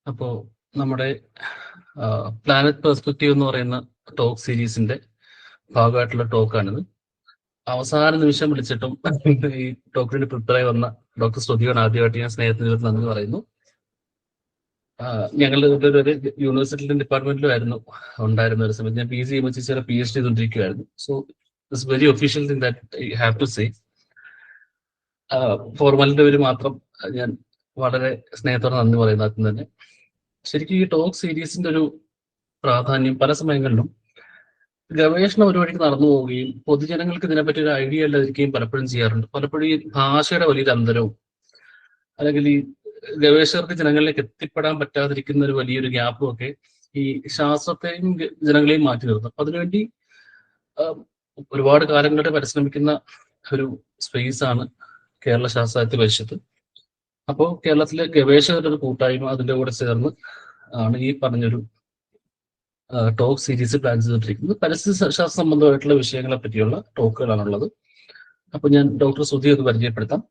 അപ്പോൾ നമ്മുടെ planet perspective എന്ന് പറയുന്ന ടോക്ക് സീരീസിന്റെ ഭാഗമായിട്ടുള്ള ടോക്കാണിത്. അവസാന നിമിഷം വിളിച്ചിട്ടും ഈ ടോക്കിന് പ്രിപ്പയർ ആയി വന്ന ഡോക്ടർ ശ്രുതിയോട് ആദ്യമായിട്ട് ഞാൻ സ്നേഹത്തിന് നന്ദി പറയുന്നു. ഞങ്ങളുടെ ഒരു യൂണിവേഴ്സിറ്റിയിലും ഡിപ്പാർട്ട്മെന്റിലും ഉണ്ടായിരുന്ന ഒരു സമയത്ത് ഞാൻ PG ചെയ്യുമ്പോൾ ചേച്ചിയുടെ PhD ചെയ്തുകൊണ്ടിരിക്കുകയായിരുന്നു. So it's very official thing that I have to say. ഫോർമാലിന്റെ പേര് മാത്രം ഞാൻ വളരെ സ്നേഹത്തോടെ നന്ദി പറയുന്നു ആദ്യം തന്നെ. ശരിക്കും ഈ ടോക്ക് സീരീസിന്റെ ഒരു പ്രാധാന്യം പല സമയങ്ങളിലും ഗവേഷണം ഒരു വഴിക്ക് നടന്നു പോവുകയും പൊതുജനങ്ങൾക്ക് ഇതിനെപ്പറ്റി ഒരു ഐഡിയ ഇല്ലാതിരിക്കുകയും പലപ്പോഴും ചെയ്യാറുണ്ട്. പലപ്പോഴും ഈ ഭാഷയുടെ വലിയൊരു അന്തരവും അല്ലെങ്കിൽ ഈ ഗവേഷകർക്ക് ജനങ്ങളിലേക്ക് എത്തിപ്പെടാൻ പറ്റാതിരിക്കുന്ന ഒരു വലിയൊരു ഗ്യാപ്പും ഒക്കെ ഈ ശാസ്ത്രത്തെയും ജനങ്ങളെയും മാറ്റി നിർത്തും. അതിനുവേണ്ടി ഒരുപാട് കാലങ്ങളുടെ പരിശ്രമിക്കുന്ന ഒരു സ്പേസ് ആണ് കേരള ശാസ്ത്ര സാഹിത്യ പരിഷത്ത്. അപ്പോൾ കേരളത്തിലെ ഗവേഷകരുടെ ഒരു കൂട്ടായ്മ അതിൻ്റെ കൂടെ ചേർന്ന് ആണ് ഈ പറഞ്ഞൊരു ടോക്ക് സീരീസ് പ്ലാൻ ചെയ്തിട്ടിരിക്കുന്നത്. പരിസ്ഥിതി ശാസ്ത്ര സംബന്ധമായിട്ടുള്ള വിഷയങ്ങളെ പറ്റിയുള്ള ടോക്കുകളാണുള്ളത്. അപ്പൊ ഞാൻ ഡോക്ടർ ശ്രുതി ഒന്ന് പരിചയപ്പെടുത്താം.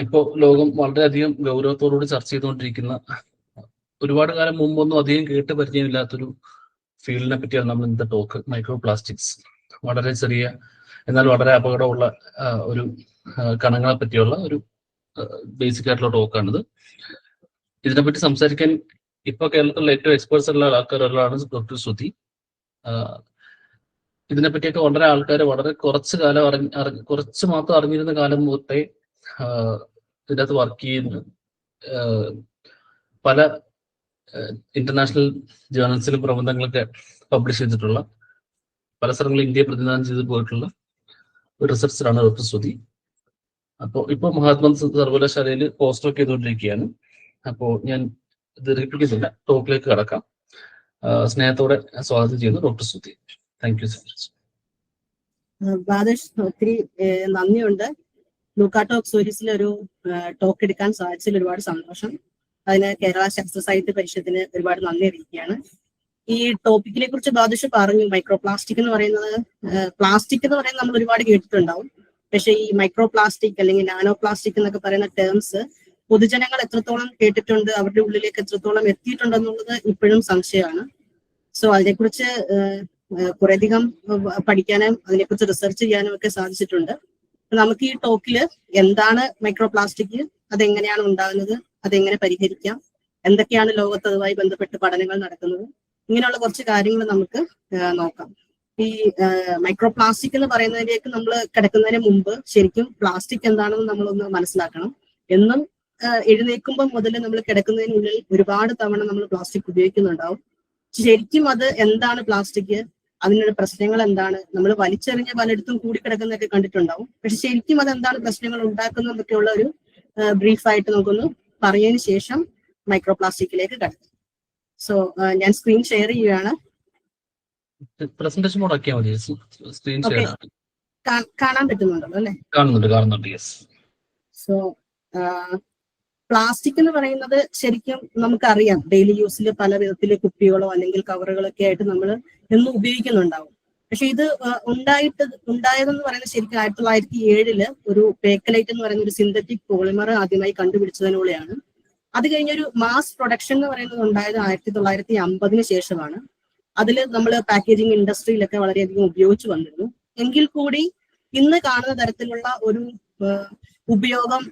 ഇപ്പോൾ ലോകം വളരെയധികം ഗൗരവത്തോടുകൂടി ചർച്ച ചെയ്തുകൊണ്ടിരിക്കുന്ന, ഒരുപാട് കാലം മുമ്പൊന്നും അധികം കേട്ട് പരിചയമില്ലാത്തൊരു ഫീൽഡിനെ പറ്റിയാണ് നമ്മൾ ഇന്നത്തെ ടോക്ക്. Micro plastics. വളരെ ചെറിയ എന്നാൽ വളരെ അപകടമുള്ള ഒരു കണങ്ങളെ പറ്റിയുള്ള ഒരു ബേസിക് ആയിട്ടുള്ള ടോക്കാണിത്. ഇതിനെപ്പറ്റി സംസാരിക്കാൻ ഇപ്പൊ കേരളത്തിലുള്ള ഏറ്റവും എക്സ്പേർട്സ് ഉള്ള ആൾക്കാരുള്ളതാണ് ഡോക്ടർ ശ്രുതി. ഇതിനെപ്പറ്റിയൊക്കെ വളരെ ആൾക്കാർ വളരെ കുറച്ച് കാലം കുറച്ച് മാത്രം അറിഞ്ഞിരുന്ന കാലം തൊട്ടേ ഇതിനകത്ത് വർക്ക് ചെയ്യുന്ന പല ഇന്റർനാഷണൽ ജേർണൽസിലും പ്രബന്ധങ്ങളൊക്കെ പബ്ലിഷ് ചെയ്തിട്ടുള്ള, പല സ്ഥലങ്ങളിൽ ഇന്ത്യയെ പ്രതിനിധാനം ചെയ്ത് പോയിട്ടുള്ള ഒരു റിസർച്ചറാണ് ഡോക്ടർ ശ്രുതി. അപ്പോൾ ഇപ്പോൾ മഹാത്മാഗാന്ധി സർവകലാശാലയിൽ പോസ്റ്റ് വർക്ക് ചെയ്തുകൊണ്ടിരിക്കുകയാണ്. അപ്പോൾ ഞാൻ ദീർഘിപ്പിക്കുന്നില്ല, ടോക്കിലേക്ക് കടക്കാം. സ്നേഹത്തോടെ സ്വാഗതം ചെയ്യുന്നു doctor Shruti. Thank you so much. Badush, ഒത്തിരി നന്ദിയുണ്ട്. ലൂക്കാ ടോക്ക് സീരീസിൽ ഒരു ടോക്ക് എടുക്കാൻ സാധിച്ചതിൽ ഒരുപാട് സന്തോഷം. അതിന് കേരള ശാസ്ത്ര സാഹിത്യ പരിഷത്തിന് ഒരുപാട് നന്ദി അറിയിക്കുകയാണ്. ഈ ടോപ്പിക്കിനെ കുറിച്ച് ബാദഷ് പറഞ്ഞു. മൈക്രോ പ്ലാസ്റ്റിക് എന്ന് പറയുന്നത്, പ്ലാസ്റ്റിക് എന്ന് പറയുന്നത് നമ്മൾ ഒരുപാട് കേട്ടിട്ടുണ്ടാവും. പക്ഷെ ഈ മൈക്രോ പ്ലാസ്റ്റിക് അല്ലെങ്കിൽ നാനോ പ്ലാസ്റ്റിക് എന്നൊക്കെ പറയുന്ന ടേംസ് പൊതുജനങ്ങൾ എത്രത്തോളം കേട്ടിട്ടുണ്ട്, അവരുടെ ഉള്ളിലേക്ക് എത്രത്തോളം എത്തിയിട്ടുണ്ടെന്നുള്ളത് ഇപ്പോഴും സംശയമാണ്. സോ അതിനെക്കുറിച്ച് കുറേയധികം പഠിക്കാനും അതിനെക്കുറിച്ച് റിസർച്ച് ചെയ്യാനും ഒക്കെ സാധിച്ചിട്ടുണ്ട്. നമുക്ക് ഈ ടോക്കില് എന്താണ് മൈക്രോ പ്ലാസ്റ്റിക്, അതെങ്ങനെയാണ് ഉണ്ടാകുന്നത്, അതെങ്ങനെ പരിഹരിക്കാം, എന്തൊക്കെയാണ് ലോകത്ത് അതുമായി ബന്ധപ്പെട്ട് പഠനങ്ങൾ നടക്കുന്നത്, ഇങ്ങനെയുള്ള കുറച്ച് കാര്യങ്ങൾ നമുക്ക് നോക്കാം. ഈ മൈക്രോ പ്ലാസ്റ്റിക് എന്ന് പറയുന്നതിലേക്ക് നമ്മൾ കിടക്കുന്നതിന് മുമ്പ് ശരിക്കും പ്ലാസ്റ്റിക് എന്താണെന്ന് നമ്മളൊന്ന് മനസ്സിലാക്കണം. എന്നും എഴുന്നേൽക്കുമ്പോൾ മുതൽ നമ്മൾ കിടക്കുന്നതിനുള്ളിൽ ഒരുപാട് തവണ നമ്മൾ പ്ലാസ്റ്റിക് ഉപയോഗിക്കുന്നുണ്ടാവും. ശരിക്കും അത് എന്താണ് പ്ലാസ്റ്റിക്, അതിനുള്ള പ്രശ്നങ്ങൾ എന്താണ്, നമ്മൾ വലിച്ചെറിഞ്ഞ പലയിടത്തും കൂടിക്കിടക്കുന്നതൊക്കെ കണ്ടിട്ടുണ്ടാവും. പക്ഷെ ശരിക്കും അതെന്താണ് പ്രശ്നങ്ങൾ ഉണ്ടാക്കുന്നതൊക്കെയുള്ള ഒരു ബ്രീഫായിട്ട് നമുക്കൊന്ന് പറഞ്ഞതിന് ശേഷം മൈക്രോ പ്ലാസ്റ്റിക്കിലേക്ക് കടക്കാം. സോ ഞാൻ സ്ക്രീൻ ഷെയർ ചെയ്യുകയാണ്. പ്രസന്റേഷൻ മോഡ് ആക്കിയാൽ മതി. സ്ക്രീൻ ഷെയർ കാണാൻ പറ്റുന്നുണ്ടല്ലോ അല്ലെ? കാണുന്നുണ്ട്. യെസ്. സോ പ്ലാസ്റ്റിക് എന്ന് പറയുന്നത് ശരിക്കും നമുക്കറിയാം, ഡെയിലി യൂസിൽ പല വിധത്തിലെ കുപ്പികളോ അല്ലെങ്കിൽ കവറുകളൊക്കെ ആയിട്ട് നമ്മൾ എന്നും ഉപയോഗിക്കുന്നുണ്ടാവും. പക്ഷെ ഇത് ഉണ്ടായതെന്ന് പറയുന്നത് ശരിക്കും 1907 ഒരു പേക്കലൈറ്റ് എന്ന് പറയുന്ന ഒരു സിന്തറ്റിക് പോളിമർ ആദ്യമായി കണ്ടുപിടിച്ചതിലൂടെയാണ്. അത് കഴിഞ്ഞൊരു മാസ് പ്രൊഡക്ഷൻ എന്ന് പറയുന്നത് ഉണ്ടായത് 1950 ശേഷമാണ്. അതിൽ നമ്മൾ പാക്കേജിങ് ഇൻഡസ്ട്രിയിലൊക്കെ വളരെയധികം ഉപയോഗിച്ചു വന്നിരുന്നു. എങ്കിൽ കൂടി ഇന്ന് കാണുന്ന തരത്തിലുള്ള ഒരു ഉപയോഗം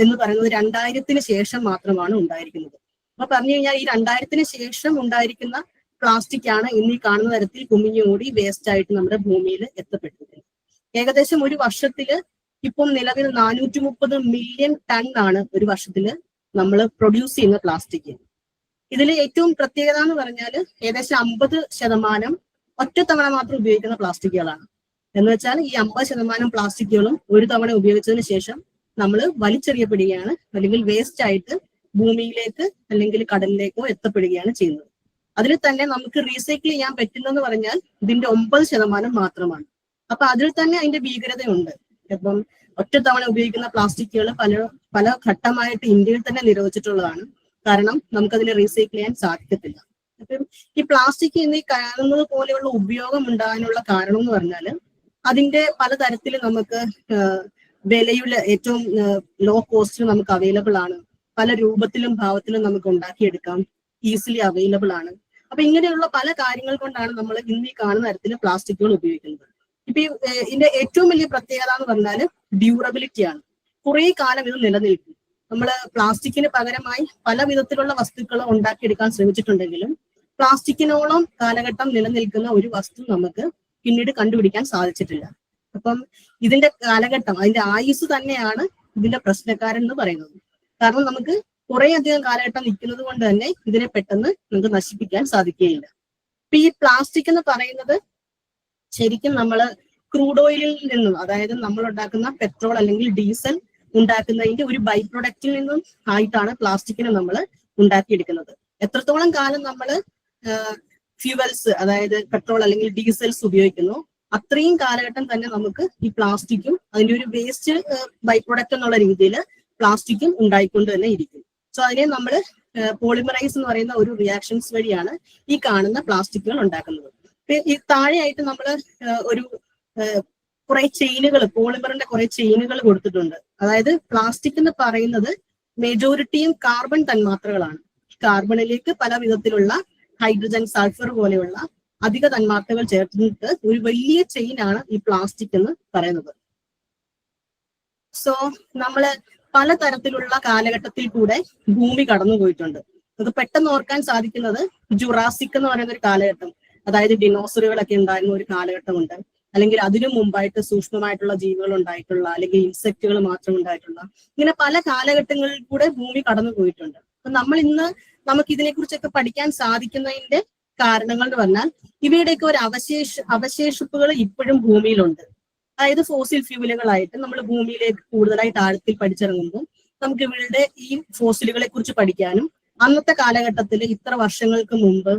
എന്ന് പറയുന്നത് 2000 ശേഷം മാത്രമാണ് ഉണ്ടായിരിക്കുന്നത്. അപ്പൊ പറഞ്ഞു കഴിഞ്ഞാൽ ഈ 2000 ശേഷം ഉണ്ടായിരിക്കുന്ന പ്ലാസ്റ്റിക് ആണ് ഇന്ന് ഈ കാണുന്ന തരത്തിൽ കുമിഞ്ഞുകൂടി വേസ്റ്റ് ആയിട്ട് നമ്മുടെ ഭൂമിയിൽ എത്തപ്പെട്ടത്. ഏകദേശം ഒരു വർഷത്തില് ഇപ്പം നിലവിൽ 430 മില്യൺ ടൺ ആണ് ഒരു വർഷത്തില് നമ്മൾ പ്രൊഡ്യൂസ് ചെയ്യുന്ന പ്ലാസ്റ്റിക്. ഇതിൽ ഏറ്റവും പ്രത്യേകത എന്ന് പറഞ്ഞാൽ ഏകദേശം 50% ഒറ്റത്തവണ മാത്രം ഉപയോഗിക്കുന്ന പ്ലാസ്റ്റിക്കുകളാണ്. എന്ന് വെച്ചാൽ ഈ 50% പ്ലാസ്റ്റിക്കുകളും ഒരു തവണ ഉപയോഗിച്ചതിന് ശേഷം നമ്മൾ വലിച്ചെറിയപ്പെടുകയാണ്, അല്ലെങ്കിൽ വേസ്റ്റ് ആയിട്ട് ഭൂമിയിലേക്ക് അല്ലെങ്കിൽ കടലിലേക്കോ എത്തപ്പെടുകയാണ് ചെയ്യുന്നത്. അതിൽ തന്നെ നമുക്ക് റീസൈക്കിൾ ചെയ്യാൻ പറ്റുന്നെന്ന് പറഞ്ഞാൽ ഇതിന്റെ 9% മാത്രമാണ്. അപ്പൊ അതിൽ തന്നെ അതിന്റെ ഭീകരതയുണ്ട്. ഇപ്പം ഒറ്റത്തവണ ഉപയോഗിക്കുന്ന പ്ലാസ്റ്റിക്കുകൾ പല ഘട്ടമായിട്ട് ഇന്ത്യയിൽ തന്നെ നിരോധിച്ചിട്ടുള്ളതാണ്. കാരണം നമുക്കതിനെ റീസൈക്കിൾ ചെയ്യാൻ സാധിക്കത്തില്ല. അപ്പം ഈ പ്ലാസ്റ്റിക് ഇന്ന് കാണുന്നത് പോലെയുള്ള ഉപയോഗം ഉണ്ടാകാനുള്ള കാരണം എന്ന് പറഞ്ഞാൽ അതിന്റെ പലതരത്തിൽ നമുക്ക് വിലയുള്ള ഏറ്റവും ലോ കോസ്റ്റിൽ നമുക്ക് അവൈലബിൾ ആണ്. പല രൂപത്തിലും ഭാവത്തിലും നമുക്ക് ഉണ്ടാക്കിയെടുക്കാം, ഈസിലി അവൈലബിൾ ആണ്. അപ്പൊ ഇങ്ങനെയുള്ള പല കാര്യങ്ങൾ കൊണ്ടാണ് നമ്മൾ ഇന്ന് ഈ കാണുന്ന തരത്തിൽ പ്ലാസ്റ്റിക്കുകൾ ഉപയോഗിക്കുന്നത്. ഇപ്പൊ ഇതിന്റെ ഏറ്റവും വലിയ പ്രത്യേകത എന്ന് പറഞ്ഞാൽ ഡ്യൂറബിലിറ്റി ആണ്. കുറെ കാലം ഇത് നിലനിൽക്കും. നമ്മൾ പ്ലാസ്റ്റിക്കിന് പകരമായി പല വിധത്തിലുള്ള വസ്തുക്കൾ ഉണ്ടാക്കിയെടുക്കാൻ ശ്രമിച്ചിട്ടുണ്ടെങ്കിലും പ്ലാസ്റ്റിക്കിനോളം കാലഘട്ടം നിലനിൽക്കുന്ന ഒരു വസ്തു നമുക്ക് പിന്നീട് കണ്ടുപിടിക്കാൻ സാധിച്ചിട്ടില്ല. അപ്പം ഇതിന്റെ കാലഘട്ടം, അതിന്റെ ആയുസ് തന്നെയാണ് ഇതിന്റെ പ്രശ്നക്കാരൻ എന്ന് പറയുന്നത്. കാരണം നമുക്ക് കുറെ അധികം കാലഘട്ടം നിൽക്കുന്നത് കൊണ്ട് തന്നെ ഇതിനെ പെട്ടെന്ന് നമുക്ക് നശിപ്പിക്കാൻ സാധിക്കുകയില്ല. ഇപ്പൊ ഈ പ്ലാസ്റ്റിക് എന്ന് പറയുന്നത് ശരിക്കും നമ്മൾ ക്രൂഡ് ഓയിലിൽ നിന്നും, അതായത് നമ്മൾ ഉണ്ടാക്കുന്ന പെട്രോൾ അല്ലെങ്കിൽ ഡീസൽ ഉണ്ടാക്കുന്നതിന്റെ ഒരു ബൈ പ്രൊഡക്റ്റിൽ നിന്നും ആയിട്ടാണ് പ്ലാസ്റ്റിക്കിനെ നമ്മൾ ഉണ്ടാക്കിയെടുക്കുന്നത്. എത്രത്തോളം കാലം നമ്മൾ ഫ്യൂവൽസ്, അതായത് പെട്രോൾ അല്ലെങ്കിൽ ഡീസൽസ് ഉപയോഗിക്കുന്നു, അത്രയും കാലഘട്ടം തന്നെ നമുക്ക് ഈ പ്ലാസ്റ്റിക്കും അതിന്റെ ഒരു വേസ്റ്റ് ബൈ പ്രൊഡക്റ്റ് എന്നുള്ള രീതിയിൽ പ്ലാസ്റ്റിക്കും ഉണ്ടായിക്കൊണ്ട് തന്നെ ഇരിക്കും. സോ അതിനെ നമ്മൾ പോളിമറൈസ് എന്ന് പറയുന്ന ഒരു റിയാക്ഷൻസ് വഴിയാണ് ഈ കാണുന്ന പ്ലാസ്റ്റിക്കുകൾ ഉണ്ടാക്കുന്നത്. ഈ താഴെയായിട്ട് നമ്മൾ ഒരു കുറെ ചെയിനുകൾ, പോളിമറിന്റെ കുറെ ചെയിനുകൾ കൊടുത്തിട്ടുണ്ട്. അതായത് പ്ലാസ്റ്റിക് എന്ന് പറയുന്നത് മെജോറിറ്റിയും കാർബൺ തന്മാത്രകളാണ്. കാർബണിലേക്ക് പല വിധത്തിലുള്ള ഹൈഡ്രജൻ, സൾഫർ പോലെയുള്ള അധിക തന്മാത്രകൾ ചേർത്തിട്ട് ഒരു വലിയ ചെയിനാണ് ഈ പ്ലാസ്റ്റിക് എന്ന് പറയുന്നത്. സോ നമ്മള് പലതരത്തിലുള്ള കാലഘട്ടത്തിൽ കൂടെ ഭൂമി കടന്നുപോയിട്ടുണ്ട്. അത് പെട്ടെന്ന് ഓർക്കാൻ സാധിക്കുന്നത് ജുറാസിക് എന്ന് പറയുന്ന ഒരു കാലഘട്ടം, അതായത് ഡിനോസറുകളൊക്കെ ഉണ്ടായിരുന്ന ഒരു കാലഘട്ടമുണ്ട്. അല്ലെങ്കിൽ അതിനു മുമ്പായിട്ട് സൂക്ഷ്മമായിട്ടുള്ള ജീവികൾ ഉണ്ടായിട്ടുള്ള, അല്ലെങ്കിൽ ഇൻസെക്റ്റുകൾ മാത്രം ഉണ്ടായിട്ടുള്ള, ഇങ്ങനെ പല കാലഘട്ടങ്ങളിൽ കൂടെ ഭൂമി കടന്നു പോയിട്ടുണ്ട്. അപ്പൊ നമ്മൾ ഇന്ന് നമുക്ക് ഇതിനെക്കുറിച്ചൊക്കെ പഠിക്കാൻ സാധിക്കുന്നതിന്റെ കാരണങ്ങൾ എന്ന് പറഞ്ഞാൽ ഇവയുടെയൊക്കെ ഒരു അവശേഷിപ്പുകൾ ഇപ്പോഴും ഭൂമിയിലുണ്ട്. അതായത് ഫോസിൽ ഫ്യൂവലുകളായിട്ട് നമ്മൾ ഭൂമിയിലേക്ക് കൂടുതലായിട്ട് ആഴത്തിൽ പഠിച്ചിറങ്ങുമ്പോൾ നമുക്ക് ഇവരുടെ ഈ ഫോസിലുകളെ കുറിച്ച് പഠിക്കാനും അന്നത്തെ കാലഘട്ടത്തിൽ ഇത്ര വർഷങ്ങൾക്ക് മുമ്പ്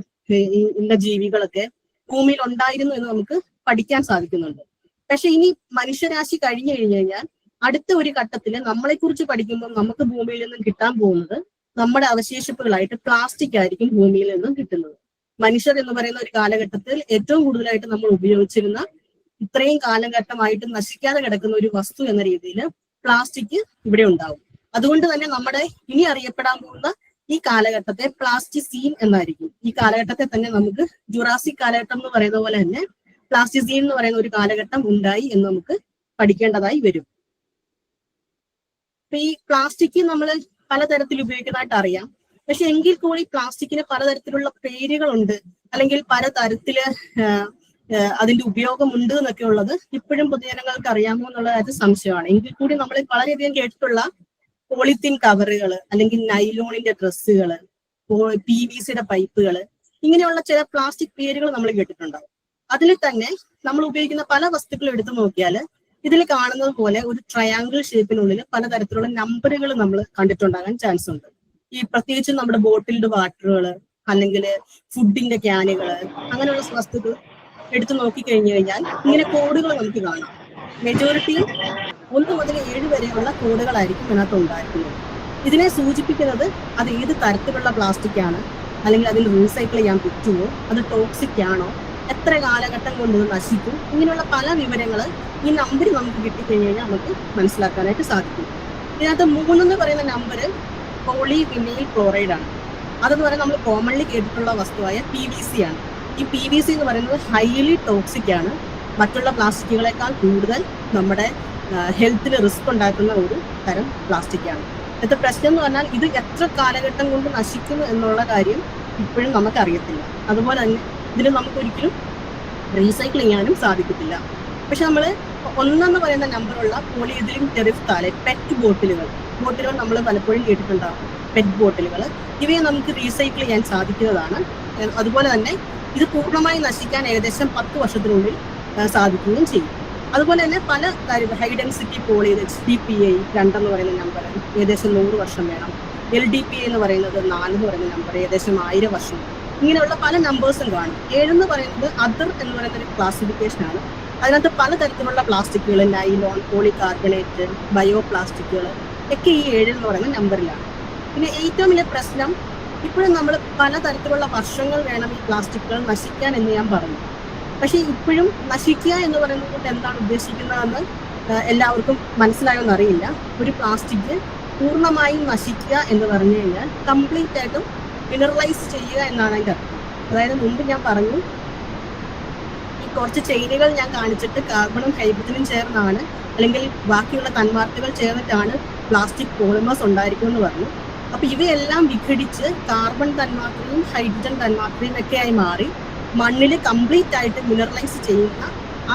ഇന്ന ജീവികളൊക്കെ ഭൂമിയിൽ ഉണ്ടായിരുന്നു എന്ന് നമുക്ക് പഠിക്കാൻ സാധിക്കുന്നുണ്ട്. പക്ഷെ ഇനി മനുഷ്യരാശി കഴിഞ്ഞു കഴിഞ്ഞാൽ അടുത്ത ഒരു ഘട്ടത്തിൽ നമ്മളെ കുറിച്ച് പഠിക്കുമ്പോൾ നമുക്ക് ഭൂമിയിൽ നിന്നും കിട്ടാൻ പോകുന്നത് നമ്മുടെ അവശേഷിപ്പുകളായിട്ട് പ്ലാസ്റ്റിക് ആയിരിക്കും ഭൂമിയിൽ നിന്നും കിട്ടുന്നത്. മനുഷ്യർ എന്ന് പറയുന്ന ഒരു കാലഘട്ടത്തിൽ ഏറ്റവും കൂടുതലായിട്ട് നമ്മൾ ഉപയോഗിച്ചിരുന്ന, ഇത്രയും കാലഘട്ടമായിട്ട് നശിക്കാതെ കിടക്കുന്ന ഒരു വസ്തു എന്ന രീതിയിൽ പ്ലാസ്റ്റിക് ഇവിടെ ഉണ്ടാവും. അതുകൊണ്ട് തന്നെ നമ്മുടെ ഇനി അറിയപ്പെടാൻ പോകുന്ന ഈ കാലഘട്ടത്തെ പ്ലാസ്റ്റിസീൻ എന്നായിരിക്കും. ഈ കാലഘട്ടത്തെ തന്നെ നമുക്ക് ജുറാസിക് കാലഘട്ടം എന്ന് പറയുന്ന പോലെ തന്നെ പ്ലാസ്റ്റിസീൻ എന്ന് പറയുന്ന ഒരു കാലഘട്ടം ഉണ്ടായി എന്ന് നമുക്ക് പഠിക്കേണ്ടതായി വരും. അപ്പൊ ഈ പ്ലാസ്റ്റിക് നമ്മൾ പലതരത്തിൽ ഉപയോഗിക്കുന്നതായിട്ട് അറിയാം. പക്ഷെ എങ്കിൽ കൂടി പ്ലാസ്റ്റിക്കിന് പലതരത്തിലുള്ള പേരുകളുണ്ട്, അല്ലെങ്കിൽ പലതരത്തില് അതിന്റെ ഉപയോഗം ഉണ്ട് എന്നൊക്കെ ഉള്ളത് ഇപ്പോഴും പൊതുജനങ്ങൾക്ക് അറിയാമോ എന്നുള്ള കാര്യം സംശയമാണ്. എങ്കിൽ കൂടി നമ്മൾ വളരെയധികം കേട്ടിട്ടുള്ള പോളിത്തീൻ കവറുകൾ, അല്ലെങ്കിൽ നൈലോണിന്റെ ഡ്രസ്സുകൾ, PVC-യുടെ പൈപ്പുകൾ, ഇങ്ങനെയുള്ള ചില പ്ലാസ്റ്റിക് പേരുകൾ നമ്മൾ കേട്ടിട്ടുണ്ടാവും. അതിൽ തന്നെ നമ്മൾ ഉപയോഗിക്കുന്ന പല വസ്തുക്കളും എടുത്തു നോക്കിയാൽ ഇതിൽ കാണുന്നത് പോലെ ഒരു ട്രയാങ്കിൾ ഷേപ്പിനുള്ളിൽ പലതരത്തിലുള്ള നമ്പറുകൾ നമ്മൾ കണ്ടിട്ടുണ്ടാകാൻ ചാൻസ് ഉണ്ട്. ഈ പ്രത്യേകിച്ച് നമ്മുടെ ബോട്ടിൽഡ് വാട്ടറുകൾ, അല്ലെങ്കിൽ ഫുഡിന്റെ ക്യാനുകൾ, അങ്ങനെയുള്ള വസ്തുക്കൾ എടുത്തു നോക്കിക്കഴിഞ്ഞു കഴിഞ്ഞാൽ ഇങ്ങനെ കോഡുകൾ നമുക്ക് കാണാം. മെജോറിറ്റിയും 1 മുതൽ 7 വരെയുള്ള കോഡുകളായിരിക്കും ഇതിനകത്ത് ഉണ്ടായിരിക്കുന്നത്. ഇതിനെ സൂചിപ്പിക്കുന്നത് അത് ഏത് തരത്തിലുള്ള പ്ലാസ്റ്റിക് ആണ്, അല്ലെങ്കിൽ അതിൽ റീസൈക്കിൾ ചെയ്യാൻ പറ്റുമോ, അത് ടോക്സിക് ആണോ, എത്ര കാലഘട്ടം കൊണ്ട് ഇത് നശിക്കും, ഇങ്ങനെയുള്ള പല വിവരങ്ങൾ ഈ നമ്പർ നമുക്ക് കിട്ടിക്കഴിഞ്ഞു കഴിഞ്ഞാൽ നമുക്ക് മനസ്സിലാക്കാനായിട്ട് സാധിക്കും. ഇതിനകത്ത് 3 എന്ന് പറയുന്ന നമ്പർ പോളി വിനൈൽ ക്ലോറൈഡ് ആണ്. അതെന്ന് പറയുന്നത് നമ്മൾ കോമൺലി കേട്ടിട്ടുള്ള വസ്തുവായ PVC ആണ്. ഈ PVC എന്ന് പറയുന്നത് ഹൈലി ടോക്സിക് ആണ്. മറ്റുള്ള പ്ലാസ്റ്റിക്കുകളെക്കാൾ കൂടുതൽ നമ്മുടെ ഹെൽത്തിന് റിസ്ക് ഉണ്ടാക്കുന്ന ഒരു തരം പ്ലാസ്റ്റിക് ആണ്. ഇന്നത്തെ പ്രശ്നം എന്ന് പറഞ്ഞാൽ ഇത് എത്ര കാലഘട്ടം കൊണ്ട് നശിക്കുന്നു എന്നുള്ള കാര്യം ഇപ്പോഴും നമുക്ക് അറിയത്തില്ല. അതുപോലെ തന്നെ ഇതിന് നമുക്കൊരിക്കലും റീസൈക്കിൾ ചെയ്യാനും സാധിക്കത്തില്ല. പക്ഷെ നമ്മൾ 1 പറയുന്ന നമ്പറുള്ള പോളിയെഥിലീൻ ടെറിഫ്താലെ പെറ്റ് ബോട്ടിലുകൾ നമ്മൾ പലപ്പോഴും കേട്ടിട്ടുണ്ടാകും. പെറ്റ് ബോട്ടിലുകൾ ഇവയെ നമുക്ക് റീസൈക്കിൾ ചെയ്യാൻ സാധിക്കുന്നതാണ്. അതുപോലെ തന്നെ ഇത് പൂർണ്ണമായി നശിക്കാൻ ഏകദേശം 10 വർഷത്തിനുള്ളിൽ സാധിക്കുകയും ചെയ്യും. അതുപോലെ തന്നെ പല കാര്യങ്ങൾ, ഹൈ ഡെൻസിറ്റി പോളി HDPE 2 എന്ന് പറയുന്ന നമ്പർ ഏകദേശം 100 വർഷം വേണം. LDPE എന്ന് പറയുന്നത് 4 എന്ന് പറയുന്ന നമ്പർ ഏകദേശം 1000 വർഷം. ഇങ്ങനെയുള്ള പല നമ്പേഴ്സും കാണും. 7 എന്ന് പറയുന്നത് അതർ എന്ന് പറയുന്ന ഒരു ക്ലാസിഫിക്കേഷൻ ആണ്. അതിനകത്ത് പലതരത്തിലുള്ള പ്ലാസ്റ്റിക്കുകൾ, നൈലോൺ, പോളികാർബണേറ്റ്, ബയോ പ്ലാസ്റ്റിക്കുകൾ ഒക്കെ ഈ 7 എന്ന് പറയുന്ന നമ്പറിലാണ്. പിന്നെ ഏറ്റവും വലിയ പ്രശ്നം, ഇപ്പോഴും നമ്മൾ പലതരത്തിലുള്ള വർഷങ്ങൾ വേണം ഈ പ്ലാസ്റ്റിക്കുകൾ നശിക്കാൻ എന്ന് ഞാൻ പറഞ്ഞു. പക്ഷെ ഇപ്പോഴും നശിക്കുക എന്ന് പറയുന്നത് കൊണ്ട് എന്താണ് ഉദ്ദേശിക്കുന്നതെന്ന് എല്ലാവർക്കും മനസ്സിലായോന്ന് അറിയില്ല. ഒരു പ്ലാസ്റ്റിക് പൂർണ്ണമായും നശിക്കുക എന്ന് പറഞ്ഞു കഴിഞ്ഞാൽ കംപ്ലീറ്റ് ആയിട്ടും മിനറലൈസ് ചെയ്യുക എന്നാണ് അതിൻ്റെ അർത്ഥം. അതായത് മുമ്പ് ഞാൻ പറഞ്ഞു, ഈ കുറച്ച് ചെയിനുകൾ ഞാൻ കാണിച്ചിട്ട് കാർബണും ഹൈഡ്രജനും ചേർന്നാണ് അല്ലെങ്കിൽ ബാക്കിയുള്ള തന്മാത്രകൾ ചേർന്നിട്ടാണ് പ്ലാസ്റ്റിക് പോളിമേഴ്സ് ഉണ്ടായിരിക്കുമെന്ന് പറഞ്ഞു. അപ്പൊ ഇവയെല്ലാം വിഘടിച്ച് കാർബൺ തന്മാത്രയും ഹൈഡ്രജൻ തന്മാത്രയും ഒക്കെയായി മാറി മണ്ണിൽ കംപ്ലീറ്റ് ആയിട്ട് മിനറലൈസ് ചെയ്യുന്ന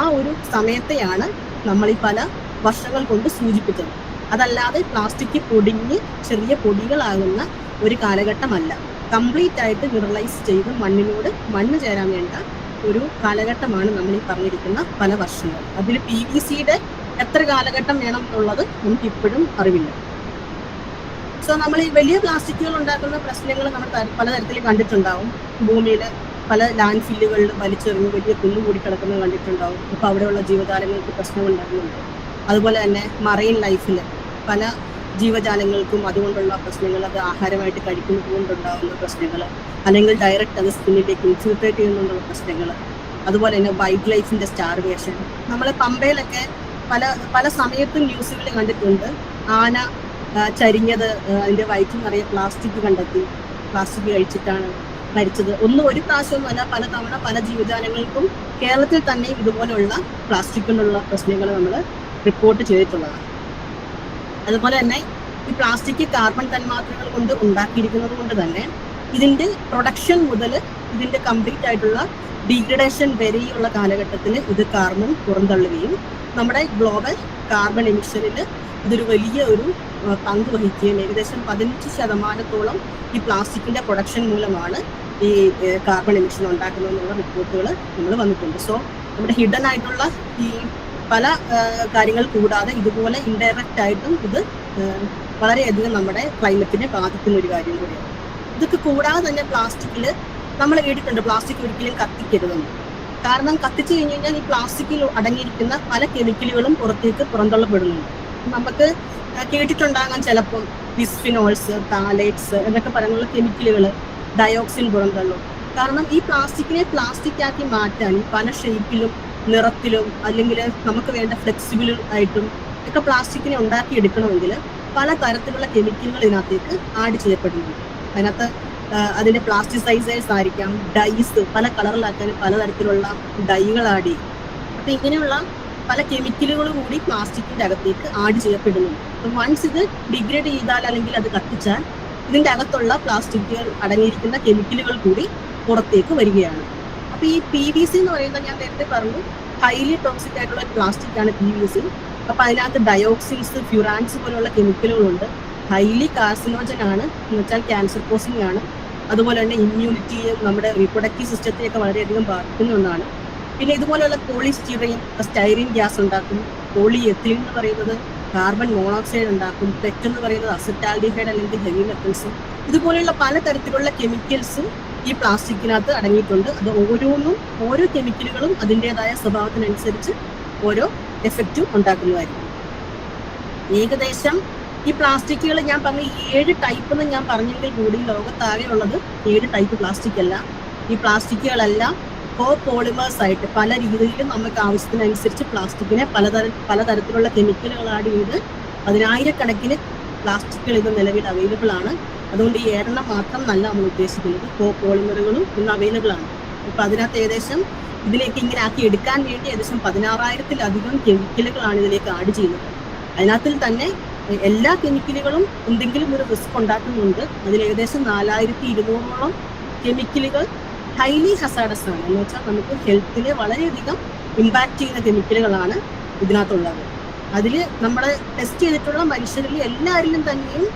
ആ ഒരു സമയത്തെയാണ് നമ്മൾ ഈ പല വർഷങ്ങൾ കൊണ്ട് സൂചിപ്പിച്ചത്. അതല്ലാതെ പ്ലാസ്റ്റിക് പൊടിഞ്ഞ് ചെറിയ പൊടികളാകുന്ന ഒരു കാലഘട്ടമല്ല. കംപ്ലീറ്റ് ആയിട്ട് മിനറലൈസ് ചെയ്ത് മണ്ണിനോട് മണ്ണ് ചേരാൻ വേണ്ട ഒരു കാലഘട്ടമാണ് നമ്മൾ ഈ പറഞ്ഞിരിക്കുന്ന പല വർഷങ്ങൾ. അതിൽ PVCയുടെ എത്ര കാലഘട്ടം വേണം എന്നുള്ളത് നമുക്ക് ഇപ്പോഴും അറിവില്ല. സോ നമ്മൾ ഈ വലിയ പ്ലാസ്റ്റിക്കുകൾ ഉണ്ടാക്കുന്ന പ്രശ്നങ്ങൾ നമ്മൾ പലതരത്തിൽ കണ്ടിട്ടുണ്ടാവും. ഭൂമിയിൽ പല ലാൻഡ് ഫില്ലുകളിൽ വലിച്ചെറിഞ്ഞ് വലിയ കുന്നുകൂടി കിടക്കുന്നത് കണ്ടിട്ടുണ്ടാവും. അപ്പോൾ അവിടെയുള്ള ജീവജാലങ്ങൾക്ക് പ്രശ്നം ഉണ്ടാകുന്നുണ്ട്. അതുപോലെ തന്നെ മറൈൻ ലൈഫിൽ പല ജീവജാലങ്ങൾക്കും അതുകൊണ്ടുള്ള പ്രശ്നങ്ങൾ, അത് ആഹാരമായിട്ട് കഴിക്കുന്നത് കൊണ്ടുണ്ടാകുന്ന പ്രശ്നങ്ങൾ, അല്ലെങ്കിൽ ഡയറക്റ്റ് അത് സ്കിന്നിലേക്ക് ഇൻഫിൽട്രേറ്റ് ചെയ്യുന്നതുകൊണ്ടുള്ള പ്രശ്നങ്ങൾ, അതുപോലെ തന്നെ വൈൽഡ് ലൈഫിന്റെ സ്റ്റാർവേഷൻ. നമ്മൾ പമ്പയിലൊക്കെ പല സമയത്തും ന്യൂസുകളിൽ കണ്ടിട്ടുണ്ട്. ആന ചരിഞ്ഞത് അതിന്റെ വയറ്റിൽ നിറയെ പ്ലാസ്റ്റിക് കണ്ടെത്തി, പ്ലാസ്റ്റിക് കഴിച്ചിട്ടാണ് മരിച്ചത്. ഒരു പ്രാവശ്യമൊന്നുമല്ല, പല തവണ പല ജീവജാലങ്ങൾക്കും കേരളത്തിൽ തന്നെ ഇതുപോലെയുള്ള പ്ലാസ്റ്റിക് കൊണ്ടുള്ള പ്രശ്നങ്ങൾ നമ്മൾ റിപ്പോർട്ട് ചെയ്തിട്ടുള്ളതാണ്. അതുപോലെ തന്നെ ഈ പ്ലാസ്റ്റിക് കാർബൺ തന്മാത്രകൾ കൊണ്ട് ഉണ്ടാക്കിയിരിക്കുന്നത് കൊണ്ട് തന്നെ ഇതിന്റെ പ്രൊഡക്ഷൻ മുതൽ ഇതിന്റെ കംപ്ലീറ്റ് ആയിട്ടുള്ള ഡീഗ്രഡേഷൻ വരെയുള്ള കാലഘട്ടത്തിൽ ഇത് കാർബൺ പുറന്തള്ളുകയും നമ്മുടെ ഗ്ലോബൽ കാർബൺ എമിഷനിൽ ഇതൊരു വലിയ ഒരു പങ്ക് വഹിക്കുകയും ഏകദേശം 15% ഈ പ്ലാസ്റ്റിക്കിന്റെ പ്രൊഡക്ഷൻ മൂലമാണ് ഈ കാർബൺ എമിഷൻ ഉണ്ടാക്കുന്നതെന്നുള്ള റിപ്പോർട്ടുകൾ നമ്മൾ വന്നിട്ടുണ്ട്. സോ നമ്മുടെ ഹിഡൻ ആയിട്ടുള്ള ഈ പല കാര്യങ്ങൾ കൂടാതെ ഇതുപോലെ ഇൻഡയറക്റ്റ് ആയിട്ടും ഇത് വളരെയധികം നമ്മുടെ ക്ലൈമറ്റിനെ ബാധിക്കുന്ന ഒരു കാര്യം കൂടിയാണ്. ഇതൊക്കെ കൂടാതെ തന്നെ പ്ലാസ്റ്റിക്കിൽ നമ്മൾ കേട്ടിട്ടുണ്ട് പ്ലാസ്റ്റിക് ഒരിക്കലും കത്തിക്കരുതെന്ന്. കാരണം കത്തിച്ചു കഴിഞ്ഞ് കഴിഞ്ഞാൽ ഈ പ്ലാസ്റ്റിക്കിൽ അടങ്ങിയിരിക്കുന്ന പല കെമിക്കലുകളും പുറത്തേക്ക് പുറന്തള്ളപ്പെടുന്നുണ്ട്. നമുക്ക് കേട്ടിട്ടുണ്ടാകാൻ ചിലപ്പം ബിസ്ഫിനോൾസ്, താലേറ്റ്സ് എന്നൊക്കെ പറയുന്ന കെമിക്കലുകൾ ഡയോക്സിൻ പുറന്തള്ളും. കാരണം ഈ പ്ലാസ്റ്റിക്കിനെ പ്ലാസ്റ്റിക് ആക്കി മാറ്റാൻ പല ഷേപ്പിലും നിറത്തിലും അല്ലെങ്കിൽ നമുക്ക് വേണ്ട ഫ്ലെക്സിബിൾ ആയിട്ടും ഒക്കെ പ്ലാസ്റ്റിക്കിനെ ഉണ്ടാക്കിയെടുക്കണമെങ്കിൽ പല തരത്തിലുള്ള കെമിക്കലുകൾ ഇതിനകത്തേക്ക് ആഡ് ചെയ്യപ്പെടുന്നുണ്ട്. അതിനകത്ത് അതിന്റെ പ്ലാസ്റ്റിസൈസേഴ്സ് ആയിരിക്കാം, ഡൈസ് പല കളറിലാക്കാൻ പലതരത്തിലുള്ള ഡൈകൾ ആഡ് ചെയ്യും. അപ്പൊ ഇങ്ങനെയുള്ള പല കെമിക്കലുകൾ കൂടി പ്ലാസ്റ്റിക്കിന്റെ അകത്തേക്ക് ആഡ് ചെയ്യപ്പെടുന്നുണ്ട്. വൺസ് ഇത് ഡിഗ്രേഡ് ചെയ്താൽ അല്ലെങ്കിൽ അത് കത്തിച്ചാൽ ഇതിന്റെ അകത്തുള്ള പ്ലാസ്റ്റിക്കുകൾ അടങ്ങിയിരിക്കുന്ന കെമിക്കലുകൾ കൂടി പുറത്തേക്ക് വരികയാണ്. അപ്പൊ ഈ PVC എന്ന് പറയുന്നത് ഞാൻ നേരത്തെ പറഞ്ഞു ഹൈലി ടോക്സിക് ആയിട്ടുള്ള പ്ലാസ്റ്റിക് ആണ് PVC. അപ്പൊ അതിനകത്ത് ഡയോക്സിൻസ്, ഫ്യൂറാൻസ് പോലുള്ള കെമിക്കലുകളുണ്ട്. ഹൈലി കാർസിനോജൻ ആണ്, എന്ന് വെച്ചാൽ ക്യാൻസർ കോസിംഗ് ആണ്. അതുപോലെ തന്നെ ഇമ്മ്യൂണിറ്റിയെ, നമ്മുടെ റീപ്രൊഡക്റ്റീവ് സിസ്റ്റത്തെയൊക്കെ വളരെയധികം ബാധിക്കുന്ന ഒന്നാണ്. പിന്നെ ഇതുപോലെയുള്ള പോളിസ്റ്റീറീൻ, സ്റ്റൈറീൻ ഗ്യാസ് ഉണ്ടാക്കും. പോളിയെത്തിലീൻ എന്ന് പറയുന്നത് കാർബൺ മോണോക്സൈഡ് ഉണ്ടാക്കും. പെറ്റ് എന്ന് പറയുന്നത് അസറ്റാൽഡിഹൈഡ് അല്ലെങ്കിൽ ഹെവി മെറ്റൽസ്. ഇതുപോലെയുള്ള പലതരത്തിലുള്ള കെമിക്കൽസും ഈ പ്ലാസ്റ്റിക്കിനകത്ത് അടങ്ങിയിട്ടുണ്ട്. അത് ഓരോ കെമിക്കലുകളും അതിൻ്റെതായ സ്വഭാവത്തിനനുസരിച്ച് ഓരോ എഫക്റ്റും ഉണ്ടാക്കുന്നതായിരിക്കും. ഏകദേശം ഈ പ്ലാസ്റ്റിക്കുകൾ ഞാൻ പറഞ്ഞ 7 ടൈപ്പ് എന്ന് ഞാൻ പറഞ്ഞെങ്കിൽ കൂടി ലോകത്താകെ ഉള്ളത് 7 ടൈപ്പ് പ്ലാസ്റ്റിക് അല്ല. ഈ പ്ലാസ്റ്റിക്കുകളെല്ലാം പോളിമേഴ്സ് ആയിട്ട് പല രീതിയിലും നമുക്ക് ആവശ്യത്തിനനുസരിച്ച് പ്ലാസ്റ്റിക്കിനെ പലതരത്തിലുള്ള കെമിക്കലുകൾ ആഡ് ചെയ്ത് 10,000 പ്ലാസ്റ്റിക്കുകൾ ഇത് നിലവിൽ അവൈലബിൾ ആണ്. അതുകൊണ്ട് ഈ 7 മാത്രം നല്ല നമ്മൾ ഉദ്ദേശിക്കുന്നത് പോളിമറുകളും ഇന്ന് അവൈലബിൾ ആണ്. അപ്പൊ അതിനകത്ത് ഏകദേശം ഇതിലേക്ക് ഇങ്ങനെ ആക്കി എടുക്കാൻ വേണ്ടി ഏകദേശം 16,000-ലധികം കെമിക്കലുകളാണ് ഇതിലേക്ക് ആഡ് ചെയ്യുന്നത്. അതിനകത്തിൽ തന്നെ എല്ലാ കെമിക്കലുകളും എന്തെങ്കിലും ഒരു റിസ്ക് ഉണ്ടാക്കുന്നുണ്ട്. അതിൽ ഏകദേശം 4,200-ഓളം കെമിക്കലുകൾ ഹൈലി ഹസാഡസ് ആണ്, എന്ന് വെച്ചാൽ നമുക്ക് ഹെൽത്തിനെ വളരെയധികം ഇമ്പാക്ട് ചെയ്യുന്ന കെമിക്കലുകളാണ് ഇതിനകത്തുള്ളത്. അതിൽ നമ്മൾ ടെസ്റ്റ് ചെയ്തിട്ടുള്ള മനുഷ്യരിൽ എല്ലാവരിലും തന്നെയും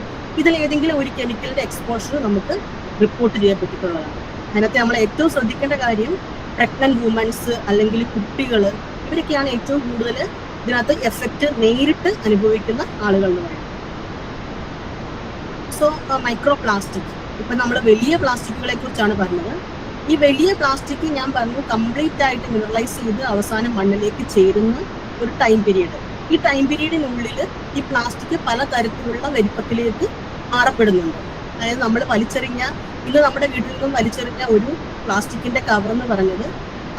ഇതിൽ ഏതെങ്കിലും ഒരു കെമിക്കലിന്റെ എക്സ്പോഷർ നമുക്ക് റിപ്പോർട്ട് ചെയ്യപ്പെട്ടിട്ടുള്ളതാണ്. അതിനകത്ത് നമ്മൾ ഏറ്റവും ശ്രദ്ധിക്കേണ്ട കാര്യം പ്രഗ്നന്റ് വുമൻസ് അല്ലെങ്കിൽ കുട്ടികൾ, ഇവരൊക്കെയാണ് ഏറ്റവും കൂടുതൽ ഇതിനകത്ത് എഫക്റ്റ് നേരിട്ട് അനുഭവിക്കുന്ന ആളുകൾ എന്ന് പറയുന്നത്. സോ മൈക്രോ പ്ലാസ്റ്റിക്, ഇപ്പൊ നമ്മൾ വലിയ പ്ലാസ്റ്റിക്കുകളെ കുറിച്ചാണ് പറഞ്ഞത്. ഈ വലിയ പ്ലാസ്റ്റിക് ഞാൻ പറഞ്ഞു കംപ്ലീറ്റ് ആയിട്ട് മിനറലൈസ് ചെയ്ത് അവസാനം മണ്ണിലേക്ക് ചേരുന്ന ഒരു ടൈം പീരീഡ്. ഈ ടൈം പീരീഡിനുള്ളിൽ ഈ പ്ലാസ്റ്റിക് പല തരത്തിലുള്ള വലിപ്പത്തിലേക്ക് മാറപ്പെടുന്നുണ്ട്. അതായത് നമ്മൾ ഇന്ന് നമ്മുടെ വീട്ടിൽ നിന്നും വലിച്ചെറിഞ്ഞ ഒരു പ്ലാസ്റ്റിക്കിന്റെ കവർ എന്ന് പറഞ്ഞത്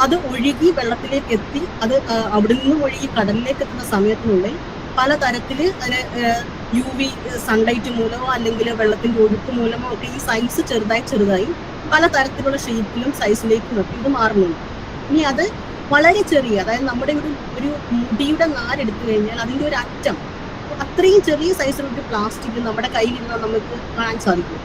അത് ഒഴുകി വെള്ളത്തിലേക്ക് എത്തി, അത് അവിടെ നിന്നും ഒഴുകി കടലിലേക്ക് എത്തുന്ന സമയത്തിനുള്ളിൽ പല തരത്തിൽ അതിന് UV സൺലൈറ്റ് മൂലമോ അല്ലെങ്കിൽ വെള്ളത്തിന്റെ ഒഴുക്ക് മൂലമോ ഒക്കെ ഈ സൈസ് ചെറുതായി പല തരത്തിലുള്ള ഷേപ്പിലും സൈസിലേക്കും ഒക്കെ ഇത് മാറുന്നുണ്ട്. ഇനി അത് വളരെ ചെറിയ, അതായത് നമ്മുടെ ഒരു മുടിയുടെ നാരെടുത്തു കഴിഞ്ഞാൽ അതിന്റെ ഒരു അറ്റം, അത്രയും ചെറിയ സൈസിലുള്ള ഒരു പ്ലാസ്റ്റിക് നമ്മുടെ കയ്യിലിരുന്നാൽ നമുക്ക് കാണാൻ സാധിക്കും.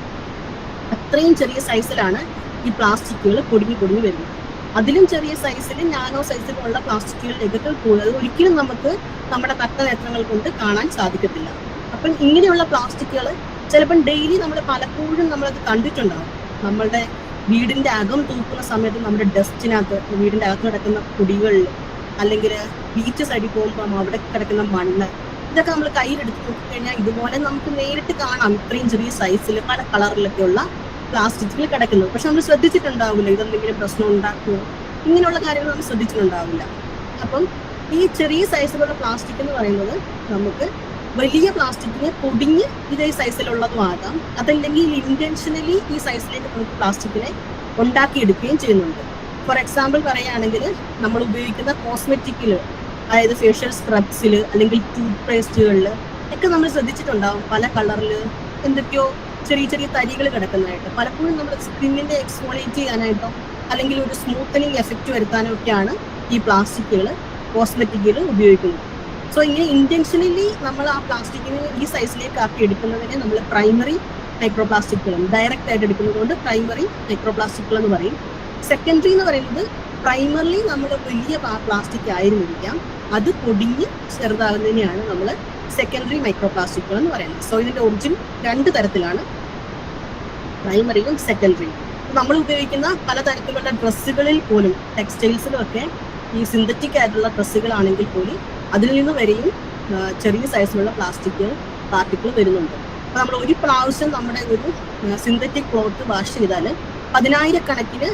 അത്രയും ചെറിയ സൈസിലാണ് ഈ പ്ലാസ്റ്റിക്കുകൾ പൊടിഞ്ഞു വരുന്നത്. അതിലും ചെറിയ സൈസിൽ, നാനോ സൈസിലുള്ള പ്ലാസ്റ്റിക്കുകളിലേക്ക് പോകുന്നത് ഒരിക്കലും നമുക്ക് നമ്മുടെ നഗ്നനേത്രങ്ങൾ കൊണ്ട് കാണാൻ സാധിക്കത്തില്ല. അപ്പം ഇങ്ങനെയുള്ള പ്ലാസ്റ്റിക്കുകൾ ചിലപ്പം ഡെയിലി നമ്മൾ പലപ്പോഴും നമ്മളത് കണ്ടിട്ടുണ്ടാവും. നമ്മളുടെ വീടിന്റെ അകം തൂക്കുന്ന സമയത്ത് നമ്മുടെ ഡസ്റ്റിനകത്ത്, വീടിന്റെ അകത്ത് കിടക്കുന്ന പൊടികളിൽ, അല്ലെങ്കിൽ ബീച്ച് സൈഡിൽ പോകുമ്പോൾ അവിടെ കിടക്കുന്ന മണ്ണ്, ഇതൊക്കെ നമ്മൾ കയ്യിലെടുത്ത് നോക്കിക്കഴിഞ്ഞാൽ ഇതുപോലെ നമുക്ക് നേരിട്ട് കാണാം ഇത്രയും ചെറിയ സൈസിൽ പല കളറിലൊക്കെയുള്ള പ്ലാസ്റ്റിക്കുകൾ കിടക്കുന്നത്. പക്ഷെ നമ്മൾ ശ്രദ്ധിച്ചിട്ടുണ്ടാവില്ല ഇതെന്തെങ്കിലും പ്രശ്നം ഉണ്ടാക്കുമോ, ഇങ്ങനെയുള്ള കാര്യങ്ങൾ നമ്മൾ ശ്രദ്ധിച്ചിട്ടുണ്ടാവില്ല. അപ്പം ഈ ചെറിയ സൈസിലുള്ള പ്ലാസ്റ്റിക് എന്ന് പറയുന്നത് നമുക്ക് വലിയ പ്ലാസ്റ്റിക്കിന് പൊടിഞ്ഞ് ഇതേ സൈസിലുള്ളതും ആകാം, അതല്ലെങ്കിൽ ഇന്റൻഷനലി ഈ സൈസിലേക്ക് നമുക്ക് പ്ലാസ്റ്റിക്കിനെ ഉണ്ടാക്കിയെടുക്കുകയും ചെയ്യുന്നുണ്ട്. ഫോർ എക്സാമ്പിൾ പറയുകയാണെങ്കിൽ നമ്മൾ ഉപയോഗിക്കുന്ന കോസ്മെറ്റിക്കിൽ, അതായത് ഫേഷ്യൽ സ്ക്രബ്സിൽ അല്ലെങ്കിൽ ടൂത്ത് പേസ്റ്റുകളിൽ ഒക്കെ നമ്മൾ ശ്രദ്ധിച്ചിട്ടുണ്ടാവും പല കളറിൽ എന്തൊക്കെയോ ചെറിയ തരികൾ കിടക്കുന്നതായിട്ട്. പലപ്പോഴും നമ്മൾ സ്കിന്നിന്റെ എക്സ്ഫോളിയേറ്റ് ചെയ്യാനായിട്ടോ അല്ലെങ്കിൽ ഒരു സ്മൂത്തനിങ് എഫക്റ്റ് വരുത്താനോ ഒക്കെയാണ് ഈ പ്ലാസ്റ്റിക്കുകൾ കോസ്മെറ്റിക്കുകൾ ഉപയോഗിക്കുന്നത്. സോ ഇങ്ങനെ ഇന്റൻഷനലി നമ്മൾ ആ പ്ലാസ്റ്റിക്കിനെ ഈ സൈസിലേക്ക് ആക്കി എടുക്കുന്നതിനെ നമ്മൾ പ്രൈമറി മൈക്രോ പ്ലാസ്റ്റിക്കുകൾ, ഡയറക്റ്റ് ആയിട്ട് എടുക്കുന്നത് കൊണ്ട് പ്രൈമറി മൈക്രോ പ്ലാസ്റ്റിക്കുകൾ എന്ന് പറയും. സെക്കൻഡറി എന്ന് പറയുന്നത് പ്രൈമറിലി നമ്മൾ വലിയ പ്ലാസ്റ്റിക് ആയിരുന്നിരിക്കാം, അത് പൊടിഞ്ഞ് ചെറുതാകുന്നതിനെയാണ് നമ്മൾ സെക്കൻഡറി മൈക്രോ പ്ലാസ്റ്റിക്കുകൾ എന്ന് പറയുന്നത്. സോ ഇതിന്റെ ഒറിജിൻ 2 തരത്തിലാണ്, പ്രൈമറിയും സെക്കൻഡറിയും. നമ്മൾ ഉപയോഗിക്കുന്ന പലതരത്തിലുള്ള ഡ്രസ്സുകളിൽ പോലും, ടെക്സ്റ്റൈൽസിലും ഒക്കെ ഈ സിന്തറ്റിക് ആയിട്ടുള്ള ഡ്രസ്സുകളാണെങ്കിൽ പോലും അതിൽ നിന്ന് വരെയും ചെറിയ സൈസിലുള്ള പ്ലാസ്റ്റിക് പാർട്ടിക്കിൾ വരുന്നുണ്ട്. അപ്പൊ നമ്മൾ ഒരു പ്രാവശ്യം നമ്മുടെ ഒരു സിന്തറ്റിക് ക്ലോത്ത് വാഷ് ചെയ്താൽ 10,000-കണക്കിന്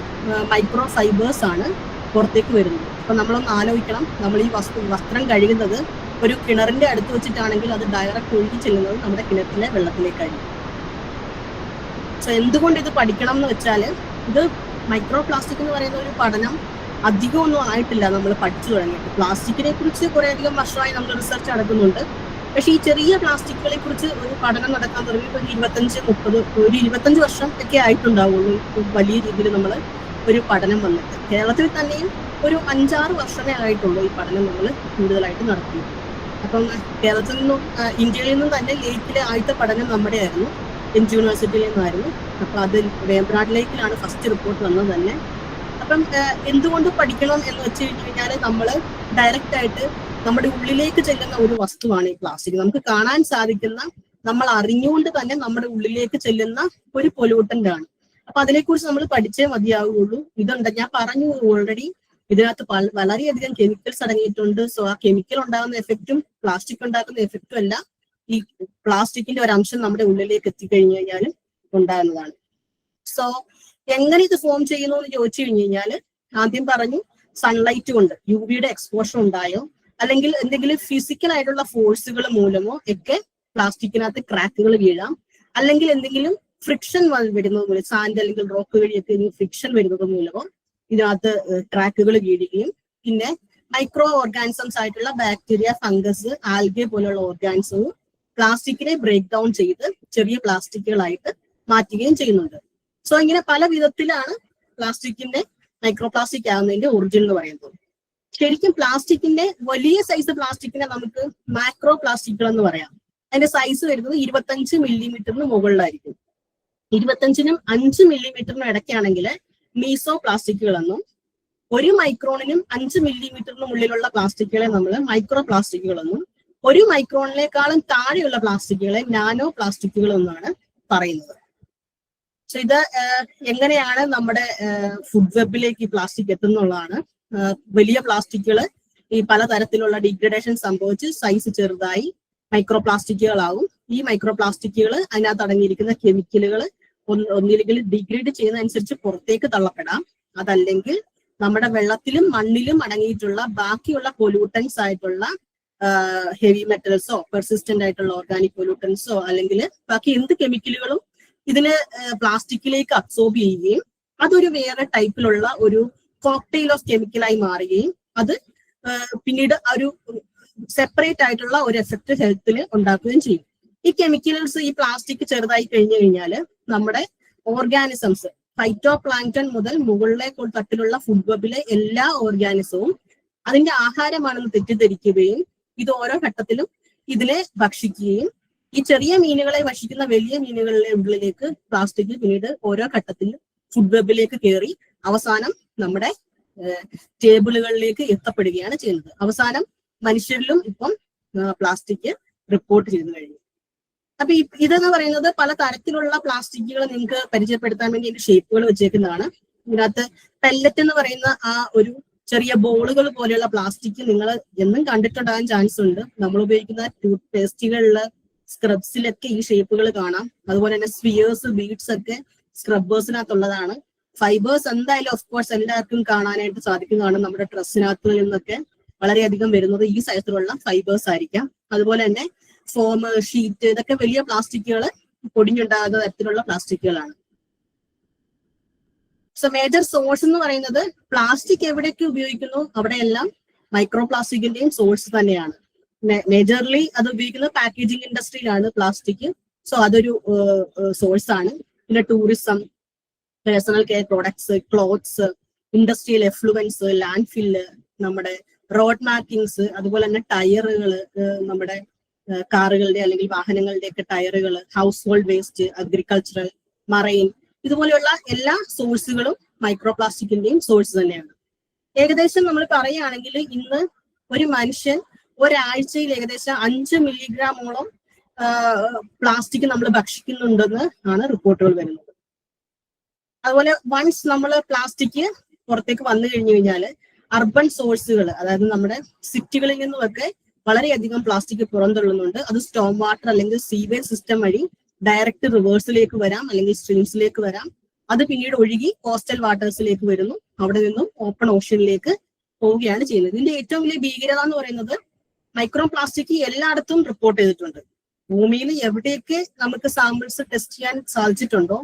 മൈക്രോ ഫൈബേഴ്സ് ആണ് പുറത്തേക്ക് വരുന്നത്. അപ്പൊ നമ്മളൊന്ന് ആലോചിക്കണം, നമ്മൾ ഈ വസ്ത്രം കഴുകുന്നത് ഒരു കിണറിന്റെ അടുത്ത് വെച്ചിട്ടാണെങ്കിൽ അത് ഡയറക്റ്റ് ഒഴുകി ചെല്ലുന്നത് നമ്മുടെ കിണറ്റിലെ വെള്ളത്തിലേക്കായിരിക്കും. സോ എന്തുകൊണ്ട് ഇത് പഠിക്കണം എന്ന് വെച്ചാൽ, ഇത് മൈക്രോ പ്ലാസ്റ്റിക് എന്ന് പറയുന്ന ഒരു പഠനം അധികമൊന്നും ആയിട്ടില്ല നമ്മൾ പഠിച്ചു തുടങ്ങിയിട്ട്. പ്ലാസ്റ്റിക്കിനെ കുറിച്ച് കുറെ അധികം വർഷമായി നമ്മൾ റിസർച്ച് നടക്കുന്നുണ്ട്. പക്ഷെ ഈ ചെറിയ പ്ലാസ്റ്റിക്കുകളെ കുറിച്ച് ഒരു പഠനം നടക്കാൻ തുടങ്ങിയിട്ട് ഒരു 25 വർഷം ഒക്കെ ആയിട്ടുണ്ടാവുള്ളൂ വലിയ രീതിയിൽ നമ്മൾ ഒരു പഠനം വന്നിട്ട്. കേരളത്തിൽ തന്നെയും ഒരു 5-6 വർഷമേ ആയിട്ടുള്ളൂ ഈ പഠനം നമ്മൾ കൂടുതലായിട്ട് നടത്തിയത്. അപ്പം കേരളത്തിൽ നിന്നും ഇന്ത്യയിൽ നിന്നും തന്നെ ലേക്കിലെ ആദ്യത്തെ പഠനം നമ്മുടെ ആയിരുന്നു, എംജി യൂണിവേഴ്സിറ്റിയിൽ നിന്നായിരുന്നു. അപ്പൊ അത് വേമ്പനാട് ലേക്കിലാണ് ഫസ്റ്റ് റിപ്പോർട്ട് വന്നത് തന്നെ. അപ്പം എന്തുകൊണ്ട് പഠിക്കണം എന്ന് വെച്ച് കഴിഞ്ഞാൽ, നമ്മൾ ഡയറക്റ്റ് ആയിട്ട് നമ്മുടെ ഉള്ളിലേക്ക് ചെല്ലുന്ന ഒരു വസ്തുവാണ് ഈ പ്ലാസ്റ്റിക്. നമുക്ക് കാണാൻ സാധിക്കുന്ന, നമ്മൾ അറിഞ്ഞുകൊണ്ട് തന്നെ നമ്മുടെ ഉള്ളിലേക്ക് ചെല്ലുന്ന ഒരു പൊല്യൂട്ടന്റ് ആണ്. അപ്പൊ അതിനെക്കുറിച്ച് നമ്മൾ പഠിച്ചേ മതിയാവുകയുള്ളൂ. ഇതുണ്ട്, ഞാൻ പറഞ്ഞു ഓൾറെഡി, ഇതിനകത്ത് വളരെയധികം കെമിക്കൽസ് അടങ്ങിയിട്ടുണ്ട്. സോ ആ കെമിക്കൽ ഉണ്ടാകുന്ന എഫക്റ്റും പ്ലാസ്റ്റിക് ഉണ്ടാക്കുന്ന എഫക്റ്റും എല്ലാം ഈ പ്ലാസ്റ്റിക്കിന്റെ ഒരു അംശം നമ്മുടെ ഉള്ളിലേക്ക് എത്തിക്കഴിഞ്ഞു കഴിഞ്ഞാൽ ഉണ്ടാകുന്നതാണ്. സോ എങ്ങനെ ഇത് ഫോം ചെയ്യുന്നു എന്ന് ചോദിച്ചു കഴിഞ്ഞു കഴിഞ്ഞാൽ, ആദ്യം പറഞ്ഞു സൺലൈറ്റ് കൊണ്ട് UV-യുടെ എക്സ്പോഷർ ഉണ്ടായോ, അല്ലെങ്കിൽ എന്തെങ്കിലും ഫിസിക്കൽ ആയിട്ടുള്ള ഫോഴ്സുകൾ മൂലമോ ഒക്കെ പ്ലാസ്റ്റിക്കിനകത്ത് ക്രാക്കുകൾ വീഴാം, അല്ലെങ്കിൽ എന്തെങ്കിലും ഫ്രിക്ഷൻ വരുന്നത് മൂലം, സാൻഡ് അല്ലെങ്കിൽ റോക്ക് വഴിയൊക്കെ ഫ്രിക്ഷൻ വരുന്നത് മൂലമോ ഇതിനകത്ത് ക്രാക്കുകൾ വീഴുകയും, പിന്നെ മൈക്രോ ഓർഗാനിസംസ് ആയിട്ടുള്ള ബാക്ടീരിയ, ഫംഗസ്, ആൽഗെ പോലുള്ള ഓർഗാനിസവും പ്ലാസ്റ്റിക്കിനെ ബ്രേക്ക് ഡൗൺ ചെയ്ത് ചെറിയ പ്ലാസ്റ്റിക്കുകളായിട്ട് മാറ്റുകയും ചെയ്യുന്നുണ്ട്. സോ ഇങ്ങനെ പല വിധത്തിലാണ് പ്ലാസ്റ്റിക്കിന്റെ മൈക്രോ പ്ലാസ്റ്റിക് ആകുന്നതിന്റെ ഒറിജിൻ എന്ന് പറയുന്നത്. ശരിക്കും പ്ലാസ്റ്റിക്കിന്റെ വലിയ സൈസ് പ്ലാസ്റ്റിക്കിനെ നമുക്ക് മാക്രോ പ്ലാസ്റ്റിക്കുകൾ എന്ന് പറയാം. അതിന്റെ സൈസ് വരുന്നത് 25 മില്ലിമീറ്ററിന് മുകളിലായിരിക്കും. 25-നും 5 മില്ലിമീറ്ററിനും ഇടയ്ക്കാണെങ്കിൽ മീസോ പ്ലാസ്റ്റിക്കുകൾ എന്നും, 1 മൈക്രോണിനും 5 മില്ലിമീറ്ററിനും ഉള്ളിലുള്ള പ്ലാസ്റ്റിക്കുകളെ നമ്മൾ മൈക്രോ പ്ലാസ്റ്റിക്കുകൾ എന്നും, 1 മൈക്രോണിനേക്കാളും താഴെയുള്ള പ്ലാസ്റ്റിക്കുകളെ നാനോ പ്ലാസ്റ്റിക്കുകൾ എന്നാണ് പറയുന്നത്. സോ ഇത് എങ്ങനെയാണ് നമ്മുടെ ഫുഡ് വെബിലേക്ക് ഈ പ്ലാസ്റ്റിക് എത്തുന്നുള്ളതാണ്. വലിയ പ്ലാസ്റ്റിക്കുകൾ ഈ പലതരത്തിലുള്ള ഡിഗ്രഡേഷൻ സംഭവിച്ച് സൈസ് ചെറുതായി മൈക്രോ പ്ലാസ്റ്റിക്കുകളാവും. ഈ മൈക്രോ പ്ലാസ്റ്റിക്കുകൾ അതിനകത്ത് അടങ്ങിയിരിക്കുന്ന കെമിക്കലുകൾ ഒന്നില്ലെങ്കിൽ ഡിഗ്രേഡ് ചെയ്യുന്നതനുസരിച്ച് പുറത്തേക്ക് തള്ളപ്പെടാം, അതല്ലെങ്കിൽ നമ്മുടെ വെള്ളത്തിലും മണ്ണിലും അടങ്ങിയിട്ടുള്ള ബാക്കിയുള്ള പൊല്യൂട്ടൻസ് ആയിട്ടുള്ള ഹെവി മെറ്റൽസോ പെർസിസ്റ്റന്റ് ആയിട്ടുള്ള ഓർഗാനിക് പൊല്യൂട്ടൻസോ അല്ലെങ്കിൽ ബാക്കി എന്ത് കെമിക്കലുകളും ഇതിന് പ്ലാസ്റ്റിക്കിലേക്ക് അബ്സോർബ് ചെയ്യുകയും അതൊരു വേറെ ടൈപ്പിലുള്ള ഒരു കോക്ടെയിൽ ഓഫ് കെമിക്കലായി മാറുകയും അത് പിന്നീട് ഒരു സെപ്പറേറ്റ് ആയിട്ടുള്ള ഒരു എഫക്ട് ഹെൽത്തിൽ ഉണ്ടാക്കുകയും ചെയ്യും. ഈ കെമിക്കൽസ്, ഈ പ്ലാസ്റ്റിക് ചെറുതായി കഴിഞ്ഞു കഴിഞ്ഞാൽ നമ്മുടെ ഓർഗാനിസംസ്, ഫൈറ്റോ പ്ലാങ്ക്ടൺ മുതൽ മുകളിലെ തട്ടിലുള്ള ഫുഡ് വെബിലെ എല്ലാ ഓർഗാനിസവും അതിന്റെ ആഹാരമാണെന്ന് തെറ്റിദ്ധരിക്കുകയും ഇത് ഓരോ ഘട്ടത്തിലും ഇതിനെ ഭക്ഷിക്കുകയും ഈ ചെറിയ മീനുകളെ ഭക്ഷിക്കുന്ന വലിയ മീനുകളുടെ ഉള്ളിലേക്ക് പ്ലാസ്റ്റിക് പിന്നീട് ഓരോ ഘട്ടത്തിലും ഫുഡ് വെബിലേക്ക് കയറി അവസാനം നമ്മുടെ ടേബിളുകളിലേക്ക് എത്തപ്പെടുകയാണ് ചെയ്യുന്നത്. അവസാനം മനുഷ്യരിലും ഇപ്പം പ്ലാസ്റ്റിക് റിപ്പോർട്ട് ചെയ്തു കഴിഞ്ഞു. അപ്പൊ ഇതെന്ന് പറയുന്നത് പല തരത്തിലുള്ള പ്ലാസ്റ്റിക്കുകൾ നിങ്ങൾക്ക് പരിചയപ്പെടുത്താൻ വേണ്ടി ഇതിന്റെ ഷേപ്പുകൾ വെച്ചേക്കുന്നതാണ്. ഇതിനകത്ത് പെല്ലറ്റ് എന്ന് പറയുന്ന ആ ഒരു ചെറിയ ബോളുകൾ പോലെയുള്ള പ്ലാസ്റ്റിക് നിങ്ങൾ എന്നും കണ്ടിട്ടുണ്ടാകാൻ ചാൻസ് ഉണ്ട്. നമ്മൾ ഉപയോഗിക്കുന്ന ടൂത്ത് പേസ്റ്റുകളില്, സ്ക്രബ്സിലൊക്കെ ഈ ഷേപ്പുകൾ കാണാം. അതുപോലെ തന്നെ സ്ഫിയേഴ്സ്, ബീഡ്സ് ഒക്കെ സ്ക്രബ്ബേഴ്സിനകത്തുള്ളതാണ്. ഫൈബേഴ്സ് എന്തായാലും ഓഫ് കോഴ്സ് എല്ലാവർക്കും കാണാനായിട്ട് സാധിക്കുന്നതാണ്. നമ്മുടെ ഡ്രസ്സിനകത്ത് നിന്നൊക്കെ വളരെയധികം വരുന്നത് ഈ സൈസിലുള്ള ഫൈബേഴ്സ് ആയിരിക്കാം. അതുപോലെ തന്നെ ഫോം, ഷീറ്റ്, ഇതൊക്കെ വലിയ പ്ലാസ്റ്റിക്കുകൾ, പൊടിഞ്ഞുണ്ടാകുന്ന തരത്തിലുള്ള പ്ലാസ്റ്റിക്കുകളാണ്. സോ മേജർ സോഴ്സ് എന്ന് പറയുന്നത് പ്ലാസ്റ്റിക് എവിടെയൊക്കെ ഉപയോഗിക്കുന്നു അവിടെയെല്ലാം മൈക്രോ പ്ലാസ്റ്റിക്കിന്റെയും സോഴ്സ് തന്നെയാണ്. മേജർലി അത് ഉപയോഗിക്കുന്നത് പാക്കേജിംഗ് ഇൻഡസ്ട്രിയിലാണ് പ്ലാസ്റ്റിക്. സോ അതൊരു സോഴ്സ് ആണ്. പിന്നെ tourism, personal care products, clothes, industrial effluents, landfill, നമ്മുടെ റോഡ് മാർക്കിങ്സ്, അതുപോലെ തന്നെ ടയറുകള്, നമ്മുടെ കാറുകളുടെ അല്ലെങ്കിൽ വാഹനങ്ങളുടെ ഒക്കെ ടയറുകൾ, household waste, agricultural, marine, ഇതുപോലെയുള്ള എല്ലാ സോഴ്സുകളും മൈക്രോ പ്ലാസ്റ്റിക്കിന്റെയും സോഴ്സ് തന്നെയാണ്. ഏകദേശം നമ്മൾ പറയുകയാണെങ്കിൽ ഇന്ന് ഒരു മനുഷ്യൻ ഒരാഴ്ചയിൽ ഏകദേശം 5 മില്ലിഗ്രാമോളം പ്ലാസ്റ്റിക് നമ്മൾ ഭക്ഷിക്കുന്നുണ്ടെന്ന് ആണ് റിപ്പോർട്ടുകൾ വരുന്നത്. അതുപോലെ വൺസ് നമ്മൾ പ്ലാസ്റ്റിക് പുറത്തേക്ക് വന്നു കഴിഞ്ഞു കഴിഞ്ഞാൽ അർബൻ സോഴ്സുകൾ, അതായത് നമ്മുടെ സിറ്റികളിൽ നിന്നുമൊക്കെ വളരെയധികം പ്ലാസ്റ്റിക് പുറന്തള്ളുന്നുണ്ട്. അത് സ്റ്റോം വാട്ടർ അല്ലെങ്കിൽ സീവേജ് സിസ്റ്റം വഴി ഡയറക്റ്റ് റിവേഴ്സിലേക്ക് വരാം, അല്ലെങ്കിൽ സ്ട്രീംസിലേക്ക് വരാം. അത് പിന്നീട് ഒഴുകി കോസ്റ്റൽ വാട്ടേഴ്സിലേക്ക് വരുന്നു. അവിടെ നിന്നും ഓപ്പൺ ഓഷ്യനിലേക്ക് പോവുകയാണ് ചെയ്യുന്നത്. ഇതിന്റെ ഏറ്റവും വലിയ ഭീകരത എന്ന് പറയുന്നത് മൈക്രോ പ്ലാസ്റ്റിക് എല്ലായിടത്തും റിപ്പോർട്ട് ചെയ്തിട്ടുണ്ട്. ഭൂമിയിൽ എവിടെയൊക്കെ നമുക്ക് സാമ്പിൾസ് ടെസ്റ്റ് ചെയ്യാൻ സാധിച്ചിട്ടുണ്ടോ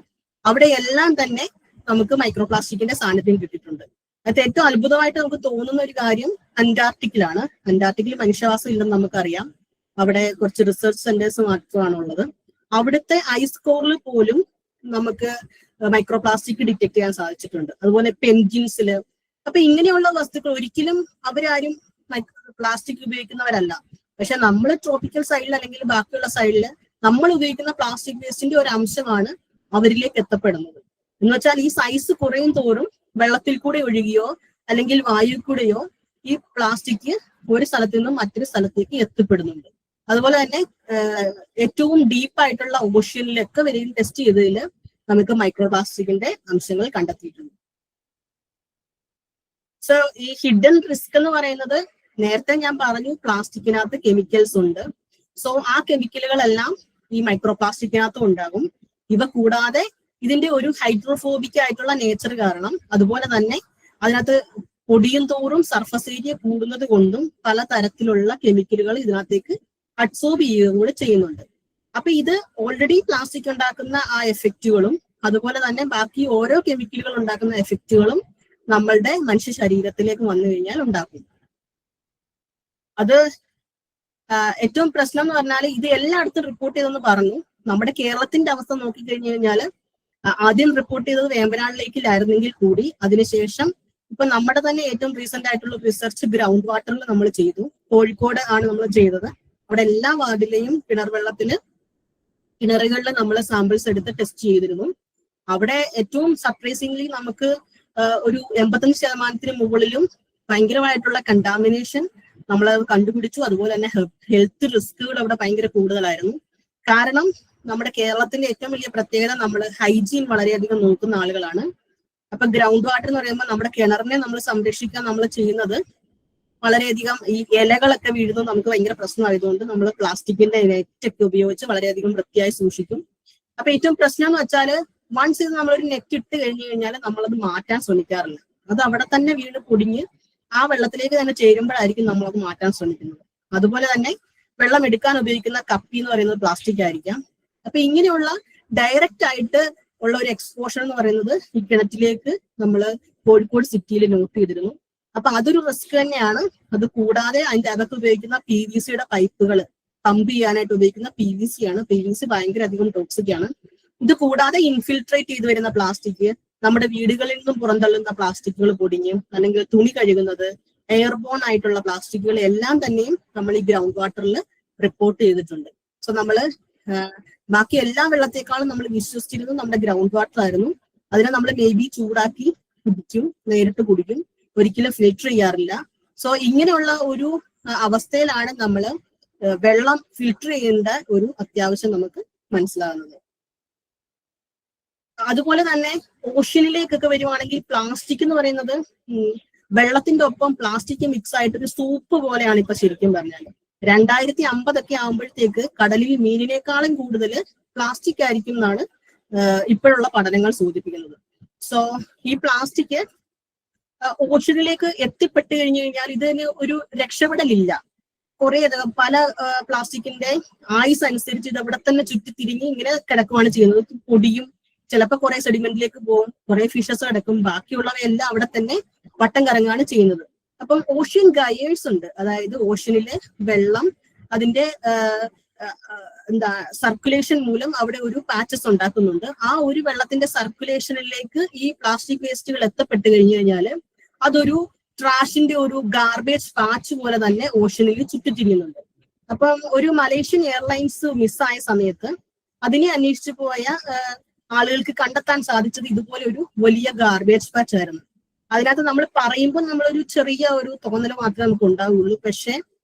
അവിടെ എല്ലാം തന്നെ നമുക്ക് മൈക്രോ പ്ലാസ്റ്റിക്കിന്റെ സാന്നിധ്യം കിട്ടിയിട്ടുണ്ട്. അത് ഏറ്റവും അത്ഭുതമായിട്ട് നമുക്ക് തോന്നുന്ന ഒരു കാര്യം അന്റാർട്ടിക്കിലാണ്. അന്റാർട്ടിക്കിൽ മനുഷ്യവാസം ഇല്ലെന്ന് നമുക്കറിയാം. അവിടെ കുറച്ച് റിസർച്ച് സെന്റേഴ്സ് മാത്രമാണുള്ളത്. അവിടുത്തെ ഐസ് കോറിൽ പോലും നമുക്ക് മൈക്രോ പ്ലാസ്റ്റിക് ഡിറ്റക്ട് ചെയ്യാൻ സാധിച്ചിട്ടുണ്ട്. അതുപോലെ പെൻജിൻസില്. അപ്പൊ ഇങ്ങനെയുള്ള വസ്തുക്കൾ ഒരിക്കലും അവരാരും പ്ലാസ്റ്റിക് ഉപയോഗിക്കുന്നവരല്ല. പക്ഷെ നമ്മൾ ട്രോപ്പിക്കൽ സൈഡിൽ അല്ലെങ്കിൽ ബാക്കിയുള്ള സൈഡിൽ നമ്മൾ ഉപയോഗിക്കുന്ന പ്ലാസ്റ്റിക് വേസ്റ്റിന്റെ ഒരു അംശമാണ് അവരിലേക്ക് എത്തപ്പെടുന്നത്. എന്ന് വെച്ചാൽ ഈ സൈസ് കുറയും തോറും വെള്ളത്തിൽ കൂടെ ഒഴുകിയോ അല്ലെങ്കിൽ വായു കൂടെയോ ഈ പ്ലാസ്റ്റിക് ഒരു സ്ഥലത്ത് നിന്നും മറ്റൊരു സ്ഥലത്തേക്ക് എത്തിപ്പെടുന്നുണ്ട്. അതുപോലെ തന്നെ ഏറ്റവും ഡീപ്പായിട്ടുള്ള ഓഷ്യനിലൊക്കെ വരെയും ടെസ്റ്റ് ചെയ്തതിൽ നമുക്ക് മൈക്രോ പ്ലാസ്റ്റിക്കിന്റെ അംശങ്ങൾ കണ്ടെത്തിയിട്ടുണ്ട്. സോ ഈ ഹിഡൻ റിസ്ക് എന്ന് പറയുന്നത് നേരത്തെ ഞാൻ പറഞ്ഞു പ്ലാസ്റ്റിക്കിനകത്ത് കെമിക്കൽസ് ഉണ്ട്. സോ ആ കെമിക്കലുകളെല്ലാം ഈ മൈക്രോ പ്ലാസ്റ്റിക്കിനകത്തും ഉണ്ടാകും. ഇവ കൂടാതെ ഇതിന്റെ ഒരു ഹൈഡ്രോഫോബിക് ആയിട്ടുള്ള നേച്ചർ കാരണം, അതുപോലെ തന്നെ അതിനകത്ത് പൊടിയും തോറും സർഫസ് ഏരിയ കൂടുന്നത് കൊണ്ടും പല തരത്തിലുള്ള കെമിക്കലുകൾ ഇതിനകത്തേക്ക് അബ്സോർബ് ചെയ്യുകയും കൂടെ ചെയ്യുന്നുണ്ട്. അപ്പൊ ഇത് ഓൾറെഡി പ്ലാസ്റ്റിക് ഉണ്ടാക്കുന്ന ആ എഫക്റ്റുകളും അതുപോലെ തന്നെ ബാക്കി ഓരോ കെമിക്കലുകൾ ഉണ്ടാക്കുന്ന എഫക്റ്റുകളും നമ്മളുടെ മനുഷ്യ ശരീരത്തിലേക്ക് വന്നു കഴിഞ്ഞാൽ ഉണ്ടാക്കും. അത് ഏറ്റവും പ്രശ്നം എന്ന് പറഞ്ഞാൽ ഇത് എല്ലായിടത്തും റിപ്പോർട്ട് ചെയ്തെന്ന് പറഞ്ഞു. നമ്മുടെ കേരളത്തിന്റെ അവസ്ഥ നോക്കിക്കഴിഞ്ഞു കഴിഞ്ഞാൽ ആദ്യം റിപ്പോർട്ട് ചെയ്തത് വേമ്പനാട് ലേക്കിലായിരുന്നെങ്കിൽ കൂടി അതിനുശേഷം ഇപ്പൊ നമ്മുടെ തന്നെ ഏറ്റവും റീസെന്റ് ആയിട്ടുള്ള റിസർച്ച് ഗ്രൗണ്ട് വാട്ടറിൽ നമ്മൾ ചെയ്തു. കോഴിക്കോട് ആണ് നമ്മൾ ചെയ്തത്. അവിടെ എല്ലാ വാർഡിലെയും കിണറുകളിൽ നമ്മൾ സാമ്പിൾസ് എടുത്ത് ടെസ്റ്റ് ചെയ്തിരുന്നു. അവിടെ ഏറ്റവും സർപ്രൈസിംഗ്ലി നമുക്ക് ഒരു 85% മുകളിലും ഭയങ്കരമായിട്ടുള്ള കണ്ടാമിനേഷൻ നമ്മൾ കണ്ടുപിടിച്ചു. അതുപോലെ തന്നെ ഹെൽത്ത് റിസ്കുകൾ അവിടെ ഭയങ്കര കൂടുതലായിരുന്നു. കാരണം നമ്മുടെ കേരളത്തിന്റെ ഏറ്റവും വലിയ പ്രത്യേകത നമ്മൾ ഹൈജീൻ വളരെയധികം നോക്കുന്ന ആളുകളാണ്. അപ്പൊ ഗ്രൗണ്ട് വാട്ടർ എന്ന് പറയുമ്പോൾ നമ്മുടെ കിണറിനെ നമ്മൾ സംരക്ഷിക്കാൻ നമ്മൾ ചെയ്യുന്നത് വളരെയധികം ഈ ഇലകളൊക്കെ വീഴുന്നത് നമുക്ക് ഭയങ്കര പ്രശ്നമായതുകൊണ്ട് നമ്മൾ പ്ലാസ്റ്റിക്കിന്റെ നെറ്റ് ഒക്കെ ഉപയോഗിച്ച് വളരെയധികം വൃത്തിയായി സൂക്ഷിക്കും. അപ്പൊ ഏറ്റവും പ്രശ്നം എന്ന് വെച്ചാൽ വൺസ് ഇത് നമ്മളൊരു നെറ്റ് ഇട്ട് കഴിഞ്ഞു കഴിഞ്ഞാൽ നമ്മളത് മാറ്റാൻ ശ്രമിക്കാറില്ല. അത് അവിടെ തന്നെ വീണ് പൊടിഞ്ഞ് ആ വെള്ളത്തിലേക്ക് തന്നെ ചേരുമ്പോഴായിരിക്കും നമ്മളത് മാറ്റാൻ ശ്രമിക്കുന്നത്. അതുപോലെ തന്നെ വെള്ളം എടുക്കാൻ ഉപയോഗിക്കുന്ന കപ്പി എന്ന് പറയുന്നത് പ്ലാസ്റ്റിക് ആയിരിക്കാം. അപ്പൊ ഇങ്ങനെയുള്ള ഡയറക്റ്റ് ആയിട്ട് ഉള്ള ഒരു എക്സ്പോഷർ എന്ന് പറയുന്നത് ഈ കിണറ്റിലേക്ക് നമ്മൾ കോഴിക്കോട് സിറ്റിയിൽ നോട്ട് ചെയ്തിരുന്നു. അപ്പൊ അതൊരു റിസ്ക് തന്നെയാണ്. അത് കൂടാതെ അതിന്റെ അകത്ത് ഉപയോഗിക്കുന്ന PVC-യുടെ പൈപ്പുകൾ പമ്പ് ചെയ്യാനായിട്ട് ഉപയോഗിക്കുന്ന PVC ആണ്. PVC ഭയങ്കര അധികം ടോക്സിക് ആണ്. ഇത് കൂടാതെ ഇൻഫിൽട്രേറ്റ് ചെയ്ത് വരുന്ന പ്ലാസ്റ്റിക്, നമ്മുടെ വീടുകളിൽ നിന്നും പുറന്തള്ളുന്ന പ്ലാസ്റ്റിക്കുകൾ പൊടിഞ്ഞ്, അല്ലെങ്കിൽ തുണി കഴുകുന്നത്, എയർബോൺ ആയിട്ടുള്ള പ്ലാസ്റ്റിക്കുകൾ എല്ലാം തന്നെയും നമ്മൾ ഈ ഗ്രൗണ്ട് വാട്ടറിൽ റിപ്പോർട്ട് ചെയ്തിട്ടുണ്ട്. സോ നമ്മള് ബാക്കി എല്ലാ വെള്ളത്തെക്കാളും നമ്മൾ വിശ്വസിച്ചിരുന്നത് നമ്മുടെ ഗ്രൗണ്ട് വാട്ടർ ആയിരുന്നു. അതിനെ നമ്മൾ ചൂടാക്കി കുടിക്കും, നേരിട്ട് കുടിക്കും, ഒരിക്കലും ഫിൽറ്റർ ചെയ്യാറില്ല. സോ ഇങ്ങനെയുള്ള ഒരു അവസ്ഥയിലാണ് നമ്മൾ വെള്ളം ഫിൽറ്റർ ചെയ്യേണ്ട ഒരു അത്യാവശ്യം നമുക്ക് മനസ്സിലാകുന്നത്. അതുപോലെ തന്നെ ഓഷ്യനിലേക്കൊക്കെ വരുവാണെങ്കിൽ പ്ലാസ്റ്റിക് എന്ന് പറയുന്നത് വെള്ളത്തിന്റെ ഒപ്പം പ്ലാസ്റ്റിക് മിക്സ് ആയിട്ട് ഒരു സൂപ്പ് പോലെയാണ് ഇപ്പൊ ശരിക്കും പറഞ്ഞാൽ. 2050 ആകുമ്പോഴത്തേക്ക് കടലിൽ മീനിനേക്കാളും കൂടുതൽ പ്ലാസ്റ്റിക് ആയിരിക്കും എന്നാണ് ഇപ്പോഴുള്ള പഠനങ്ങൾ സൂചിപ്പിക്കുന്നത്. സോ ഈ പ്ലാസ്റ്റിക് ഓഷ്യനിലേക്ക് എത്തിപ്പെട്ട് കഴിഞ്ഞു കഴിഞ്ഞാൽ ഇതിന് ഒരു രക്ഷപ്പെടലില്ല. പല പ്ലാസ്റ്റിക്കിന്റെ ആയുസ് അനുസരിച്ച് ഇത് അവിടെ തന്നെ ചുറ്റിത്തിരിഞ്ഞ് ഇങ്ങനെ കിടക്കുകയാണ് ചെയ്യുന്നത്. പൊടിയും, ചിലപ്പോൾ കുറെ സെഡിമെന്റിലേക്ക് പോകും, കുറെ ഫിഷസ് കിടക്കും, ബാക്കിയുള്ളവയെല്ലാം അവിടെ തന്നെ വട്ടം കറങ്ങാണ് ചെയ്യുന്നത്. അപ്പം ഓഷ്യൻ ഗയേഴ്സ് ഉണ്ട്, അതായത് ഓഷ്യനിലെ വെള്ളം അതിന്റെ സർക്കുലേഷൻ മൂലം അവിടെ ഒരു പാച്ചസ് ഉണ്ടാക്കുന്നുണ്ട്. ആ ഒരു വെള്ളത്തിന്റെ സർക്കുലേഷനിലേക്ക് ഈ പ്ലാസ്റ്റിക് വേസ്റ്റുകൾ എത്തപ്പെട്ട് കഴിഞ്ഞു കഴിഞ്ഞാൽ അതൊരു ട്രാഷിന്റെ ഒരു ഗാർബേജ് പാച്ച് പോലെ തന്നെ ഓഷ്യനിൽ ചുറ്റിത്തിരിയുന്നുണ്ട്. അപ്പം ഒരു മലേഷ്യൻ എയർലൈൻസ് മിസ്സായ സമയത്ത് അതിനെ അന്വേഷിച്ചു പോയ ആളുകൾക്ക് കണ്ടെത്താൻ സാധിച്ചത് ഇതുപോലെ ഒരു വലിയ ഗാർബേജ് പാച്ച് ആയിരുന്നു. അതിനകത്ത് നമ്മൾ പറയുമ്പോൾ നമ്മളൊരു ചെറിയ ഒരു തോന്നൽ മാത്രമേ നമുക്ക് ഉണ്ടാവുകയുള്ളൂ. പക്ഷെ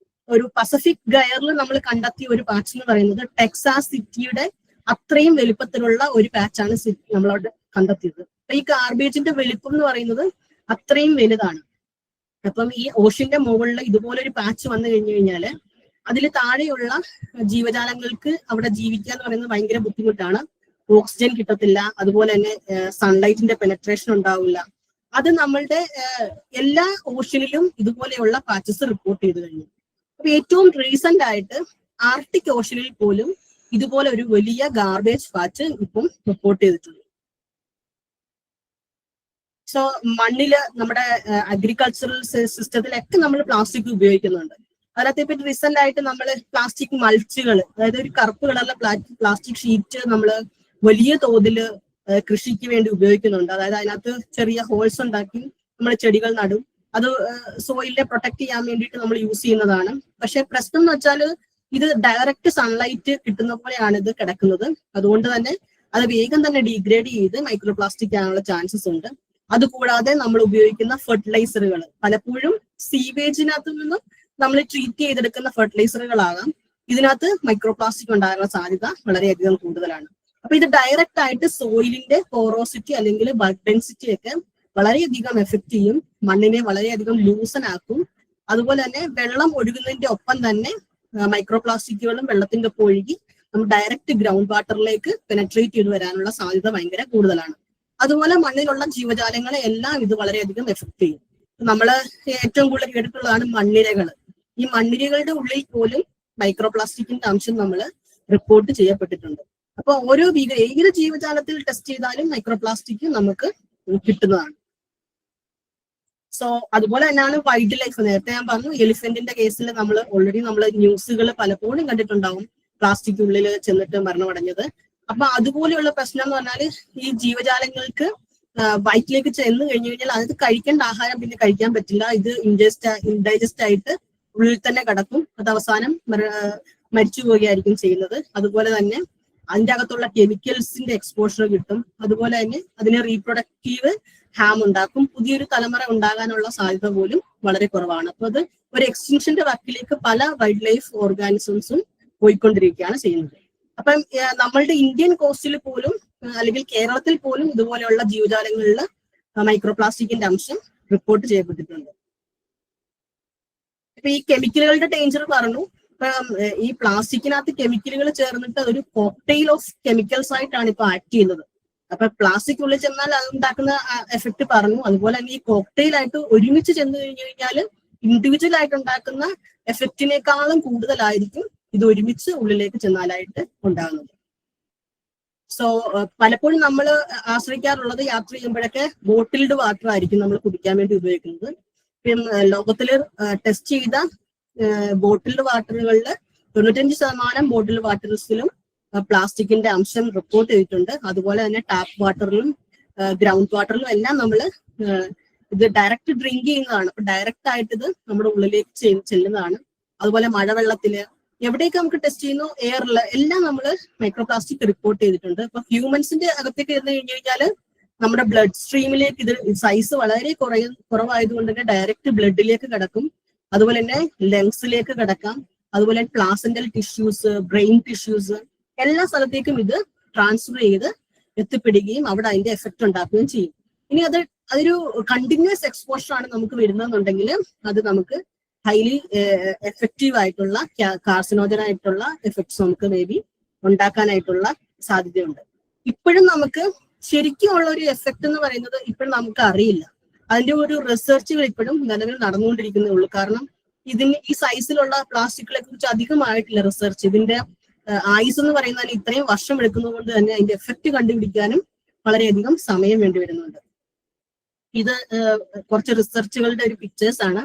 ഒരു പസഫിക് ഗയറിൽ നമ്മൾ കണ്ടെത്തിയ ഒരു പാച്ച് എന്ന് പറയുന്നത് ടെക്സാസ് സിറ്റിയുടെ അത്രയും വലുപ്പത്തിലുള്ള ഒരു പാച്ചാണ് നമ്മളവിടെ കണ്ടെത്തിയത്. ഈ ഗാർബേജിന്റെ വലിപ്പം എന്ന് പറയുന്നത് അത്രയും വലുതാണ്. അപ്പം ഈ ഓഷ്യന്റെ മുകളിൽ ഇതുപോലെ ഒരു പാച്ച് വന്നു കഴിഞ്ഞു കഴിഞ്ഞാല് അതിൽ താഴെയുള്ള ജീവജാലങ്ങൾക്ക് അവിടെ ജീവിക്കുക എന്ന് പറയുന്നത് ഭയങ്കര ബുദ്ധിമുട്ടാണ്. ഓക്സിജൻ കിട്ടത്തില്ല, അതുപോലെ തന്നെ സൺലൈറ്റിന്റെ പെനട്രേഷൻ ഉണ്ടാവില്ല. അത് നമ്മളുടെ എല്ലാ ഓഷ്യനിലും ഇതുപോലെയുള്ള പാച്ചസ് റിപ്പോർട്ട് ചെയ്തു കഴിഞ്ഞു. അപ്പൊ ഏറ്റവും റീസെന്റ് ആയിട്ട് ആർട്ടിക് ഓഷ്യനിൽ പോലും ഇതുപോലെ ഒരു വലിയ ഗാർബേജ് പാച്ച് ഇപ്പം റിപ്പോർട്ട് ചെയ്തിട്ടുണ്ട്. സോ മണ്ണില് നമ്മുടെ അഗ്രികൾച്ചറൽ സിസ്റ്റത്തിലൊക്കെ നമ്മൾ പ്ലാസ്റ്റിക് ഉപയോഗിക്കുന്നുണ്ട്. അതിനകത്ത് ഇപ്പൊ റീസെന്റ് ആയിട്ട് നമ്മൾ പ്ലാസ്റ്റിക് മൾച്ചുകൾ, അതായത് ഒരു കറുപ്പ് കളറിലെ പ്ലാസ്റ്റിക് ഷീറ്റ് നമ്മൾ വലിയ തോതിൽ കൃഷിക്ക് വേണ്ടി ഉപയോഗിക്കുന്നുണ്ട്. അതായത് അതിനകത്ത് ചെറിയ ഹോൾസ് ഉണ്ടാക്കി നമ്മൾ ചെടികൾ നടും. അത് സോയിലിനെ പ്രൊട്ടക്ട് ചെയ്യാൻ വേണ്ടിയിട്ട് നമ്മൾ യൂസ് ചെയ്യുന്നതാണ്. പക്ഷെ പ്രശ്നം എന്ന് വെച്ചാൽ ഇത് ഡയറക്റ്റ് സൺലൈറ്റ് കിട്ടുന്ന പോലെയാണ് ഇത് കിടക്കുന്നത്. അതുകൊണ്ട് തന്നെ അത് വേഗം തന്നെ ഡീഗ്രേഡ് ചെയ്ത് മൈക്രോ പ്ലാസ്റ്റിക് ആകാനുള്ള ചാൻസസ് ഉണ്ട്. അതുകൂടാതെ നമ്മൾ ഉപയോഗിക്കുന്ന ഫെർട്ടിലൈസറുകൾ പലപ്പോഴും സീവേജിനകത്ത് നിന്നും നമ്മൾ ട്രീറ്റ് ചെയ്തെടുക്കുന്ന ഫെർട്ടിലൈസറുകളാകാം. ഇതിനകത്ത് മൈക്രോ പ്ലാസ്റ്റിക് ഉണ്ടാകാനുള്ള സാധ്യത വളരെയധികം കൂടുതലാണ്. അപ്പൊ ഇത് ഡയറക്റ്റ് ആയിട്ട് സോയിലിന്റെ പോറോസിറ്റി അല്ലെങ്കിൽ ബൾക്ക് ഡെൻസിറ്റി ഒക്കെ വളരെയധികം എഫക്ട് ചെയ്യും. മണ്ണിനെ വളരെയധികം ലൂസൻ ആക്കും. അതുപോലെ തന്നെ വെള്ളം ഒഴുകുന്നതിന്റെ ഒപ്പം തന്നെ മൈക്രോ പ്ലാസ്റ്റിക്കുകളും വെള്ളത്തിന്റെ ഒപ്പം ഒഴുകി നമ്മൾ ഡയറക്റ്റ് ഗ്രൗണ്ട് വാട്ടറിലേക്ക് പെനട്രേറ്റ് ചെയ്ത് വരാനുള്ള സാധ്യത ഭയങ്കര കൂടുതലാണ്. അതുപോലെ മണ്ണിലുള്ള ജീവജാലങ്ങളെ എല്ലാം ഇത് വളരെയധികം എഫക്ട് ചെയ്യും. നമ്മള് ഏറ്റവും കൂടുതൽ കേട്ടിട്ടുള്ളതാണ് മണ്ണിരകൾ. ഈ മണ്ണിരകളുടെ ഉള്ളിൽ പോലും മൈക്രോ പ്ലാസ്റ്റിക്കിന്റെ അംശം നമ്മൾ റിപ്പോർട്ട് ചെയ്യപ്പെട്ടിട്ടുണ്ട്. അപ്പൊ ഓരോ ഏത് ജീവജാലത്തിൽ ടെസ്റ്റ് ചെയ്താലും മൈക്രോ പ്ലാസ്റ്റിക് നമുക്ക് കിട്ടുന്നതാണ്. സോ അതുപോലെ തന്നെയാണ് വൈൽഡ് ലൈഫ്. നേരത്തെ ഞാൻ പറഞ്ഞു, എലിഫന്റിന്റെ കേസിൽ നമ്മൾ ഓൾറെഡി ന്യൂസുകൾ പലപ്പോഴും കണ്ടിട്ടുണ്ടാവും പ്ലാസ്റ്റിക് ഉള്ളിൽ ചെന്നിട്ട് മരണമടഞ്ഞത്. അപ്പൊ അതുപോലെയുള്ള പ്രശ്നം എന്ന് പറഞ്ഞാൽ ഈ ജീവജാലങ്ങൾക്ക് വയറ്റിലേക്ക് ചെന്ന് കഴിഞ്ഞു കഴിഞ്ഞാൽ അത് കഴിക്കേണ്ട ആഹാരം പിന്നെ കഴിക്കാൻ പറ്റില്ല. ഇത് ഇൻഡൈജസ്റ്റ് ആയിട്ട് ഉള്ളിൽ തന്നെ കിടക്കും. അത് അവസാനം മരിച്ചു പോവുകയായിരിക്കും ചെയ്യുന്നത്. അതുപോലെ തന്നെ അതിൻ്റെ അകത്തുള്ള കെമിക്കൽസിന്റെ എക്സ്പോഷർ കിട്ടും. അതുപോലെ തന്നെ അതിന് റീപ്രൊഡക്റ്റീവ് ഹാം ഉണ്ടാക്കും. പുതിയൊരു തലമുറ ഉണ്ടാകാനുള്ള സാധ്യത പോലും വളരെ കുറവാണ്. അപ്പൊ അത് ഒരു എക്സ്റ്റിൻഷന്റെ വക്കിലേക്ക് പല വൈൽഡ് ലൈഫ് ഓർഗാനിസംസും പോയിക്കൊണ്ടിരിക്കുകയാണ് ചെയ്യുന്നത്. അപ്പം നമ്മളുടെ ഇന്ത്യൻ കോസ്റ്റിൽ പോലും അല്ലെങ്കിൽ കേരളത്തിൽ പോലും ഇതുപോലെയുള്ള ജീവജാലങ്ങളിൽ മൈക്രോ പ്ലാസ്റ്റിക്കിന്റെ അംശം റിപ്പോർട്ട് ചെയ്യപ്പെട്ടിട്ടുണ്ട്. ഇപ്പൊ ഈ കെമിക്കലുകളുടെ ഡേഞ്ചർ പറഞ്ഞു. ഈ പ്ലാസ്റ്റിക്കിനകത്ത് കെമിക്കലുകൾ ചേർന്നിട്ട് ഒരു കോക്ടെയിൽ ഓഫ് കെമിക്കൽസ് ആയിട്ടാണ് ഇപ്പൊ ആക്ട് ചെയ്യുന്നത്. അപ്പൊ പ്ലാസ്റ്റിക് ഉള്ളിൽ ചെന്നാൽ അത് ഉണ്ടാക്കുന്ന എഫക്ട് പറഞ്ഞു. അതുപോലെ തന്നെ ഈ കോക്ടെയിൽ ആയിട്ട് ഒരുമിച്ച് ചെന്ന് കഴിഞ്ഞു കഴിഞ്ഞാൽ ഇൻഡിവിജ്വൽ ആയിട്ട് ഉണ്ടാക്കുന്ന എഫക്റ്റിനേക്കാളും കൂടുതലായിരിക്കും ഇത് ഒരുമിച്ച് ഉള്ളിലേക്ക് ചെന്നാലായിട്ട് ഉണ്ടാകുന്നത്. സോ പലപ്പോഴും നമ്മൾ ആശ്രയിക്കാറുള്ളത് യാത്ര ചെയ്യുമ്പോഴൊക്കെ ബോട്ടിൽഡ് വാട്ടർ ആയിരിക്കും നമ്മൾ കുടിക്കാൻ വേണ്ടി ഉപയോഗിക്കുന്നത്. ലോകത്തില് ടെസ്റ്റ് ചെയ്ത ബോട്ടിൽഡ് വാട്ടറുകളിൽ 95% ബോട്ടിൽ വാട്ടേഴ്സിലും പ്ലാസ്റ്റിക്കിന്റെ അംശം റിപ്പോർട്ട് ചെയ്തിട്ടുണ്ട്. അതുപോലെ തന്നെ ടാപ്പ് വാട്ടറിലും ഗ്രൗണ്ട് വാട്ടറിലും എല്ലാം നമ്മൾ ഇത് ഡയറക്റ്റ് ഡ്രിങ്ക് ചെയ്യുന്നതാണ്. അപ്പൊ ഡയറക്റ്റ് ആയിട്ട് ഇത് നമ്മുടെ ഉള്ളിലേക്ക് ചെല്ലുന്നതാണ്. അതുപോലെ മഴവെള്ളത്തില് എവിടെയൊക്കെ നമുക്ക് ടെസ്റ്റ് ചെയ്യുന്നു, എയറിൽ എല്ലാം നമ്മൾ മൈക്രോ പ്ലാസ്റ്റിക് റിപ്പോർട്ട് ചെയ്തിട്ടുണ്ട്. അപ്പൊ ഹ്യൂമൻസിന്റെ അകത്തേക്ക് ഇരുന്ന് കഴിഞ്ഞ് കഴിഞ്ഞാൽ നമ്മുടെ ബ്ലഡ് സ്ട്രീമിലേക്ക് ഇത് സൈസ് വളരെ കുറവായതുകൊണ്ട് തന്നെ ഡയറക്റ്റ് ബ്ലഡിലേക്ക് കിടക്കും. അതുപോലെ തന്നെ ലങ്സിലേക്ക് കിടക്കാം. അതുപോലെ പ്ലാസന്റൽ ടിഷ്യൂസ്, ബ്രെയിൻ ടിഷ്യൂസ് എല്ലാ സ്ഥലത്തേക്കും ഇത് ട്രാൻസ്ഫർ ചെയ്ത് എത്തിപ്പെടുകയും അവിടെ അതിന്റെ എഫക്റ്റ് ഉണ്ടാക്കുകയും ചെയ്യും. ഇനി അതൊരു കണ്ടിന്യൂസ് എക്സ്പോഷർ ആണ് നമുക്ക് വരുന്നതെന്നുണ്ടെങ്കിൽ അത് നമുക്ക് ഹൈലി എഫക്റ്റീവ് ആയിട്ടുള്ള കാർസിനോജനായിട്ടുള്ള എഫക്ട്സ് നമുക്ക് മേ ബി ഉണ്ടാക്കാനായിട്ടുള്ള സാധ്യതയുണ്ട്. ഇപ്പോഴും നമുക്ക് ശരിക്കും ഉള്ള ഒരു എഫക്ട് എന്ന് പറയുന്നത് ഇപ്പോഴും നമുക്ക് അറിയില്ല. അതിന്റെ ഒരു റിസർച്ചുകൾ ഇപ്പോഴും നിലവിൽ നടന്നുകൊണ്ടിരിക്കുന്നേ ഉള്ളൂ. കാരണം ഈ സൈസിലുള്ള പ്ലാസ്റ്റിക്കുകളെ കുറിച്ച് അധികമായിട്ടില്ല റിസർച്ച്. ഇതിന്റെ ആയുസ് എന്ന് പറയുന്നതിന് ഇത്രയും വർഷം എടുക്കുന്നത് കൊണ്ട് തന്നെ അതിന്റെ എഫക്ട് കണ്ടുപിടിക്കാനും വളരെയധികം സമയം വേണ്ടി വരുന്നുണ്ട്. ഇത് കുറച്ച് റിസർച്ചുകളുടെ ഒരു പിക്ചേഴ്സ് ആണ്.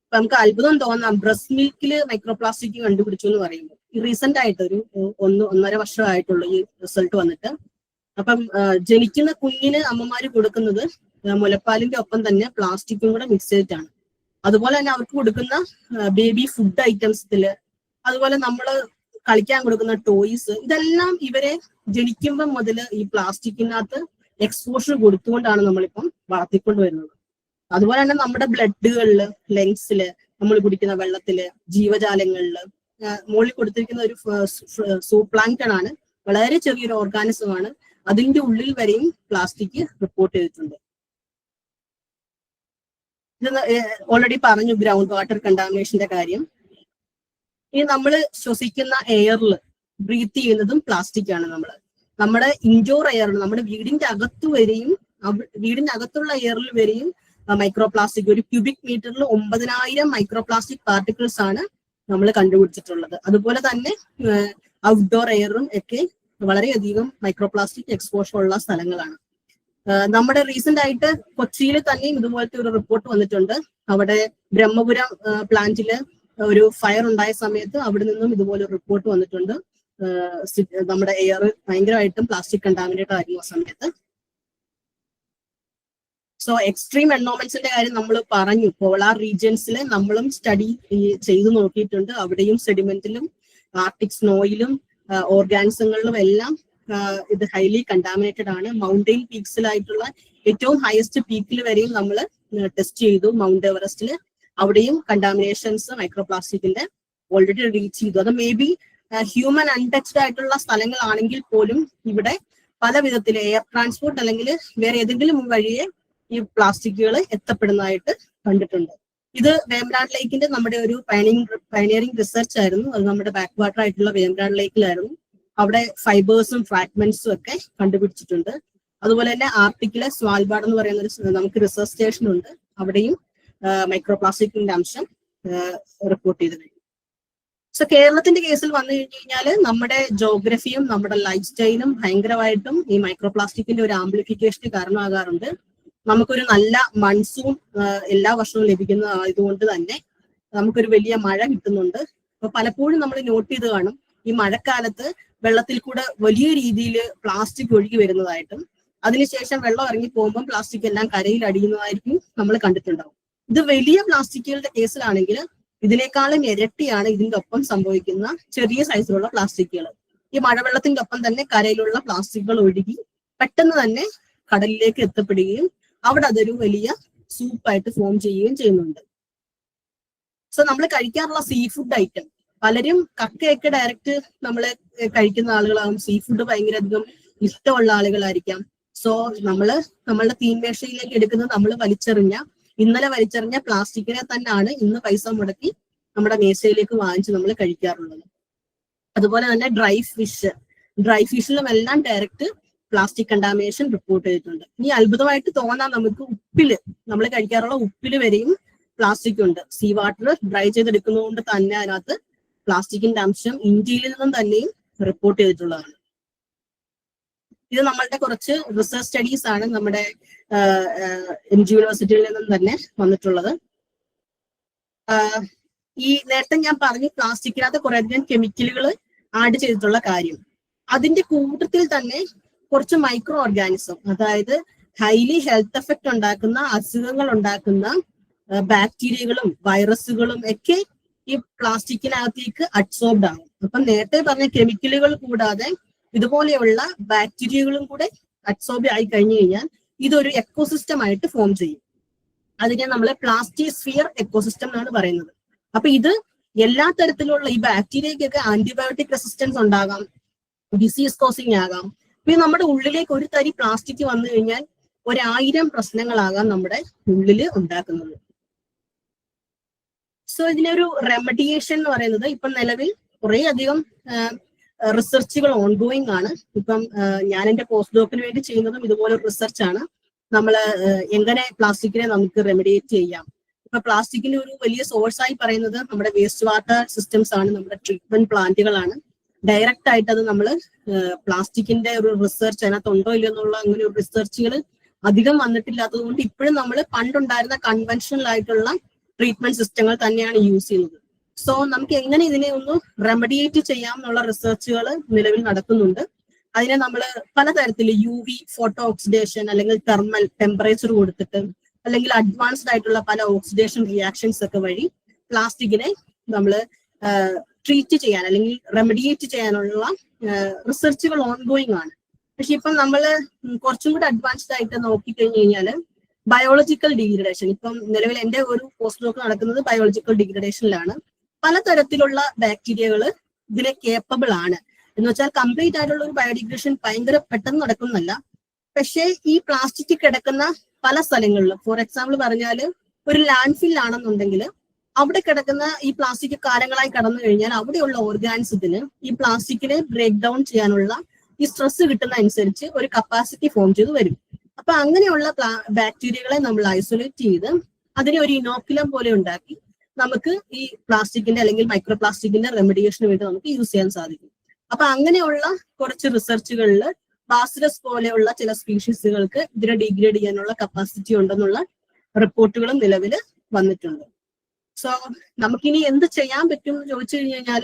അപ്പൊ നമുക്ക് അത്ഭുതം തോന്നാം, ബ്രസ്റ്റ് മിൽക്കില് മൈക്രോപ്ലാസ്റ്റിക് കണ്ടുപിടിച്ചു എന്ന് പറയുമ്പോൾ. ഈ റീസെന്റ് ആയിട്ട് ഒരു 1.5 വർഷമായിട്ടുള്ളൂ ഈ റിസൾട്ട് വന്നിട്ട്. അപ്പം ജനിക്കുന്ന കുഞ്ഞിന് അമ്മമാര് കൊടുക്കുന്നത് മുലപ്പാലിന്റെ ഒപ്പം തന്നെ പ്ലാസ്റ്റിക്കും കൂടെ മിക്സ് ചെയ്തിട്ടാണ്. അതുപോലെ തന്നെ അവർക്ക് കൊടുക്കുന്ന ബേബി ഫുഡ് ഐറ്റംസില്, അതുപോലെ നമ്മൾ കളിക്കാൻ കൊടുക്കുന്ന ടോയ്സ്, ഇതെല്ലാം ഇവരെ ജനിക്കുമ്പോൾ മുതൽ ഈ പ്ലാസ്റ്റിക്കിനകത്ത് എക്സ്പോഷർ കൊടുത്തുകൊണ്ടാണ് നമ്മളിപ്പം വളർത്തിക്കൊണ്ട് വരുന്നത്. അതുപോലെ തന്നെ നമ്മുടെ ബ്ലഡുകളില്, ലങ്സില്, നമ്മൾ കുടിക്കുന്ന വെള്ളത്തില്, ജീവജാലങ്ങളില് മുകളിൽ കൊടുത്തിരിക്കുന്ന ഒരു സൂപ്ലാങ്ക്ടൺ ആണ്. വളരെ ചെറിയൊരു ഓർഗാനിസം ആണ്. അതിന്റെ ഉള്ളിൽ വരെയും പ്ലാസ്റ്റിക് റിപ്പോർട്ട് ചെയ്തിട്ടുണ്ട്. ഇത് ഓൾറെഡി പറഞ്ഞു ഗ്രൗണ്ട് വാട്ടർ കണ്ടാമിനേഷന്റെ കാര്യം. ഇനി നമ്മൾ ശ്വസിക്കുന്ന എയറിൽ ബ്രീത്ത് ചെയ്യുന്നതും പ്ലാസ്റ്റിക് ആണ്. നമ്മുടെ ഇൻഡോർ എയർ, നമ്മുടെ വീടിന്റെ അകത്ത് വരെയും, വീടിന്റെ അകത്തുള്ള എയറിൽ വരെയും മൈക്രോ പ്ലാസ്റ്റിക്, ഒരു ക്യൂബിക് മീറ്ററിൽ 9000 മൈക്രോ പ്ലാസ്റ്റിക് പാർട്ടിക്കിൾസ് ആണ് നമ്മൾ കണ്ടുപിടിച്ചിട്ടുള്ളത്. അതുപോലെ തന്നെ ഔട്ട്ഡോർ എയറും ഒക്കെ വളരെയധികം മൈക്രോ പ്ലാസ്റ്റിക് എക്സ്പോഷർ ഉള്ള സ്ഥലങ്ങളാണ്. നമ്മുടെ റീസെന്റ് ആയിട്ട് കൊച്ചിയിൽ തന്നെയും ഇതുപോലത്തെ ഒരു റിപ്പോർട്ട് വന്നിട്ടുണ്ട്. അവിടെ ബ്രഹ്മപുരം പ്ലാന്റില് ഒരു ഫയർ ഉണ്ടായ സമയത്ത് അവിടെ നിന്നും ഇതുപോലെ റിപ്പോർട്ട് വന്നിട്ടുണ്ട്. നമ്മുടെ എയർ ഭയങ്കരമായിട്ടും പ്ലാസ്റ്റിക് കണ്ടാമിനേറ്റ് ആയിരുന്നു ആ സമയത്ത്. സോ എക്സ്ട്രീം എൻവയോൺമെന്റ്സിന്റെ കാര്യം നമ്മൾ പറഞ്ഞു. പോളാർ റീജിയൻസിൽ നമ്മളും സ്റ്റഡി ചെയ്തു നോക്കിയിട്ടുണ്ട്. അവിടെയും സെഡിമെന്റിലും ആർട്ടിക് സ്നോയിലും ഓർഗാനിസങ്ങളിലും എല്ലാം ഇത് ഹൈലി കണ്ടാമിനേറ്റഡ് ആണ്. മൗണ്ടെയിൻ പീക്സിലായിട്ടുള്ള ഏറ്റവും ഹയസ്റ്റ് പീക്കിൽ വരെയും നമ്മൾ ടെസ്റ്റ് ചെയ്തു. മൗണ്ട് എവറസ്റ്റില് അവിടെയും കണ്ടാമിനേഷൻസ് മൈക്രോപ്ലാസ്റ്റിക്കിന്റെ ഓൾറെഡി റീച്ച് ചെയ്തു. അത് മേ ബി ഹ്യൂമൻ അൺടച്ച്ഡ് ആയിട്ടുള്ള സ്ഥലങ്ങളാണെങ്കിൽ പോലും ഇവിടെ പല വിധത്തിൽ എയർ ട്രാൻസ്പോർട്ട് അല്ലെങ്കിൽ വേറെ ഏതെങ്കിലും വഴിയെ ഈ പ്ലാസ്റ്റിക്കുകൾ എത്തപ്പെടുന്നതായിട്ട് കണ്ടിട്ടുണ്ട്. ഇത് വേമ്പനാട് ലേക്കിന്റെ നമ്മുടെ ഒരു പയനിയറിംഗ് റിസർച്ച് ആയിരുന്നു. അത് നമ്മുടെ ബാക്ക് വാട്ടർ ആയിട്ടുള്ള വേമ്പനാട് ലേക്കിലായിരുന്നു. അവിടെ ഫൈബേഴ്സും ഫ്രാഗ്മെന്റ്സും ഒക്കെ കണ്ടുപിടിച്ചിട്ടുണ്ട്. അതുപോലെ തന്നെ ആർട്ടിക്കിലെ സ്വാൽബാർഡ് എന്ന് പറയുന്ന ഒരു നമുക്ക് റിസർച്ച് സ്റ്റേഷൻ ഉണ്ട്. അവിടെയും മൈക്രോപ്ലാസ്റ്റിക്കിന്റെ അംശം റിപ്പോർട്ട് ചെയ്ത് കഴിഞ്ഞു. സോ കേരളത്തിന്റെ കേസിൽ വന്നു കഴിഞ്ഞു കഴിഞ്ഞാൽ നമ്മുടെ ജോഗ്രഫിയും നമ്മുടെ ലൈഫ് സ്റ്റൈലും ഭയങ്കരമായിട്ടും ഈ മൈക്രോപ്ലാസ്റ്റിക്കിന്റെ ഒരു ആംപ്ലിഫിക്കേഷന് കാരണമാകാറുണ്ട്. നമുക്കൊരു നല്ല മൺസൂൺ എല്ലാ വർഷവും ലഭിക്കുന്നതായതുകൊണ്ട് തന്നെ നമുക്കൊരു വലിയ മഴ കിട്ടുന്നുണ്ട്. അപ്പൊ പലപ്പോഴും നമ്മൾ നോട്ട് ചെയ്ത് കാണും, ഈ മഴക്കാലത്ത് വെള്ളത്തിൽ കൂടെ വലിയ രീതിയിൽ പ്ലാസ്റ്റിക് ഒഴുകി വരുന്നതായിട്ടും അതിനുശേഷം വെള്ളം ഇറങ്ങി പോകുമ്പോൾ പ്ലാസ്റ്റിക് എല്ലാം കരയിൽ അടിയുന്നതായിരിക്കും നമ്മൾ കണ്ടിട്ടുണ്ടാവും. ഇത് വലിയ പ്ലാസ്റ്റിക്കുകളുടെ കേസിലാണെങ്കിൽ ഇതിനേക്കാളും ഇരട്ടിയാണ് ഇതിന്റെ ഒപ്പം സംഭവിക്കുന്ന ചെറിയ സൈസിലുള്ള പ്ലാസ്റ്റിക്കുകൾ. ഈ മഴവെള്ളത്തിന്റെ ഒപ്പം തന്നെ കരയിലുള്ള പ്ലാസ്റ്റിക്കുകൾ ഒഴുകി പെട്ടെന്ന് തന്നെ കടലിലേക്ക് എത്തപ്പെടുകയും അവിടെ അതൊരു വലിയ സൂപ്പായിട്ട് ഫോം ചെയ്യുകയും ചെയ്യുന്നുണ്ട്. സോ നമ്മൾ കഴിക്കാറുള്ള സീ ഫുഡ് ഐറ്റം, പലരും കക്കയൊക്കെ ഡയറക്റ്റ് നമ്മൾ കഴിക്കുന്ന ആളുകളാകും. സീ ഫുഡ് ഭയങ്കര അധികം ഇഷ്ടമുള്ള ആളുകളായിരിക്കാം. സോ നമ്മളുടെ തീൻമേശയിലേക്ക് എടുക്കുന്നത് നമ്മൾ ഇന്നലെ വലിച്ചെറിഞ്ഞ പ്ലാസ്റ്റിക്കിനെ തന്നെയാണ് ഇന്ന് പൈസ മുടക്കി നമ്മുടെ മേശയിലേക്ക് വാങ്ങിച്ച് നമ്മൾ കഴിക്കാറുള്ളത്. അതുപോലെ തന്നെ ഡ്രൈ ഫിഷിലും എല്ലാം ഡയറക്റ്റ് പ്ലാസ്റ്റിക് കണ്ടാമിനേഷൻ റിപ്പോർട്ട് ചെയ്തിട്ടുണ്ട്. ഇനി അത്ഭുതമായിട്ട് തോന്നാം നമുക്ക് നമ്മൾ കഴിക്കാറുള്ള ഉപ്പില് വരെയും പ്ലാസ്റ്റിക് ഉണ്ട്. സീ വാട്ടർ ഡ്രൈ ചെയ്തെടുക്കുന്നത് കൊണ്ട് തന്നെ അതിനകത്ത് പ്ലാസ്റ്റിക്കിന്റെ അംശം ഇന്ത്യയിൽ നിന്നും തന്നെയും റിപ്പോർട്ട് ചെയ്തിട്ടുള്ളതാണ്. ഇത് നമ്മളുടെ കുറച്ച് റിസർച്ച് സ്റ്റഡീസ് ആണ് നമ്മുടെ എം ജി യൂണിവേഴ്സിറ്റിയിൽ നിന്നും തന്നെ വന്നിട്ടുള്ളത്. ഈ നേരത്തെ ഞാൻ പറഞ്ഞു പ്ലാസ്റ്റിക്കിനകത്ത് കുറേയധികം കെമിക്കലുകൾ ആഡ് ചെയ്തിട്ടുള്ള കാര്യം. അതിന്റെ കൂട്ടത്തിൽ തന്നെ കുറച്ച് മൈക്രോ ഓർഗാനിസം, അതായത് ഹൈലി ഹെൽത്ത് എഫക്റ്റ് ഉണ്ടാക്കുന്ന, അസുഖങ്ങൾ ഉണ്ടാക്കുന്ന ബാക്ടീരിയകളും വൈറസുകളും ഒക്കെ ഈ പ്ലാസ്റ്റിക്കിനകത്തേക്ക് അഡ്സോർബ്ഡ് ആകും. അപ്പം നേരത്തെ പറഞ്ഞ കെമിക്കലുകൾ കൂടാതെ ഇതുപോലെയുള്ള ബാക്ടീരിയകളും കൂടെ അഡ്സോർബ് ആയി കഴിഞ്ഞു കഴിഞ്ഞാൽ ഇതൊരു എക്കോസിസ്റ്റം ആയിട്ട് ഫോം ചെയ്യും. അതിനെ നമ്മൾ പ്ലാസ്റ്റിസ്ഫിയർ എക്കോസിസ്റ്റം എന്നാണ് പറയുന്നത്. അപ്പൊ ഇത് എല്ലാ തരത്തിലുള്ള ഈ ബാക്ടീരിയക്കൊക്കെ ആന്റിബയോട്ടിക് റെസിസ്റ്റൻസ് ഉണ്ടാകാം, ഡിസീസ് കോസിങ് ആകാം. പിന്നെ നമ്മുടെ ഉള്ളിലേക്ക് ഒരു തരി പ്ലാസ്റ്റിക് വന്നു കഴിഞ്ഞാൽ 1000 പ്രശ്നങ്ങളാകാം നമ്മുടെ ഉള്ളില് ഉണ്ടാക്കുന്നത്. സോ ഇതിനൊരു റെമഡിയേഷൻ എന്ന് പറയുന്നത് ഇപ്പം നിലവിൽ കുറെ അധികം റിസർച്ചുകൾ ഓൺഗോയിങ് ആണ്. ഇപ്പം ഞാൻ എന്റെ പോസ്റ്റ് ഡോക്കിന് വേണ്ടി ചെയ്യുന്നതും ഇതുപോലെ റിസർച്ച് ആണ്. നമ്മൾ എങ്ങനെ പ്ലാസ്റ്റിക്കിനെ നമുക്ക് റെമഡിയേറ്റ് ചെയ്യാം. ഇപ്പൊ പ്ലാസ്റ്റിക്കിന്റെ ഒരു വലിയ സോഴ്സ് ആയി പറയുന്നത് നമ്മുടെ വേസ്റ്റ് വാട്ടർ സിസ്റ്റംസ് ആണ്, നമ്മുടെ ട്രീറ്റ്മെന്റ് പ്ലാന്റുകളാണ്. ഡയറക്റ്റ് ആയിട്ട് അത് നമ്മൾ പ്ലാസ്റ്റിക്കിന്റെ ഒരു റിസർച്ച് അതിനകത്ത് ഉണ്ടോ ഇല്ലയോ എന്നുള്ള അങ്ങനെ ഒരു റിസർച്ചുകൾ അധികം വന്നിട്ടില്ലാത്തത് കൊണ്ട് ഇപ്പോഴും നമ്മൾ പണ്ടുണ്ടായിരുന്ന കൺവെൻഷണൽ ആയിട്ടുള്ള ട്രീറ്റ്മെന്റ് സിസ്റ്റങ്ങൾ തന്നെയാണ് യൂസ് ചെയ്യുന്നത്. സോ നമുക്ക് എങ്ങനെ ഇതിനെ ഒന്ന് റെമഡിയേറ്റ് ചെയ്യാം എന്നുള്ള റിസർച്ചുകൾ നിലവിൽ നടക്കുന്നുണ്ട്. അതിനെ നമ്മൾ പലതരത്തിൽ UV ഫോട്ടോ ഓക്സിഡേഷൻ അല്ലെങ്കിൽ തെർമൽ ടെമ്പറേച്ചർ കൊടുത്തിട്ട് അല്ലെങ്കിൽ അഡ്വാൻസ്ഡ് ആയിട്ടുള്ള പല ഓക്സിഡേഷൻ റിയാക്ഷൻസ് ഒക്കെ വഴി പ്ലാസ്റ്റിക്കിനെ നമ്മൾ ട്രീറ്റ് ചെയ്യാൻ അല്ലെങ്കിൽ റെമഡിയേറ്റ് ചെയ്യാനുള്ള റിസർച്ചുകൾ ഓൺഗോയിങ് ആണ്. പക്ഷെ ഇപ്പം നമ്മൾ കുറച്ചും കൂടി അഡ്വാൻസ്ഡ് ആയിട്ട് നോക്കിക്കഴിഞ്ഞു കഴിഞ്ഞാൽ ബയോളജിക്കൽ ഡിഗ്രഡേഷൻ, ഇപ്പം നിലവിൽ എന്റെ ഒരു പോസ്റ്റ് ഡോക്ക് നടക്കുന്നത് ബയോളജിക്കൽ ഡിഗ്രഡേഷനിലാണ്. പലതരത്തിലുള്ള ബാക്ടീരിയകൾ ഇതിനെ കേപ്പബിൾ ആണ്. എന്ന് വെച്ചാൽ കംപ്ലീറ്റ് ആയിട്ടുള്ള ഒരു ബയോഡിഗ്രഡേഷൻ ഭയങ്കര പെട്ടെന്ന് നടക്കുന്നല്ല. പക്ഷേ ഈ പ്ലാസ്റ്റിക് കിടക്കുന്ന പല സ്ഥലങ്ങളിലും, ഫോർ എക്സാമ്പിൾ പറഞ്ഞാൽ ഒരു ലാൻഡ് ഫിൽ ആണെന്നുണ്ടെങ്കിൽ അവിടെ കിടക്കുന്ന ഈ പ്ലാസ്റ്റിക് കാലങ്ങളായി കടന്നു കഴിഞ്ഞാൽ അവിടെയുള്ള ഓർഗാനിസത്തിന് ഈ പ്ലാസ്റ്റിക്കിനെ ബ്രേക്ക് ഡൗൺ ചെയ്യാനുള്ള ഈ സ്ട്രെസ് കിട്ടുന്ന അനുസരിച്ച് ഒരു കപ്പാസിറ്റി ഫോം ചെയ്ത് വരും. അപ്പൊ അങ്ങനെയുള്ള ബാക്ടീരിയകളെ നമ്മൾ ഐസൊലേറ്റ് ചെയ്ത് അതിനെ ഒരു ഇനോക്കുലം പോലെ ഉണ്ടാക്കി നമുക്ക് ഈ പ്ലാസ്റ്റിക്കിന്റെ അല്ലെങ്കിൽ മൈക്രോ പ്ലാസ്റ്റിക്കിന്റെ റെമഡിയേഷന് വേണ്ടി നമുക്ക് യൂസ് ചെയ്യാൻ സാധിക്കും. അപ്പൊ അങ്ങനെയുള്ള കുറച്ച് റിസർച്ചുകളിൽ ബാസിലസ് പോലെയുള്ള ചില സ്പീഷീസുകൾക്ക് ഇതിനെ ഡീഗ്രേഡ് ചെയ്യാനുള്ള കപ്പാസിറ്റി ഉണ്ടെന്നുള്ള റിപ്പോർട്ടുകളും നിലവിൽ വന്നിട്ടുണ്ട്. സോ നമുക്കിനി എന്ത് ചെയ്യാൻ പറ്റും എന്ന് ചോദിച്ചു കഴിഞ്ഞാൽ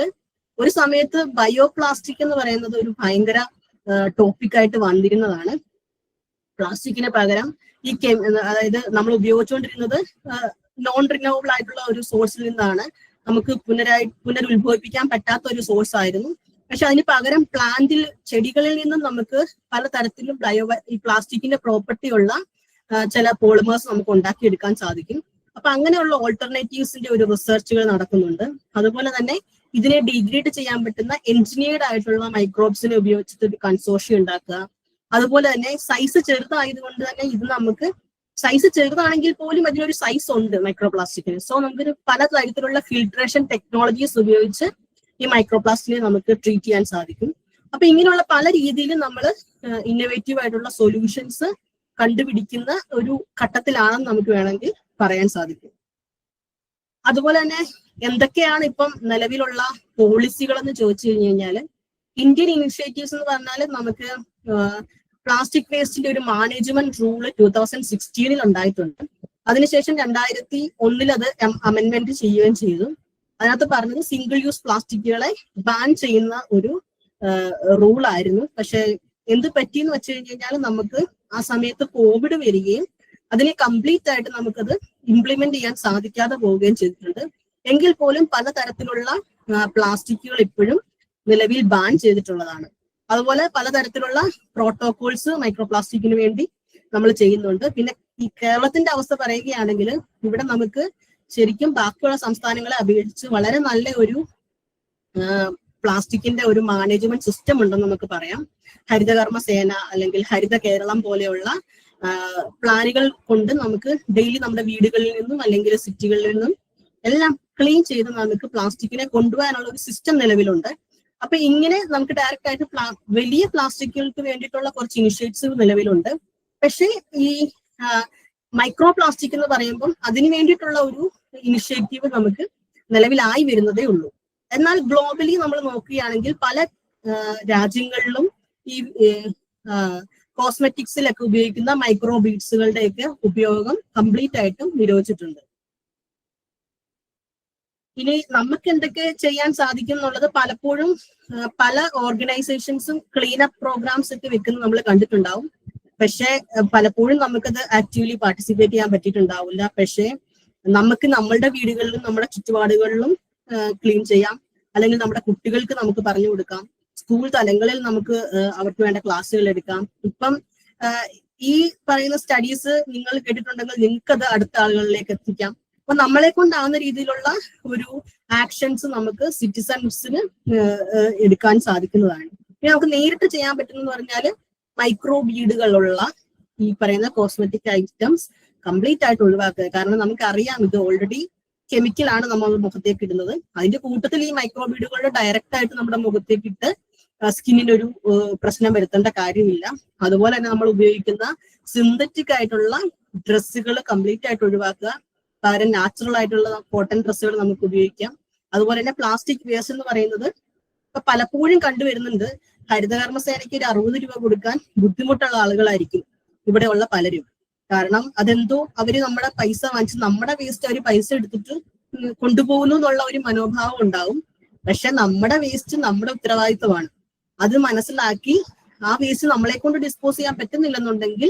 ഒരു സമയത്ത് ബയോ പ്ലാസ്റ്റിക് എന്ന് പറയുന്നത് ഒരു ഭയങ്കര ടോപ്പിക്കായിട്ട് വന്നിരുന്നതാണ്. പ്ലാസ്റ്റിക്കിന് പകരം ഈ അതായത് നമ്മൾ ഉപയോഗിച്ചുകൊണ്ടിരുന്നത് നോൺ റിന്യൂവബിൾ ആയിട്ടുള്ള ഒരു സോഴ്സിൽ നിന്നാണ്, നമുക്ക് പുനരുത്ഭവിപ്പിക്കാൻ പറ്റാത്ത ഒരു സോഴ്സ് ആയിരുന്നു. പക്ഷെ അതിന് പകരം പ്ലാന്റിൽ ചെടികളിൽ നിന്നും നമുക്ക് പലതരത്തിലും ഈ പ്ലാസ്റ്റിക്കിന്റെ പ്രോപ്പർട്ടി ഉള്ള ചില പോളിമേഴ്സ് നമുക്ക് ഉണ്ടാക്കിയെടുക്കാൻ സാധിക്കും. അപ്പൊ അങ്ങനെയുള്ള ഓൾട്ടർനേറ്റീവ്സിന്റെ ഒരു റിസർച്ചുകൾ നടക്കുന്നുണ്ട്. അതുപോലെ തന്നെ ഇതിനെ ഡിഗ്രേഡ് ചെയ്യാൻ പറ്റുന്ന എഞ്ചിനീയർഡ് ആയിട്ടുള്ള മൈക്രോബ്സിനെ ഉപയോഗിച്ചിട്ട് ഒരു കൺസോർഷ്യം ഉണ്ടാക്കുക. അതുപോലെ തന്നെ സൈസ് ചെറുതായതുകൊണ്ട് തന്നെ ഇത് നമുക്ക് സൈസ് ചെറുതാണെങ്കിൽ പോലും അതിനൊരു സൈസ് ഉണ്ട് മൈക്രോപ്ലാസ്റ്റിക്കിന്. സോ നമുക്കൊരു പലതരത്തിലുള്ള ഫിൽട്രേഷൻ ടെക്നോളജീസ് ഉപയോഗിച്ച് ഈ മൈക്രോപ്ലാസ്റ്റിനെ നമുക്ക് ട്രീറ്റ് ചെയ്യാൻ സാധിക്കും. അപ്പൊ ഇങ്ങനെയുള്ള പല രീതിയിലും നമ്മൾ ഇന്നോവേറ്റീവ് ആയിട്ടുള്ള സൊല്യൂഷൻസ് കണ്ടുപിടിക്കുന്ന ഒരു ഘട്ടത്തിലാണെന്ന് നമുക്ക് വേണമെങ്കിൽ പറയാൻ സാധിക്കും. അതുപോലെ തന്നെ എന്തൊക്കെയാണ് ഇപ്പം നിലവിലുള്ള പോളിസികൾ എന്ന് ചോദിച്ചു കഴിഞ്ഞു കഴിഞ്ഞാൽ ഇന്ത്യൻ ഇനിഷ്യേറ്റീവ്സ് എന്ന് പറഞ്ഞാൽ നമുക്ക് പ്ലാസ്റ്റിക് വേസ്റ്റിന്റെ ഒരു മാനേജ്മെന്റ് റൂള് 2016 ഉണ്ടായിട്ടുണ്ട്. അതിനുശേഷം 2001 അത് അമെന്റ്മെന്റ് ചെയ്യുകയും ചെയ്തു. അതിനകത്ത് പറഞ്ഞത് സിംഗിൾ യൂസ് പ്ലാസ്റ്റിക്കുകളെ ബാൻ ചെയ്യുന്ന ഒരു റൂളായിരുന്നു. പക്ഷെ എന്ത് പറ്റിയെന്ന് വെച്ച് കഴിഞ്ഞാൽ നമുക്ക് ആ സമയത്ത് കോവിഡ് വരികയും അതിനെ കംപ്ലീറ്റ് ആയിട്ട് നമുക്കത് ഇംപ്ലിമെന്റ് ചെയ്യാൻ സാധിക്കാതെ പോവുകയും ചെയ്തിട്ടുണ്ട്. എങ്കിൽ പോലും പലതരത്തിലുള്ള പ്ലാസ്റ്റിക്കുകൾ ഇപ്പോഴും നിലവിൽ ബാൻ ചെയ്തിട്ടുള്ളതാണ്. അതുപോലെ പലതരത്തിലുള്ള പ്രോട്ടോകോൾസ് മൈക്രോ പ്ലാസ്റ്റിക്കിന് വേണ്ടി നമ്മൾ ചെയ്യുന്നുണ്ട്. പിന്നെ ഈ കേരളത്തിന്റെ അവസ്ഥ പറയുകയാണെങ്കിൽ ഇവിടെ നമുക്ക് ശരിക്കും ബാക്കിയുള്ള സംസ്ഥാനങ്ങളെ അപേക്ഷിച്ച് വളരെ നല്ല ഒരു പ്ലാസ്റ്റിക്കിന്റെ ഒരു മാനേജ്മെന്റ് സിസ്റ്റം ഉണ്ടെന്ന് നമുക്ക് പറയാം. ഹരിതകർമ്മ സേന അല്ലെങ്കിൽ ഹരിത കേരളം പോലെയുള്ള പ്ലാനുകൾ കൊണ്ട് നമുക്ക് ഡെയിലി നമ്മുടെ വീടുകളിൽ നിന്നും അല്ലെങ്കിൽ സിറ്റികളിൽ നിന്നും എല്ലാം ക്ലീൻ ചെയ്ത് നമുക്ക് പ്ലാസ്റ്റിക്കിനെ കൊണ്ടുപോകാനുള്ള ഒരു സിസ്റ്റം നിലവിലുണ്ട്. അപ്പൊ ഇങ്ങനെ നമുക്ക് ഡയറക്റ്റ് ആയിട്ട് വലിയ പ്ലാസ്റ്റിക്കുകൾക്ക് വേണ്ടിയിട്ടുള്ള കുറച്ച് ഇനിഷ്യേറ്റീവ് നിലവിലുണ്ട്. പക്ഷേ ഈ മൈക്രോ പ്ലാസ്റ്റിക് എന്ന് പറയുമ്പോൾ അതിന് വേണ്ടിയിട്ടുള്ള ഒരു ഇനിഷ്യേറ്റീവ് നമുക്ക് നിലവിലായി വരുന്നതേ ഉള്ളൂ. എന്നാൽ ഗ്ലോബലി നമ്മൾ നോക്കുകയാണെങ്കിൽ പല രാജ്യങ്ങളിലും ഈ കോസ്മെറ്റിക്സിലൊക്കെ ഉപയോഗിക്കുന്ന മൈക്രോ ബീഡ്സുകളുടെയൊക്കെ ഉപയോഗം കംപ്ലീറ്റ് ആയിട്ടും നിരോധിച്ചിട്ടുണ്ട്. ഇനി നമുക്ക് എന്തൊക്കെ ചെയ്യാൻ സാധിക്കും എന്നുള്ളത് പലപ്പോഴും പല ഓർഗനൈസേഷൻസും ക്ലീനപ്പ് പ്രോഗ്രാംസ് ഒക്കെ വെക്കുന്നത് നമ്മൾ കണ്ടിട്ടുണ്ടാവും. പക്ഷെ പലപ്പോഴും നമുക്കത് ആക്റ്റീവ്ലി പാർട്ടിസിപ്പേറ്റ് ചെയ്യാൻ പറ്റിയിട്ടുണ്ടാവില്ല. പക്ഷെ നമുക്ക് നമ്മളുടെ വീടുകളിലും നമ്മുടെ ചുറ്റുപാടുകളിലും ക്ലീൻ ചെയ്യാം, അല്ലെങ്കിൽ നമ്മുടെ കുട്ടികൾക്ക് നമുക്ക് പറഞ്ഞു കൊടുക്കാം, സ്കൂൾ തലങ്ങളിൽ നമുക്ക് അവർക്ക് വേണ്ട ക്ലാസ്സുകൾ എടുക്കാം. ഇപ്പം ഈ പറയുന്ന സ്റ്റഡീസ് നിങ്ങൾ കേട്ടിട്ടുണ്ടെങ്കിൽ നിങ്ങൾക്കത് അടുത്ത ആളുകളിലേക്ക് എത്തിക്കാം. അപ്പൊ നമ്മളെ കൊണ്ടാവുന്ന രീതിയിലുള്ള ഒരു ആക്ഷൻസ് നമുക്ക് സിറ്റിസൺസിന് എടുക്കാൻ സാധിക്കുന്നതാണ്. ഇനി നമുക്ക് നേരിട്ട് ചെയ്യാൻ പറ്റുന്നതെന്ന് പറഞ്ഞാൽ മൈക്രോ ബീഡുകളുള്ള ഈ പറയുന്ന കോസ്മെറ്റിക് ഐറ്റംസ് കംപ്ലീറ്റ് ആയിട്ട് ഒഴിവാക്കുക. കാരണം നമുക്കറിയാം ഇത് ഓൾറെഡി കെമിക്കലാണ് നമ്മൾ മുഖത്തേക്ക് ഇടുന്നത്. അതിന്റെ കൂട്ടത്തിൽ ഈ മൈക്രോ ബീഡുകളുടെ ഡയറക്റ്റ് ആയിട്ട് നമ്മുടെ മുഖത്തേക്ക് ഇട്ട് സ്കിന്നിന് ഒരു പ്രശ്നം വരുത്തേണ്ട കാര്യമില്ല. അതുപോലെ തന്നെ നമ്മൾ ഉപയോഗിക്കുന്ന സിന്തറ്റിക് ആയിട്ടുള്ള ഡ്രസ്സുകൾ കംപ്ലീറ്റ് ആയിട്ട് ഒഴിവാക്കുക. പകരം നാച്ചുറൽ ആയിട്ടുള്ള കോട്ടൺ ഡ്രസ്സുകൾ നമുക്ക് ഉപയോഗിക്കാം. അതുപോലെ തന്നെ പ്ലാസ്റ്റിക് വേസ്റ്റ് എന്ന് പറയുന്നത് ഇപ്പൊ പലപ്പോഴും കണ്ടുവരുന്നുണ്ട്. ഹരിതകർമ്മസേനയ്ക്ക് ഒരു 60 രൂപ കൊടുക്കാൻ ബുദ്ധിമുട്ടുള്ള ആളുകളായിരിക്കും ഇവിടെയുള്ള പലരും. കാരണം അതെന്തോ അവര് നമ്മുടെ പൈസ വാങ്ങിച്ച് നമ്മുടെ വേസ്റ്റ് അവർ പൈസ എടുത്തിട്ട് കൊണ്ടുപോകുന്നു എന്നുള്ള ഒരു മനോഭാവം ഉണ്ടാവും. പക്ഷെ നമ്മുടെ വേസ്റ്റ് നമ്മുടെ ഉത്തരവാദിത്വമാണ്. അത് മനസ്സിലാക്കി ആ വേസ്റ്റ് നമ്മളെ കൊണ്ട് ഡിസ്പോസ് ചെയ്യാൻ പറ്റുന്നില്ലെന്നുണ്ടെങ്കിൽ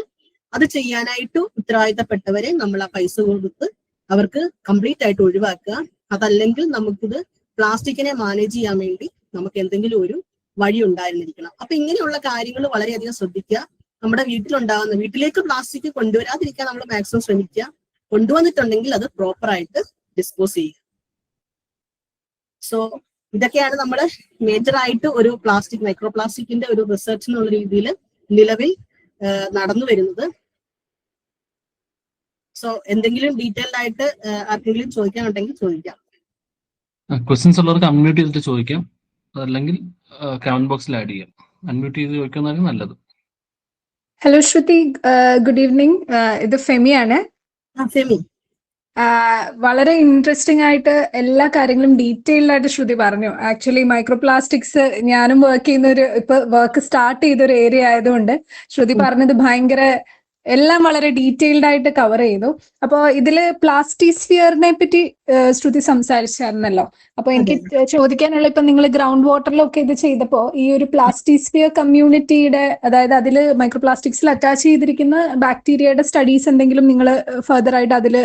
അത് ചെയ്യാനായിട്ട് ഉത്തരവാദിത്തപ്പെട്ടവരെ നമ്മൾ ആ പൈസ കൊടുത്ത് അവർക്ക് കംപ്ലീറ്റ് ആയിട്ട് ഒഴിവാക്കുക. അതല്ലെങ്കിൽ നമുക്കിത് പ്ലാസ്റ്റിക്കിനെ മാനേജ് ചെയ്യാൻ വേണ്ടി നമുക്ക് എന്തെങ്കിലും ഒരു വഴി ഉണ്ടായിരുന്നിരിക്കണം. അപ്പൊ ഇങ്ങനെയുള്ള കാര്യങ്ങൾ വളരെയധികം ശ്രദ്ധിക്കുക. നമ്മുടെ വീട്ടിലേക്ക് പ്ലാസ്റ്റിക് കൊണ്ടുവരാതിരിക്കാൻ നമ്മൾ മാക്സിമം ശ്രമിക്കുക. കൊണ്ടുവന്നിട്ടുണ്ടെങ്കിൽ അത് പ്രോപ്പറായിട്ട് ഡിസ്പോസ് ചെയ്യുക. സോ ഇതൊക്കെയാണ് നമ്മൾ മേജർ ആയിട്ട് ഒരു മൈക്രോ പ്ലാസ്റ്റിക്കിന്റെ ഒരു റിസർച്ച് എന്നുള്ള രീതിയിൽ നിലവിൽ നടന്നു വരുന്നത്. സോ എന്തെങ്കിലും ഡീറ്റെയിൽഡ് ആയിട്ട് ആർക്കെങ്കിലും ചോദിക്കാനുണ്ടെങ്കിൽ ചോദിക്കാം. ക്വസ്റ്റ്യൻസ് ഉള്ളവർക്ക് അൺമ്യൂട്ട് ചെയ്തിട്ട് ചോദിക്കാം, അതല്ലെങ്കിൽ കമന്റ് ബോക്സിൽ ആഡ് ചെയ്യാം. അൺമ്യൂട്ട് ചെയ്ത് ചോദിക്കുന്നതായിരിക്കും നല്ലത്. ഹലോ ശ്രുതി, ഗുഡ് ഈവനിങ്. ഇത് ഫെമിയാണ്. ഫെമി, വളരെ ഇൻട്രസ്റ്റിംഗ് ആയിട്ട് എല്ലാ കാര്യങ്ങളും ഡീറ്റെയിൽഡ് ആയിട്ട് ശ്രുതി പറഞ്ഞു. ആക്ച്വലി മൈക്രോ പ്ലാസ്റ്റിക്സ് ഞാനും ഇപ്പൊ വർക്ക് സ്റ്റാർട്ട് ചെയ്തൊരു ഏരിയ ആയതുകൊണ്ട് ശ്രുതി പറഞ്ഞത് എല്ലാം വളരെ ഡീറ്റെയിൽഡ് ആയിട്ട് കവർ ചെയ്തു. അപ്പോ ഇതില് പ്ലാസ്റ്റിസ്ഫിയറിനെ പറ്റി ശ്രുതി സംസാരിച്ചായിരുന്നല്ലോ. അപ്പൊ എനിക്ക് ചോദിക്കാനുള്ള, ഇപ്പൊ നിങ്ങൾ ഗ്രൗണ്ട് വാട്ടറിലൊക്കെ ഇത് ചെയ്തപ്പോ ഈ ഒരു പ്ലാസ്റ്റിസ്ഫിയർ കമ്മ്യൂണിറ്റിയുടെ, അതായത് അതില് മൈക്രോ പ്ലാസ്റ്റിക്സിൽ അറ്റാച്ച് ചെയ്തിരിക്കുന്ന ബാക്ടീരിയയുടെ സ്റ്റഡീസ് എന്തെങ്കിലും നിങ്ങൾ ഫർദർ ആയിട്ട് അതില്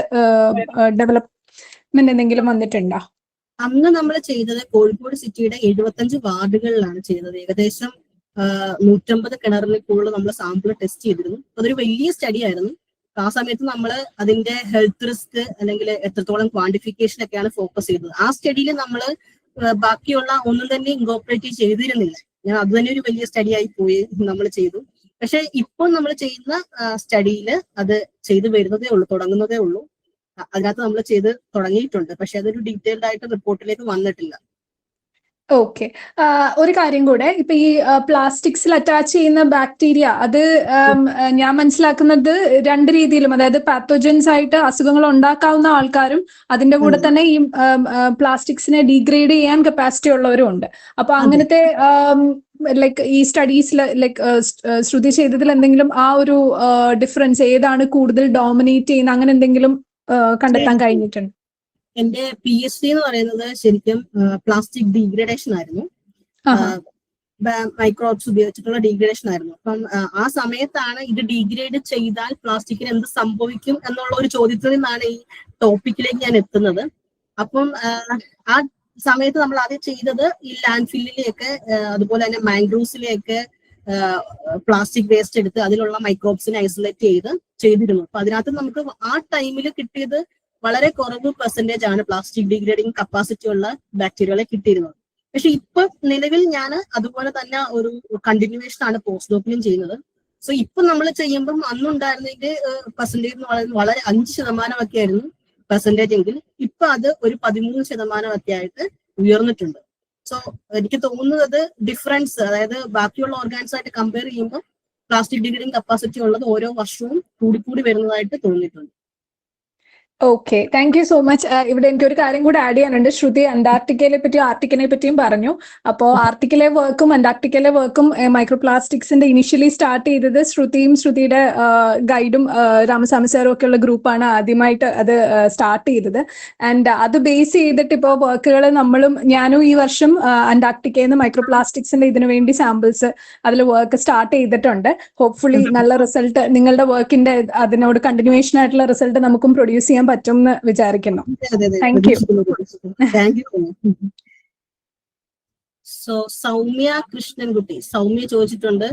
ഡെവലപ്മെന്റ് എന്തെങ്കിലും വന്നിട്ടുണ്ടോ? അന്ന് നമ്മൾ ചെയ്തത് കോഴിക്കോട് സിറ്റിയുടെ 75 വാർഡുകളിലാണ് ചെയ്തത്. ഏകദേശം 150 കിണറിന് കൂടുതൽ നമ്മൾ സാമ്പിൾ ടെസ്റ്റ് ചെയ്തിരുന്നു. അതൊരു വലിയ സ്റ്റഡി ആയിരുന്നു. ആ സമയത്ത് നമ്മൾ അതിന്റെ ഹെൽത്ത് റിസ്ക് അല്ലെങ്കിൽ എത്രത്തോളം ക്വാണ്ടിഫിക്കേഷൻ ഒക്കെയാണ് ഫോക്കസ് ചെയ്തത്. ആ സ്റ്റഡിയിൽ നമ്മൾ ബാക്കിയുള്ള ഒന്നും തന്നെ ഇൻകോപ്പറേറ്റ് ചെയ്തിരുന്നില്ല. ഞാൻ അത് തന്നെ ഒരു വലിയ സ്റ്റഡി ആയി പോയി നമ്മൾ ചെയ്തു. പക്ഷെ ഇപ്പോൾ നമ്മൾ ചെയ്യുന്ന സ്റ്റഡിയിൽ അത് ചെയ്തു വരുന്നതേ ഉള്ളൂ, തുടങ്ങുന്നതേ ഉള്ളൂ. അതിനകത്ത് നമ്മൾ ചെയ്ത് തുടങ്ങിയിട്ടുണ്ട്. പക്ഷെ അതൊരു ഡീറ്റെയിൽഡ് ആയിട്ട് റിപ്പോർട്ടിലേക്ക് വന്നിട്ടില്ല. ഓക്കെ, ഒരു കാര്യം കൂടെ, ഇപ്പൊ ഈ പ്ലാസ്റ്റിക്സിൽ അറ്റാച്ച് ചെയ്യുന്ന ബാക്ടീരിയ അത് ഞാൻ മനസ്സിലാക്കുന്നത് 2 രീതിയിലും, അതായത് പാത്തോജൻസ് ആയിട്ട് അസുഖങ്ങൾ ഉണ്ടാക്കാവുന്ന ആൾക്കാരും അതിന്റെ കൂടെ തന്നെ ഈ പ്ലാസ്റ്റിക്സിനെ ഡീഗ്രേഡ് ചെയ്യാൻ കപ്പാസിറ്റി ഉള്ളവരും ഉണ്ട്. അപ്പൊ അങ്ങനത്തെ ഈ സ്റ്റഡീസിൽ ശ്രുതി ചെയ്തതിൽ എന്തെങ്കിലും ആ ഒരു ഡിഫറൻസ് ഏതാണ് കൂടുതൽ ഡോമിനേറ്റ് ചെയ്യുന്ന, അങ്ങനെ എന്തെങ്കിലും കണ്ടെത്താൻ കഴിഞ്ഞിട്ടുണ്ട്? എന്റെ PhD എന്ന് പറയുന്നത് ശരിക്കും പ്ലാസ്റ്റിക് ഡീഗ്രേഡേഷൻ ആയിരുന്നു. മൈക്രോബ്സ് ഉപയോഗിച്ചിട്ടുള്ള ഡീഗ്രേഡേഷൻ ആയിരുന്നു. അപ്പം ആ സമയത്താണ് ഇത് ഡീഗ്രേഡ് ചെയ്താൽ പ്ലാസ്റ്റിക്കിന് എന്ത് സംഭവിക്കും എന്നുള്ള ഒരു ചോദ്യത്തിൽ നിന്നാണ് ഈ ടോപ്പിക്കിലേക്ക് ഞാൻ എത്തുന്നത്. അപ്പം ആ സമയത്ത് നമ്മൾ ആദ്യം ചെയ്തത് ഈ ലാൻഡ് ഫില്ലിലെയൊക്കെ അതുപോലെ തന്നെ മാംഗ്രൂവ്സിലെയൊക്കെ പ്ലാസ്റ്റിക് വേസ്റ്റ് എടുത്ത് അതിലുള്ള മൈക്രോബ്സിനെ ഐസൊലേറ്റ് ചെയ്തിരുന്നു. അപ്പൊ അതിനകത്ത് നമുക്ക് ആ ടൈമിൽ കിട്ടിയത് വളരെ കുറവ് പെർസെന്റേജ് ആണ് പ്ലാസ്റ്റിക് ഡീഗ്രേഡിങ് കപ്പാസിറ്റി ഉള്ള ബാക്ടീരിയകളെ കിട്ടിയിരുന്നത്. പക്ഷെ ഇപ്പൊ നിലവിൽ ഞാൻ അതുപോലെ തന്നെ ഒരു കണ്ടിന്യൂവേഷൻ ആണ് പോസ്റ്റ് ഡോക്കിലും ചെയ്യുന്നത്. സോ ഇപ്പൊ നമ്മൾ ചെയ്യുമ്പം അന്നുണ്ടായിരുന്നതിന്റെ പെർസെന്റേജ് എന്ന് പറയുന്നത് വളരെ 5% ഒക്കെ ആയിരുന്നു പെർസെന്റേജ് എങ്കിൽ ഇപ്പൊ അത് ഒരു 13% ഒക്കെ ആയിട്ട് ഉയർന്നിട്ടുണ്ട്. സോ എനിക്ക് തോന്നുന്നത് ഡിഫറൻസ്, അതായത് ബാക്കിയുള്ള ഓർഗാൻസ് ആയിട്ട് കമ്പയർ ചെയ്യുമ്പോൾ പ്ലാസ്റ്റിക് ഡീഗ്രേഡിങ് കപ്പാസിറ്റി ഉള്ളത് ഓരോ വർഷവും കൂടിക്കൂടി വരുന്നതായിട്ട് തോന്നിയിട്ടുണ്ട്. Okay, thank you so much. ഇവിടെ എനിക്ക് ഒരു കാര്യം കൂടി ആഡ് ചെയ്യാനുണ്ട്. ശ്രുതി അന്റാർട്ടിക്കയെ പറ്റിയും ആർട്ടിക്കിനെ പറ്റിയും പറഞ്ഞു. അപ്പോൾ ആർട്ടിക്കിലെ വർക്കും അന്റാർട്ടിക്കയിലെ വർക്കും മൈക്രോ പ്ലാസ്റ്റിക്സിന്റെ ഇനിഷ്യലി സ്റ്റാർട്ട് ചെയ്തത് ശ്രുതിയും ശ്രുതിയുടെ ഗൈഡും രാമസ്വാമി സാറും ഒക്കെ ഉള്ള ഗ്രൂപ്പാണ് ആദ്യമായിട്ട് അത് സ്റ്റാർട്ട് ചെയ്തത്. ആൻഡ് അത് ബേസ് ചെയ്തിട്ട് ഇപ്പോൾ വർക്കുകൾ ഞാനും ഈ വർഷം അന്റാർട്ടിക്കയിൽ നിന്ന് മൈക്രോ പ്ലാസ്റ്റിക്സിന്റെ ഇതിനു വേണ്ടി സാമ്പിൾസ് അതിൽ വർക്ക് സ്റ്റാർട്ട് ചെയ്തിട്ടുണ്ട്. ഹോപ്പ്ഫുള്ളി നല്ല റിസൾട്ട് നിങ്ങളുടെ വർക്കിന്റെ അതിനോട് കണ്ടിന്യൂവേഷൻ ആയിട്ടുള്ള റിസൾട്ട് നമുക്കും പ്രൊഡ്യൂസ് ചെയ്യാൻ പറ്റും എന്ന് വിചാരിക്കുന്നു. Thank you. Thank you. So Soumya Krishnankutty ചോദിച്ചിട്ടുണ്ട്,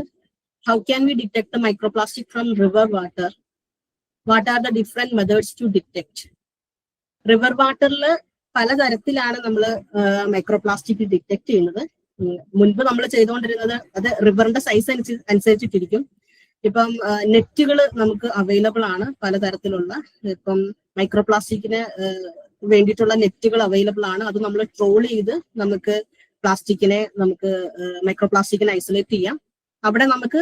how can we detect microplastic from river water? What are the different methods to detect? River വാട്ടറിൽ പലതരത്തിലാണ് നമ്മൾ മൈക്രോപ്ലാസ്റ്റിക് ഡിറ്റക്ട് ചെയ്യുന്നത്. മുൻപ് നമ്മൾ ചെയ്തുകൊണ്ടിരുന്നത് അത് റിവറിന്റെ സൈസ് അനുസരിച്ചിട്ടിരിക്കും. ഇപ്പം നെറ്റുകൾ നമുക്ക് അവൈലബിൾ ആണ് പലതരത്തിലുള്ള. ഇപ്പം മൈക്രോപ്ലാസ്റ്റിക്കിന് വേണ്ടിയിട്ടുള്ള നെറ്റുകൾ അവൈലബിൾ ആണ്. അത് നമ്മൾ ട്രോൾ ചെയ്ത് നമുക്ക് മൈക്രോപ്ലാസ്റ്റിക്കിനെ ഐസൊലേറ്റ് ചെയ്യാം. അവിടെ നമുക്ക്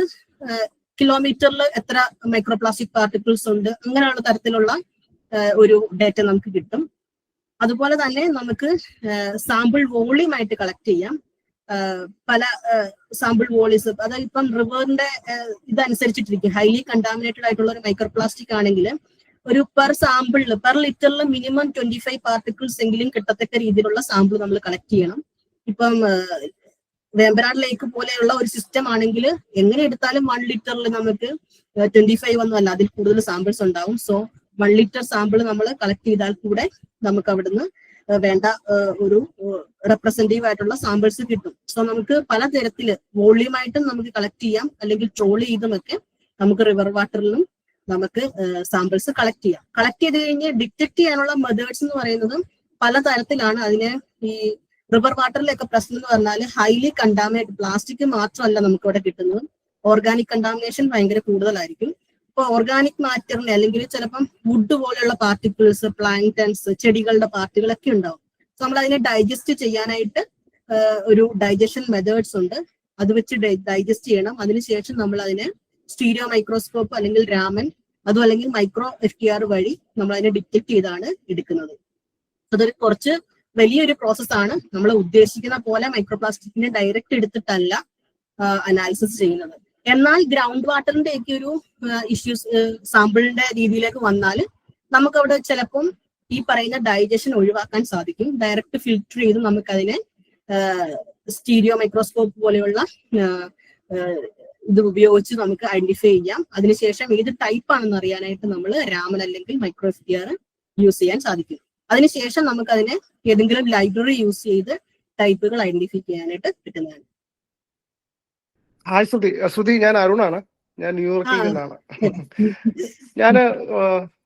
കിലോമീറ്ററിൽ എത്ര മൈക്രോപ്ലാസ്റ്റിക് പാർട്ടിക്കിൾസ് ഉണ്ട് അങ്ങനെയുള്ള തരത്തിലുള്ള ഒരു ഡേറ്റ നമുക്ക് കിട്ടും. അതുപോലെ തന്നെ നമുക്ക് സാമ്പിൾ വോളിയം ആയിട്ട് കളക്ട് ചെയ്യാം. പല സാമ്പിൾ വോളിസ്, അതായത് ഇപ്പം റിവറിന്റെ ഇതനുസരിച്ചിട്ടിരിക്കും. ഹൈലി കണ്ടാമിനേറ്റഡ് ആയിട്ടുള്ള ഒരു മൈക്രോപ്ലാസ്റ്റിക് ആണെങ്കിൽ ഒരു പെർ ലിറ്ററിൽ മിനിമം 25 പാർട്ടിക്കിൾസ് എങ്കിലും കിട്ടത്തക്ക രീതിയിലുള്ള സാമ്പിൾ നമ്മൾ കളക്ട് ചെയ്യണം. ഇപ്പം വേമ്പനാട് ലേക്ക് പോലെയുള്ള ഒരു സിസ്റ്റം ആണെങ്കിൽ എങ്ങനെ എടുത്താലും 1 ലിറ്ററിൽ നമുക്ക് 25 ഒന്നും അല്ല, അതിൽ കൂടുതൽ സാമ്പിൾസ് ഉണ്ടാവും. സോ 1 ലിറ്റർ സാമ്പിൾ നമ്മൾ കളക്ട് ചെയ്താൽ കൂടെ നമുക്ക് അവിടുന്ന് വേണ്ട ഒരു റെപ്രസെന്റേറ്റീവ് ആയിട്ടുള്ള സാമ്പിൾസ് കിട്ടും. സോ നമുക്ക് പലതരത്തില് വോളിയമായിട്ടും നമുക്ക് കളക്ട് ചെയ്യാം, അല്ലെങ്കിൽ ട്രോൾ ചെയ്തുമൊക്കെ നമുക്ക് റിവർ വാട്ടറിലും നമുക്ക് സാമ്പിൾസ് കളക്ട് ചെയ്യാം. കളക്ട് ചെയ്ത് കഴിഞ്ഞ് ഡിറ്റക്ട് ചെയ്യാനുള്ള മെത്തേഡ്സ് എന്ന് പറയുന്നത് പലതരത്തിലാണ്. അതിന് ഈ റിവർ വാട്ടറിലൊക്കെ പ്രശ്നം എന്ന് പറഞ്ഞാൽ ഹൈലി കണ്ടാമിനേറ്റ് പ്ലാസ്റ്റിക് മാത്രമല്ല നമുക്ക് ഇവിടെ കിട്ടുന്നത്, ഓർഗാനിക് കണ്ടാമിനേഷൻ ഭയങ്കര കൂടുതലായിരിക്കും. ഇപ്പൊ ഓർഗാനിക് മാറ്ററിനെ അല്ലെങ്കിൽ ചിലപ്പം വുഡ് പോലെയുള്ള പാർട്ടിക്കിൾസ്, പ്ലാങ്ടൺസ്, ചെടികളുടെ പാർട്ടികളൊക്കെ ഉണ്ടാവും. സോ നമ്മൾ അതിനെ ഡൈജസ്റ്റ് ചെയ്യാനായിട്ട് ഒരു ഡൈജഷൻ മെത്തേഡ്സ് ഉണ്ട്. അത് വെച്ച് ഡൈജസ്റ്റ് ചെയ്യണം. അതിനുശേഷം നമ്മൾ അതിനെ സ്റ്റീരിയോ മൈക്രോസ്കോപ്പ് അല്ലെങ്കിൽ രാമൻ അതും അല്ലെങ്കിൽ മൈക്രോ FTR വഴി നമ്മൾ അതിനെ ഡിറ്റക്ട് ചെയ്താണ് എടുക്കുന്നത്. അതൊരു കുറച്ച് വലിയൊരു പ്രോസസ്സാണ്. നമ്മൾ ഉദ്ദേശിക്കുന്ന പോലെ മൈക്രോപ്ലാസ്റ്റിക്കിനെ ഡയറക്റ്റ് എടുത്തിട്ടല്ല അനാലിസിസ് ചെയ്യുന്നത്. എന്നാൽ ഗ്രൗണ്ട് വാട്ടറിന്റെ ഒക്കെ ഒരു ഇഷ്യൂസ് സാമ്പിളിന്റെ രീതിയിലേക്ക് വന്നാൽ നമുക്ക് അവിടെ ചിലപ്പം ഈ പറയുന്ന ഡൈജഷൻ ഒഴിവാക്കാൻ സാധിക്കും. ഡയറക്റ്റ് ഫിൽറ്റർ ചെയ്ത് നമുക്കതിനെ സ്റ്റീരിയോ മൈക്രോസ്കോപ്പ് പോലെയുള്ള ഇത് ഉപയോഗിച്ച് നമുക്ക് ഐഡന്റിഫൈ ചെയ്യാം. അതിനുശേഷം ഏത് ടൈപ്പ് ആണെന്ന് അറിയാനായിട്ട് നമ്മൾ രാമൻ അല്ലെങ്കിൽ മൈക്രോ FTR യൂസ് ചെയ്യാൻ സാധിക്കും. അതിനുശേഷം നമുക്ക് അതിനെ ഏതെങ്കിലും ലൈബ്രറി യൂസ് ചെയ്ത് ടൈപ്പുകൾ ഐഡന്റിഫൈ ചെയ്യാനായിട്ട് പറ്റുന്നതാണ്. ഹായ് ശ്രുതി, ഞാൻ അരുണാണ്. ഞാൻ ന്യൂയോർക്കിൽ നിന്നാണ്. ഞാൻ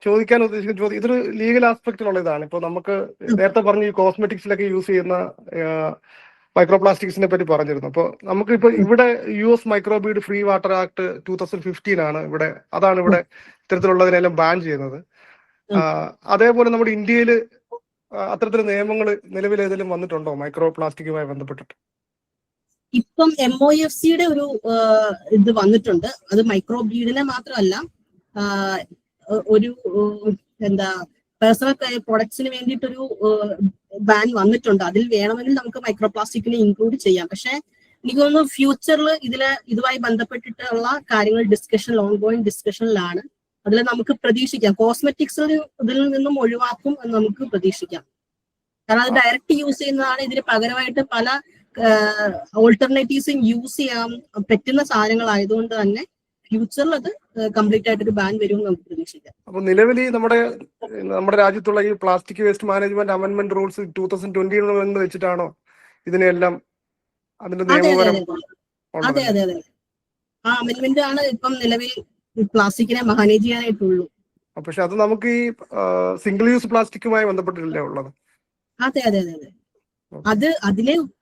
ചോദിക്കാൻ ഉദ്ദേശിക്കുന്ന ചോദ്യം ഇതൊരു ലീഗൽ ആസ്പെക്റ്റിലുള്ള ഇതാണ്. ഇപ്പൊ നമുക്ക് നേരത്തെ പറഞ്ഞ ഈ കോസ്മെറ്റിക്സിലൊക്കെ യൂസ് ചെയ്യുന്ന മൈക്രോപ്ലാസ്റ്റിക്സിനെ പറ്റി പറഞ്ഞിരുന്നു. അപ്പോൾ നമുക്കിപ്പോ ഇവിടെ US മൈക്രോബീഡ് ഫ്രീ വാട്ടർ ആക്ട് 2015 ആണ് അതാണ് ഇവിടെ ഇത്തരത്തിലുള്ളതിനെല്ലാം ബാൻ ചെയ്യുന്നത്. അതേപോലെ നമ്മുടെ ഇന്ത്യയിൽ അത്തരത്തിലുള്ള നിയമങ്ങൾ നിലവിൽ ഏതെങ്കിലും വന്നിട്ടുണ്ടോ മൈക്രോ പ്ലാസ്റ്റിക്കുമായി ബന്ധപ്പെട്ടിട്ട്? ഇപ്പം MOFCയുടെ ഒരു ഇത് വന്നിട്ടുണ്ട്. അത് മൈക്രോ ബീഡിനെ മാത്രമല്ല, ഒരു പേഴ്സണൽ പ്രൊഡക്ട്സിന് വേണ്ടിയിട്ടൊരു ബാൻ വന്നിട്ടുണ്ട്. അതിൽ വേണമെങ്കിൽ നമുക്ക് മൈക്രോപ്ലാസ്റ്റിക്കിനെ ഇൻക്ലൂഡ് ചെയ്യാം. പക്ഷെ എനിക്ക് തോന്നുന്നു ഫ്യൂച്ചറിൽ ഇതുമായി ബന്ധപ്പെട്ടിട്ടുള്ള കാര്യങ്ങൾ ഓൺഗോയിങ് ഡിസ്കഷനിലാണ്. അതിൽ നമുക്ക് പ്രതീക്ഷിക്കാം കോസ്മെറ്റിക്സിൽ ഇതിൽ നിന്നും ഒഴിവാക്കും എന്ന് നമുക്ക് പ്രതീക്ഷിക്കാം. കാരണം അത് ഡയറക്റ്റ് യൂസ് ചെയ്യുന്നതാണ്. ഇതിന് പകരമായിട്ട് പല ഓൾട്ടർനേറ്റീവ്സും യൂസ് ചെയ്യാൻ പറ്റുന്ന സാധനങ്ങളായതുകൊണ്ട് തന്നെ ഫ്യൂച്ചറിൽ അത് കംപ്ലീറ്റ് ആയിട്ടൊരു ബാൻ വരും നമുക്ക് പ്രതീക്ഷിക്കാം. അപ്പൊ നിലവിൽ നമ്മുടെ രാജ്യത്തുള്ള ഈ plastic waste management amendment rules 2020 വെച്ചിട്ടാണോ ഇതിനെല്ലാം അതിന്റെ നിയമപരം? അതെ അതെ അതെ, ആ അമെന്റ്മെന്റ് ആണ് ഇപ്പം നിലവിൽ പ്ലാസ്റ്റിക്കിനെ മാനേജ് ചെയ്യാനായിട്ടുള്ളൂ. പക്ഷെ അത് നമുക്ക് ഈ സിംഗിൾ യൂസ് പ്ലാസ്റ്റിക്കുമായി ബന്ധപ്പെട്ടിട്ടല്ലേ ഉള്ളത്? അതെ അതെ അതെ അതെ,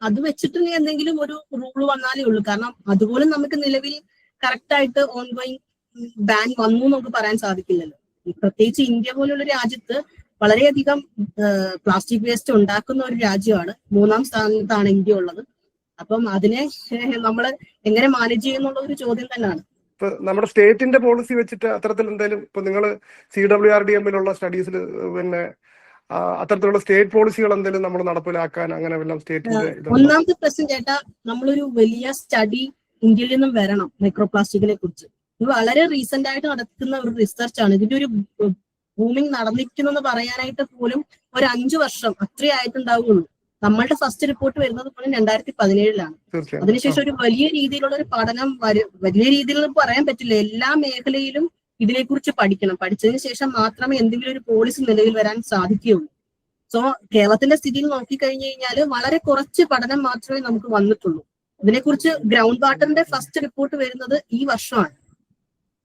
അത് വെച്ചിട്ട് എന്തെങ്കിലും ഒരു റൂൾ വന്നാലേ ഉള്ളൂ. കാരണം അതുപോലും നമുക്ക് നിലവിൽ കറക്റ്റ് ആയിട്ട് ഓൺഗോയിങ് ബാൻ വന്നു നമുക്ക് പറയാൻ സാധിക്കില്ലല്ലോ. പ്രത്യേകിച്ച് ഇന്ത്യ പോലുള്ള രാജ്യത്ത് വളരെയധികം പ്ലാസ്റ്റിക് വേസ്റ്റ് ഉണ്ടാക്കുന്ന ഒരു രാജ്യമാണ്. 3ാം സ്ഥാനത്താണ് ഇന്ത്യ ഉള്ളത്. അപ്പം അതിനെ നമ്മൾ എങ്ങനെ മാനേജ് ചെയ്യുന്നുള്ള ഒരു ചോദ്യം തന്നെയാണ്. ഇപ്പൊ നമ്മുടെ സ്റ്റേറ്റിന്റെ പോളിസി വെച്ചിട്ട് അത്തരത്തിൽ എന്തെങ്കിലും ഇപ്പൊ നിങ്ങൾ CWRDM-ലുള്ള സ്റ്റഡീസിൽ പിന്നെ അത്തരത്തിലുള്ള സ്റ്റേറ്റ് പോളിസികൾ എന്തെങ്കിലും നമ്മൾ നടപ്പിലാക്കാൻ അങ്ങനെ വല്ലതും സ്റ്റേറ്റിന്റെ ഒന്നാമത്തെ പ്രശ്നം ചേട്ടാ, നമ്മളൊരു വലിയ സ്റ്റഡി ഇന്ത്യയിൽ നിന്നും വരണം മൈക്രോപ്ലാസ്റ്റിക്കിനെ കുറിച്ച്. ഇത് വളരെ റീസെന്റ് ആയിട്ട് നടക്കുന്ന ഒരു റിസർച്ച് ആണ്. ഇതിന്റെ ഒരു ബൂമിങ് നടന്നിരിക്കുന്നെന്ന് പറയാനായിട്ട് പോലും ഒരു 5 വർഷം അത്രേ ആയിട്ടുണ്ടാവുകയുള്ളൂ. നമ്മളുടെ ഫസ്റ്റ് റിപ്പോർട്ട് വരുന്നത് പോലും 2017-ലാണ്. അതിനുശേഷം ഒരു വലിയ രീതിയിലുള്ള ഒരു പഠനം വലിയ രീതിയിൽ പറയാൻ പറ്റില്ല. എല്ലാ മേഖലയിലും ഇതിനെക്കുറിച്ച് പഠിക്കണം. പഠിച്ചതിന് ശേഷം മാത്രമേ എന്തെങ്കിലും ഒരു പോളിസി നിലവിൽ വരാൻ സാധിക്കുകയുള്ളൂ. സോ കേരളത്തിന്റെ സ്ഥിതിയിൽ നോക്കിക്കഴിഞ്ഞു കഴിഞ്ഞാൽ വളരെ കുറച്ച് പഠനം മാത്രമേ നമുക്ക് വന്നിട്ടുള്ളൂ. ഇതിനെക്കുറിച്ച് ഗ്രൗണ്ട് വാട്ടറിന്റെ ഫസ്റ്റ് റിപ്പോർട്ട് വരുന്നത് ഈ വർഷമാണ്.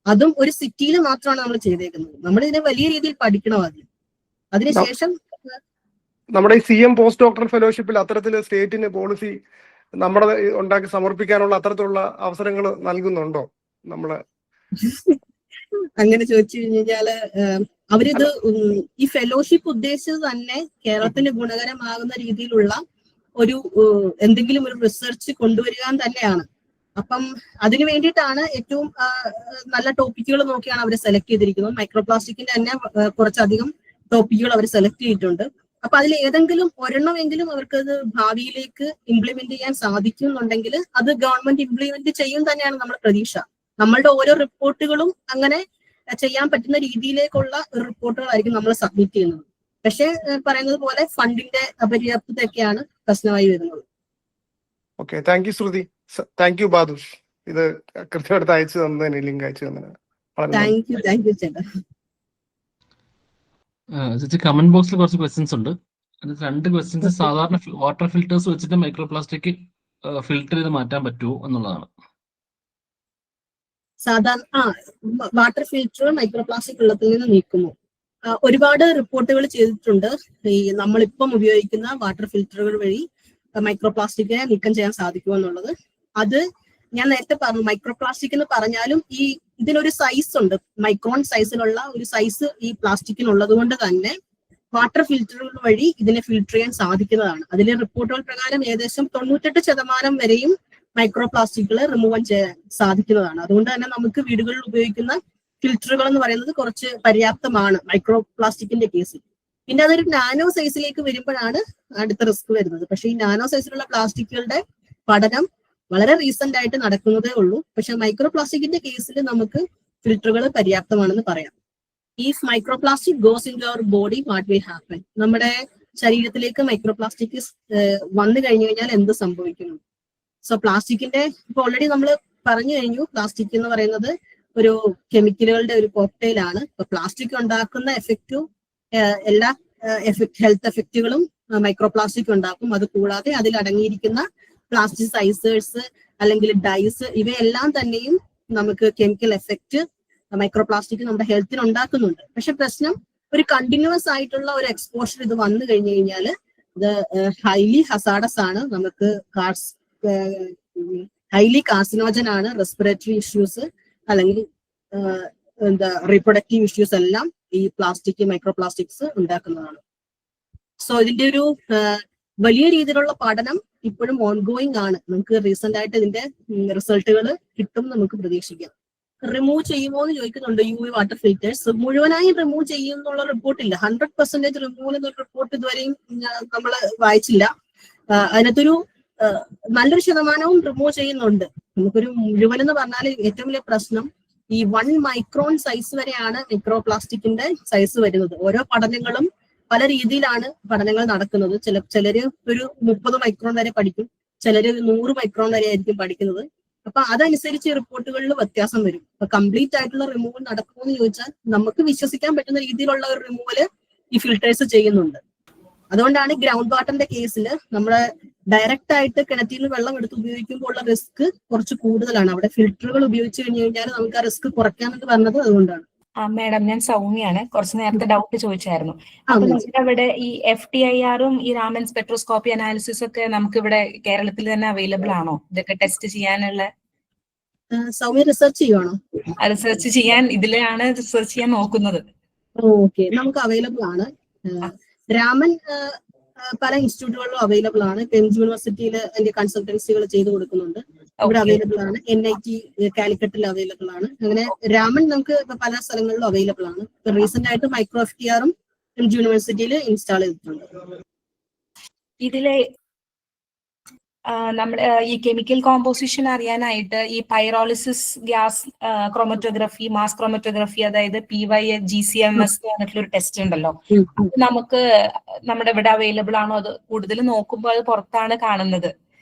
അതും ഒരു സിറ്റിയിൽ മാത്രമാണ് നമ്മൾ ചെയ്തേക്കുന്നത്. നമ്മൾ ഇതിനെ വലിയ രീതിയിൽ പഠിക്കണം ആദ്യം. അതിനുശേഷം നമ്മുടെ ഈ CM പോസ്റ്റ് ഡോക്ടറൽ ഫെലോഷിപ്പിൽ അത്തരത്തിൽ സ്റ്റേറ്റിന് പോളിസി നമ്മുടെ ഉണ്ടാക്കി സമർപ്പിക്കാനുള്ള അത്തരത്തിലുള്ള അവസരങ്ങൾ നൽകുന്നുണ്ടോ നമ്മള്? അങ്ങനെ ചോദിച്ചു കഴിഞ്ഞാല് അവരിത് ഈ ഫെലോഷിപ്പ് ഉദ്ദേശിച്ചത് തന്നെ കേരളത്തിന് ഗുണകരമാകുന്ന രീതിയിലുള്ള ഒരു എന്തെങ്കിലും ഒരു റിസർച്ച് കൊണ്ടുവരിക തന്നെയാണ്. അപ്പം അതിനു വേണ്ടിയിട്ടാണ് ഏറ്റവും നല്ല ടോപ്പിക്കുകൾ നോക്കിയാണ് അവർ സെലക്ട് ചെയ്തിരിക്കുന്നത്. മൈക്രോപ്ലാസ്റ്റിക്കിന്റെ തന്നെ കുറച്ചധികം ടോപ്പിക്കുകൾ അവർ സെലക്ട് ചെയ്തിട്ടുണ്ട്. അപ്പൊ അതിൽ ഏതെങ്കിലും ഒരെണ്ണമെങ്കിലും അവർക്കത് ഭാവിയിലേക്ക് ഇംപ്ലിമെന്റ് ചെയ്യാൻ സാധിക്കുന്നുണ്ടെങ്കിൽ അത് ഗവൺമെന്റ് ഇംപ്ലിമെന്റ് ചെയ്യും തന്നെയാണ് നമ്മുടെ പ്രതീക്ഷ. നമ്മളുടെ ഓരോ റിപ്പോർട്ടുകളും അങ്ങനെ ചെയ്യാൻ പറ്റുന്ന രീതിയിലേക്കുള്ള റിപ്പോർട്ടുകളായിരിക്കും നമ്മൾ സബ്മിറ്റ് ചെയ്യുന്നത്. പക്ഷെ പറയുന്നത് പോലെ ഫണ്ടിന്റെ അപര്യാപ്തതയൊക്കെയാണ് പ്രശ്നമായി വരുന്നത്. Okay, thank you Shruti. Thank you Badush. ഇത് കൃത്യമായിട്ട് അയച്ചു തന്നതിന്, ലിങ്ക് അയച്ചു തന്നതിന് താങ്ക് യു ചേട്ടാ. ചേച്ചി കമന്റ് ബോക്സിൽ കുറച്ച് ക്വസ്റ്റ്യൻസ് ഉണ്ട്. അതിൽ 2 ക്വസ്റ്റ്യൻസ് സാധാരണ വാട്ടർ ഫിൽറ്റേഴ്സ് വെച്ചിട്ട് മൈക്രോപ്ലാസ്റ്റിക് ഫിൽറ്റർ ചെയ്ത് മാറ്റാൻ പറ്റുമോ എന്നുള്ളതാണ്. സാധാരണ വാട്ടർ ഫിൽറ്റർ മൈക്രോപ്ലാസ്റ്റിക് വെള്ളത്തിൽ നിന്ന് നീക്കുന്നു. ഒരുപാട് റിപ്പോർട്ടുകൾ ചെയ്തിട്ടുണ്ട്. ഈ നമ്മളിപ്പം ഉപയോഗിക്കുന്ന വാട്ടർ ഫിൽറ്ററുകൾ വഴി മൈക്രോപ്ലാസ്റ്റിക്കിനെ നീക്കം ചെയ്യാൻ സാധിക്കുമെന്നുള്ളത്. അത് ഞാൻ നേരത്തെ പറഞ്ഞു, മൈക്രോപ്ലാസ്റ്റിക് എന്ന് പറഞ്ഞാലും ഇതിനൊരു സൈസ് ഉണ്ട്. മൈക്രോൺ സൈസിലുള്ള ഒരു സൈസ് ഈ പ്ലാസ്റ്റിക്കിനുള്ളത് കൊണ്ട് തന്നെ വാട്ടർ ഫിൽറ്ററുകൾ വഴി ഇതിനെ ഫിൽറ്റർ ചെയ്യാൻ സാധിക്കുന്നതാണ്. അതിലെ റിപ്പോർട്ടുകൾ പ്രകാരം ഏകദേശം 98% വരെയും മൈക്രോപ്ലാസ്റ്റിക്കുകൾ റിമൂവ് ചെയ്യാൻ സാധിക്കുന്നതാണ്. അതുകൊണ്ട് തന്നെ നമുക്ക് വീടുകളിൽ ഉപയോഗിക്കുന്ന ഫിൽറ്ററുകൾ എന്ന് പറയുന്നത് കുറച്ച് പര്യാപ്തമാണ് മൈക്രോപ്ലാസ്റ്റിക്കിന്റെ കേസിൽ. പിന്നെ അതൊരു നാനോ സൈസിലേക്ക് വരുമ്പോഴാണ് അടുത്ത റിസ്ക് വരുന്നത്. പക്ഷെ ഈ നാനോ സൈസിലുള്ള പ്ലാസ്റ്റിക്കുകളുടെ പഠനം വളരെ റീസെന്റ് ആയിട്ട് നടക്കുന്നതേ ഉള്ളൂ. പക്ഷെ മൈക്രോപ്ലാസ്റ്റിക്കിന്റെ കേസിൽ നമുക്ക് ഫിൽറ്ററുകൾ പര്യാപ്തമാണെന്ന് പറയാം. If microplastic goes into our body what will happen? നമ്മുടെ ശരീരത്തിലേക്ക് മൈക്രോപ്ലാസ്റ്റിക് വന്നു കഴിഞ്ഞു കഴിഞ്ഞാൽ എന്ത് സംഭവിക്കുന്നു? സോ പ്ലാസ്റ്റിക്കിന്റെ ഇപ്പൊ ഓൾറെഡി നമ്മൾ പറഞ്ഞു കഴിഞ്ഞു, പ്ലാസ്റ്റിക് എന്ന് പറയുന്നത് ഒരു കെമിക്കലുകളുടെ ഒരു കോക്ടെയിൽ ആണ്. ഇപ്പൊ പ്ലാസ്റ്റിക് ഉണ്ടാക്കുന്ന എഫക്റ്റും എല്ലാ ഹെൽത്ത് എഫക്റ്റുകളും മൈക്രോപ്ലാസ്റ്റിക് ഉണ്ടാക്കും. അത് കൂടാതെ അതിൽ അടങ്ങിയിരിക്കുന്ന പ്ലാസ്റ്റിസൈസേഴ്സ് അല്ലെങ്കിൽ ഡൈസ് ഇവയെല്ലാം തന്നെയും നമുക്ക് കെമിക്കൽ എഫക്റ്റ് മൈക്രോപ്ലാസ്റ്റിക് നമ്മുടെ ഹെൽത്തിന് ഉണ്ടാക്കുന്നുണ്ട്. പക്ഷെ പ്രശ്നം ഒരു കണ്ടിന്യൂസ് ആയിട്ടുള്ള ഒരു എക്സ്പോഷർ ഇത് വന്നു കഴിഞ്ഞു കഴിഞ്ഞാൽ ഇത് ഹൈലി ഹസാഡസ് ആണ്. നമുക്ക് ഹൈലി കാർസിനോജൻ ആണ്. റെസ്പിറേറ്ററി ഇഷ്യൂസ് അല്ലെങ്കിൽ റീപ്രൊഡക്റ്റീവ് ഇഷ്യൂസ് എല്ലാം ഈ മൈക്രോപ്ലാസ്റ്റിക്സ് ഉണ്ടാക്കുന്നതാണ്. സോ ഇതിന്റെ ഒരു വലിയ രീതിയിലുള്ള പഠനം ഇപ്പോഴും ഓൺഗോയിങ് ആണ്. നമുക്ക് റീസെന്റ് ആയിട്ട് ഇതിന്റെ റിസൾട്ടുകൾ കിട്ടും നമുക്ക് പ്രതീക്ഷിക്കാം. റിമൂവ് ചെയ്യുമോ എന്ന് ചോദിക്കുന്നുണ്ട്. UV വാട്ടർ ഫിൽറ്റേഴ്സ് മുഴുവനായും റിമൂവ് ചെയ്യുന്നുള്ള റിപ്പോർട്ടില്ല. 100% റിമൂവൽ എന്നൊരു റിപ്പോർട്ട് ഇതുവരെയും നമ്മൾ വായിച്ചില്ല. അതിനകത്തൊരു നല്ലൊരു ശതമാനവും റിമൂവ് ചെയ്യുന്നുണ്ട്. നമുക്കൊരു മുഴുവൻ എന്ന് പറഞ്ഞാൽ ഏറ്റവും വലിയ പ്രശ്നം ഈ 1 മൈക്രോൺ സൈസ് വരെയാണ് മൈക്രോപ്ലാസ്റ്റിക്കിന്റെ സൈസ് വരുന്നത്. ഓരോ പഠനങ്ങളും പല രീതിയിലാണ് പഠനങ്ങൾ നടക്കുന്നത്. ചിലര് ഒരു 30 മൈക്രോൺ വരെ പഠിക്കും, ചിലര് 100 മൈക്രോൺ വരെ ആയിരിക്കും പഠിക്കുന്നത്. അപ്പൊ അതനുസരിച്ച് റിപ്പോർട്ടുകളിൽ വ്യത്യാസം വരും. അപ്പൊ കംപ്ലീറ്റ് ആയിട്ടുള്ള റിമൂവൽ നടക്കുമോ എന്ന് ചോദിച്ചാൽ നമുക്ക് വിശ്വസിക്കാൻ പറ്റുന്ന രീതിയിലുള്ള ഒരു റിമൂവൽ ഈ ഫിൽറ്റേഴ്സ് ചെയ്യുന്നുണ്ട്. അതുകൊണ്ടാണ് ഗ്രൗണ്ട് വാട്ടറിന്റെ കേസിൽ നമ്മുടെ ഡയറക്റ്റ് ആയിട്ട് കിണറ്റിൽ നിന്ന് വെള്ളം എടുത്ത് ഉപയോഗിക്കുമ്പോൾ ഉള്ള റിസ്ക് കുറച്ച് കൂടുതലാണ്. അവിടെ ഫിൽറ്ററുകൾ ഉപയോഗിച്ച് കഴിഞ്ഞു കഴിഞ്ഞാൽ നമുക്ക് ആ റിസ്ക് കുറയ്ക്കാമെന്ന് പറഞ്ഞത് അതുകൊണ്ടാണ്. മാഡം, ഞാൻ സൗമ്യയാണ്. കുറച്ച് നേരത്തെ ഡൗട്ട് ചോദിച്ചായിരുന്നു. അപ്പൊ നമ്മുടെ അവിടെ ഈ FTIR-ഉം ഈ റാമൻ സ്പെക്ട്രോസ്കോപ്പി അനാലിസിസ് ഒക്കെ നമുക്ക് ഇവിടെ കേരളത്തിൽ തന്നെ അവൈലബിൾ ആണോ? ഇതൊക്കെ ടെസ്റ്റ് ചെയ്യാനുള്ള സൗമ്യ റിസർച്ച് ചെയ്യുവാണോ? റിസർച്ച് ചെയ്യാൻ ഇതിലാണ് റിസർച്ച് ചെയ്യാൻ നോക്കുന്നത്. ഓക്കെ, നമുക്ക് അവൈലബിൾ ആണ്. രാമൻ പല ഇൻസ്റ്റിറ്റ്യൂട്ടുകളിലും അവൈലബിൾ ആണ്. പെൻസ് യൂണിവേഴ്സിറ്റിയിൽ അതിന്റെ കൺസൾട്ടൻസികൾ ചെയ്തു കൊടുക്കുന്നുണ്ട്. ഇവിടെ Okay. അവൈലബിൾ ആണ്. NIT കാലിക്കറ്റിൽ അവൈലബിൾ ആണ്. അങ്ങനെ രാമൻ നമുക്ക് ഇപ്പൊ പല സ്ഥലങ്ങളിലും അവൈലബിൾ ആണ്. ഇപ്പൊ റീസെന്റ് ആയിട്ട് മൈക്രോ FTRഉം യൂണിവേഴ്സിറ്റിയിൽ ഇൻസ്റ്റാൾ ചെയ്തിട്ടുണ്ട്. ഇതിലെ നമ്മുടെ ഈ കെമിക്കൽ കോമ്പോസിഷൻ അറിയാനായിട്ട് ഈ pyrolysis gas chromatography, mass chromatography, അതായത് PYGCMS പറഞ്ഞിട്ടുള്ള ഒരു ടെസ്റ്റ് ഉണ്ടല്ലോ, അത് നമുക്ക് നമ്മുടെ ഇവിടെ അവൈലബിൾ ആണോ? അത് കൂടുതൽ നോക്കുമ്പോൾ അത് പുറത്താണ് കാണുന്നത്.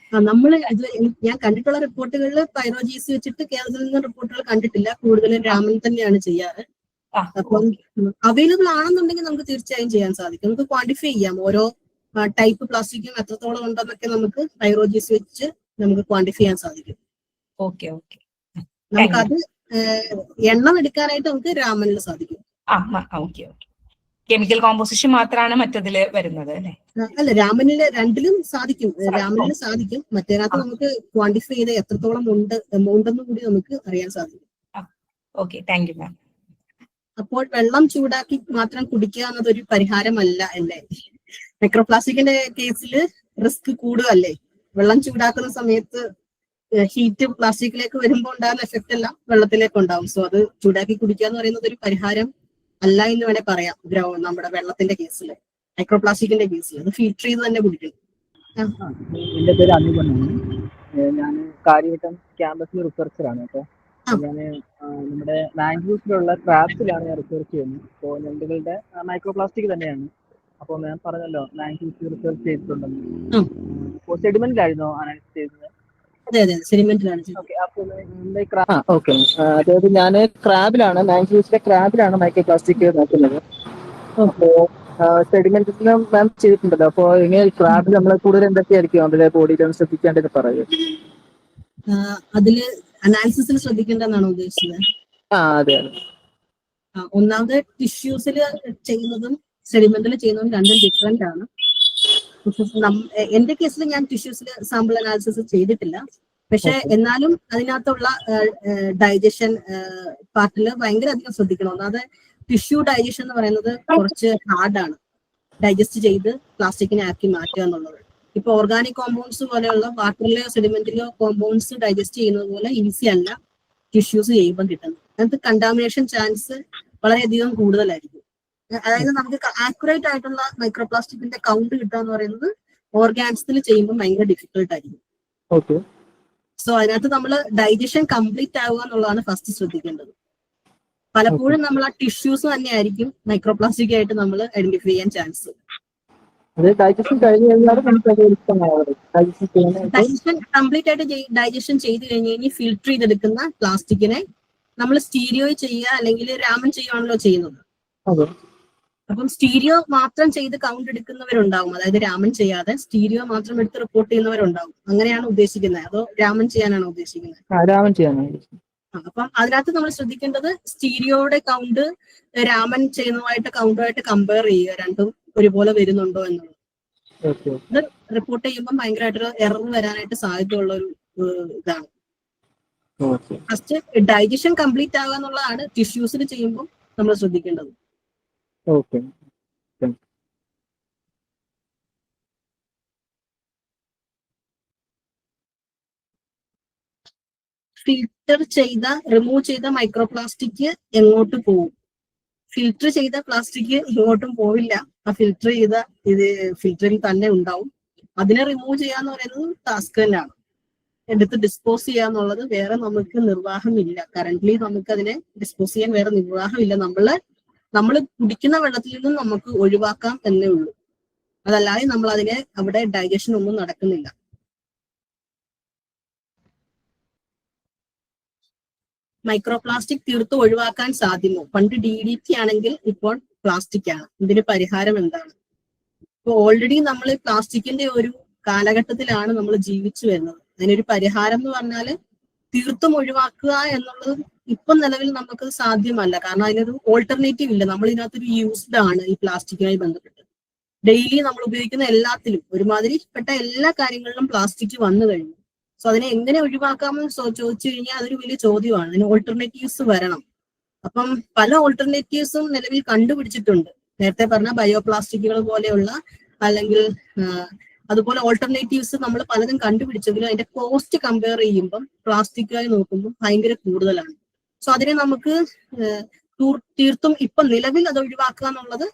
നമ്മൾ ഇത് ഞാൻ കണ്ടിട്ടുള്ള റിപ്പോർട്ടുകളിൽ പൈറോജീസി വെച്ചിട്ട് കേരളത്തിൽ നിന്ന് റിപ്പോർട്ടുകൾ കണ്ടിട്ടില്ല. കൂടുതലും രാമൻ തന്നെയാണ് ചെയ്യാറ്. അപ്പം അവൈലബിൾ ആണെന്നുണ്ടെങ്കിൽ നമുക്ക് തീർച്ചയായും ചെയ്യാൻ സാധിക്കും. നമുക്ക് ക്വാണ്ടിഫൈ ചെയ്യാം ഓരോ ടൈപ്പ് പ്ലാസ്റ്റിക്കും എത്രത്തോളം ഉണ്ടെന്നൊക്കെ നമുക്ക് പൈറോജീസി വെച്ച് നമുക്ക് ക്വാണ്ടിഫൈ ചെയ്യാൻ സാധിക്കും. ഓക്കെ ഓക്കെ, നമുക്കത് എണ്ണം എടുക്കാനായിട്ട് നമുക്ക് രാമനിൽ സാധിക്കും. Okay okay. കെമിക്കൽ കോമ്പോസിഷൻ മാത്രമാണ് മറ്റതില് വരുന്നത് അല്ലേ? അല്ല, രാമനില് രണ്ടിലും സാധിക്കും. രാമനിൽ സാധിക്കും. മറ്റേതിനകത്ത് നമുക്ക് ക്വാണ്ടിഫൈ ചെയ്ത് എത്രത്തോളം ഉണ്ട് എമൗണ്ട് എന്ന് കൂടി നമുക്ക് അറിയാൻ സാധിക്കും. Okay, thank you ma'am. അപ്പോൾ വെള്ളം ചൂടാക്കി മാത്രം കുടിക്കുക എന്നതൊരു പരിഹാരമല്ല അല്ലേ? മൈക്രോപ്ലാസ്റ്റിക്കിന്റെ കേസിൽ റിസ്ക് കൂടുകയല്ലേ? വെള്ളം ചൂടാക്കുന്ന സമയത്ത് ഹീറ്റ് പ്ലാസ്റ്റിക്കിലേക്ക് വരുമ്പോൾ ഉണ്ടാകുന്ന എഫക്റ്റ് എല്ലാം വെള്ളത്തിലേക്ക് ഉണ്ടാവും. സോ അത് ചൂടാക്കി കുടിക്കുക എന്ന് പറയുന്നത് ഒരു പരിഹാരം അല്ല എന്ന് വേണേൽ പറയാം. നമ്മുടെ വെള്ളത്തിന്റെ കേസിൽ, മൈക്രോപ്ലാസ്റ്റിക്കിന്റെ കേസിൽ അത് ഫിൽറ്റർ ചെയ്ത് തന്നെ കുടിക്കണം. എന്റെ പേര് അനൂപെന്നാണ്. ഞാൻ കാര്യവട്ടം ക്യാമ്പസിൽ റിസർച്ചറാണ്. കേട്ടോ, ഞാൻ നമ്മുടെ മാംഗ്ലൂസിലുള്ള ക്രാഫ്റ്റിലാണ് ഞാൻ റിസർച്ച് ചെയ്യുന്നത്. അപ്പോൾ ഞണ്ടുകളുടെ മൈക്രോപ്ലാസ്റ്റിക് തന്നെയാണ്. അപ്പോൾ ഞാൻ പറഞ്ഞല്ലോ മാംഗ്ലൂസിൽ റിസർച്ച് ചെയ്തിട്ടുണ്ടെന്ന്. അപ്പോൾ സെഡിമെന്റിലായിരുന്നോ അനാലിസിസ് ചെയ്തത്? അതെ അതെ, സെഡിമെന്റിലാണ്. ഓക്കെ, അതായത് ഞാൻ ക്രാബിലാണ്, മാംഗ്ലൂസിലെ ക്രാബിലാണ് മൈക്രോപ്ലാസ്റ്റിക് നോക്കുന്നത്. അപ്പോൾ സെഡിമെന്റിൽ മാം ചെയ്തിട്ടുണ്ടല്ലോ. അപ്പോൾ ഇങ്ങനെ ക്രാബിൽ നമ്മൾ കൂടുതൽ എന്തൊക്കെയായിരിക്കും അതിലെ ബോഡിയിൽ ശ്രദ്ധിക്കേണ്ടത് പറയും? അതില് അനാലിസിസിൽ ശ്രദ്ധിക്കേണ്ടതെന്നാണോ ഉദ്ദേശിച്ചത്? അതെ അതെ. ഒന്നാമത് ടിഷ്യൂസിൽ ചെയ്യുന്നതും സെഡിമെന്റിൽ ചെയ്യുന്നതും രണ്ടും ഡിഫറെന്റ് ആണ്. എന്റെ കേസിൽ ഞാൻ ടിഷ്യൂസിൽ സാമ്പിൾ അനാലിസിസ് ചെയ്തിട്ടില്ല. പക്ഷെ എന്നാലും അതിനകത്തുള്ള ഡൈജഷൻ പാർട്ടിൽ ഭയങ്കര അധികം ശ്രദ്ധിക്കണം. ഒന്നാമത് ടിഷ്യൂ ഡൈജഷൻ എന്ന് പറയുന്നത് കുറച്ച് ഹാർഡാണ്. ഡൈജസ്റ്റ് ചെയ്ത് പ്ലാസ്റ്റിക്കിനെ ആക്കി മാറ്റുക എന്നുള്ളത്. ഇപ്പൊ ഓർഗാനിക് കോമ്പൗണ്ട്സ് പോലെയുള്ള വാട്ടറിലോ സെഡിമെന്റിലോ കോമ്പൗണ്ട്സ് ഡൈജസ്റ്റ് ചെയ്യുന്നത് പോലെ ഈസി അല്ല ടിഷ്യൂസ് ചെയ്യുമ്പോൾ കിട്ടുന്നത്. അതിനകത്ത് കണ്ടാമിനേഷൻ ചാൻസ് വളരെയധികം കൂടുതലായിരിക്കും. അതായത് നമുക്ക് ആക്യുറേറ്റ് ആയിട്ടുള്ള മൈക്രോപ്ലാസ്റ്റിക്കിന്റെ കൗണ്ട് കിട്ടുക എന്ന് പറയുന്നത് ഓർഗാൻസിൽ ചെയ്യുമ്പോൾ ഭയങ്കര ഡിഫിക്കൽട്ട് ആയിരിക്കും. സോ അതിനകത്ത് നമ്മൾ ഡൈജഷൻ കംപ്ലീറ്റ് ആവുക എന്നുള്ളതാണ് ഫസ്റ്റ് ശ്രദ്ധിക്കേണ്ടത്. പലപ്പോഴും നമ്മൾ ആ ടിഷ്യൂസ് തന്നെയായിരിക്കും മൈക്രോപ്ലാസ്റ്റിക് ആയിട്ട് നമ്മൾ ഐഡന്റിഫൈ ചെയ്യാൻ ചാൻസ്. ഡൈജഷൻ കംപ്ലീറ്റ് ആയിട്ട് ഡൈജഷൻ ചെയ്ത് കഴിഞ്ഞ് ഫിൽറ്റർ ചെയ്തെടുക്കുന്ന പ്ലാസ്റ്റിക്കിനെ നമ്മൾ സ്റ്റീരിയോ ചെയ്യുക അല്ലെങ്കിൽ രാമൻ ചെയ്യുകയാണല്ലോ ചെയ്യുന്നത്. അപ്പം സ്റ്റീരിയോ മാത്രം ചെയ്ത് കൗണ്ട് എടുക്കുന്നവരുണ്ടാവും. അതായത് രാമൻ ചെയ്യാതെ സ്റ്റീരിയോ മാത്രം എടുത്ത് റിപ്പോർട്ട് ചെയ്യുന്നവരുണ്ടാവും. അങ്ങനെയാണ് ഉദ്ദേശിക്കുന്നത്? അതോ രാമൻ ചെയ്യാനാണോ ഉദ്ദേശിക്കുന്നത്? രാമൻ ചെയ്യാനാണ്. അപ്പം അതിനകത്ത് നമ്മൾ ശ്രദ്ധിക്കേണ്ടത് സ്റ്റീരിയോയുടെ കൗണ്ട് രാമൻ ചെയ്യുന്നതുമായിട്ട് കൗണ്ടുമായിട്ട് കമ്പയർ ചെയ്യുക, രണ്ടും ഒരുപോലെ വരുന്നുണ്ടോ എന്നുള്ളത്. ഇത് റിപ്പോർട്ട് ചെയ്യുമ്പോൾ ഭയങ്കരമായിട്ടൊരു എറർ വരാനായിട്ട് സാധ്യതയുള്ള ഒരു ഇതാണ്. ഫസ്റ്റ് ഡൈജഷൻ കംപ്ലീറ്റ് ആവുക എന്നുള്ളതാണ് ടിഷ്യൂസിൽ ചെയ്യുമ്പോൾ നമ്മൾ ശ്രദ്ധിക്കേണ്ടത്. ഫിൽറ്റർ ചെയ്ത റിമൂവ് ചെയ്ത മൈക്രോപ്ലാസ്റ്റിക് എങ്ങോട്ട് പോകും? ഫിൽറ്റർ ചെയ്ത പ്ലാസ്റ്റിക് ഇങ്ങോട്ടും പോവില്ല. ആ ഫിൽറ്റർ ചെയ്ത ഇത് ഫിൽറ്ററിൽ തന്നെ ഉണ്ടാവും. അതിനെ റിമൂവ് ചെയ്യാന്ന് പറയുന്നത് ടാസ്ക് തന്നെയാണ്. എടുത്ത് ഡിസ്പോസ് ചെയ്യാന്നുള്ളത് വേറെ നമുക്ക് നിർവാഹമില്ല. കറന്റ്ലി നമുക്ക് അതിനെ ഡിസ്പോസ് ചെയ്യാൻ വേറെ നിർവാഹമില്ല. നമ്മൾ കുടിക്കുന്ന വെള്ളത്തിൽ നിന്നും നമുക്ക് ഒഴിവാക്കാം എന്നേ ഉള്ളൂ. അതല്ലാതെ നമ്മൾ അതിനെ അവിടെ ഡൈജഷൻ ഒന്നും നടക്കുന്നില്ല. മൈക്രോപ്ലാസ്റ്റിക് തീർത്തും ഒഴിവാക്കാൻ സാധ്യമോ? പണ്ട് DDT ആണെങ്കിൽ ഇപ്പോൾ പ്ലാസ്റ്റിക് ആണ്. ഇതിന് പരിഹാരം എന്താണ്? ഇപ്പൊ ഓൾറെഡി നമ്മൾ പ്ലാസ്റ്റിക്കിന്റെ ഒരു കാലഘട്ടത്തിലാണ് നമ്മൾ ജീവിച്ചു വരുന്നത്. അതിനൊരു പരിഹാരം എന്ന് പറഞ്ഞാൽ തീർത്തും ഒഴിവാക്കുക എന്നുള്ളത് ഇപ്പം നിലവിൽ നമുക്ക് സാധ്യമല്ല. കാരണം അതിനൊരു ഓൾട്ടർനേറ്റീവ് ഇല്ല. നമ്മൾ ഇതിനകത്തൊരു യൂസ്ഡ് ആണ് ഈ പ്ലാസ്റ്റിക്കുമായി ബന്ധപ്പെട്ട്. ഡെയിലി നമ്മൾ ഉപയോഗിക്കുന്ന എല്ലാത്തിലും ഒരുമാതിരിപ്പെട്ട എല്ലാ കാര്യങ്ങളിലും പ്ലാസ്റ്റിക് വന്നു കഴിഞ്ഞു. സോ അതിനെ എങ്ങനെ ഒഴിവാക്കാമെന്ന് ചോദിച്ചു കഴിഞ്ഞാൽ അതൊരു വലിയ ചോദ്യമാണ്. അതിന് ഓൾട്ടർനേറ്റീവ്സ് വരണം. അപ്പം പല ഓൾട്ടർനേറ്റീവ്സും നിലവിൽ കണ്ടുപിടിച്ചിട്ടുണ്ട്. നേരത്തെ പറഞ്ഞ ബയോപ്ലാസ്റ്റിക്കുകൾ പോലെയുള്ള അല്ലെങ്കിൽ അതുപോലെ ഓൾട്ടർനേറ്റീവ്സ് നമ്മൾ പലതും കണ്ടുപിടിച്ചെങ്കിലും അതിന്റെ കോസ്റ്റ് കമ്പയർ ചെയ്യുമ്പം പ്ലാസ്റ്റിക്കായി നോക്കുമ്പോൾ ഭയങ്കര കൂടുതലാണ്. സോ അതിനെ നമുക്ക് തീർത്തും ഇപ്പൊ നിലവിൽ അത് ഒഴിവാക്കുക എന്നുള്ളത്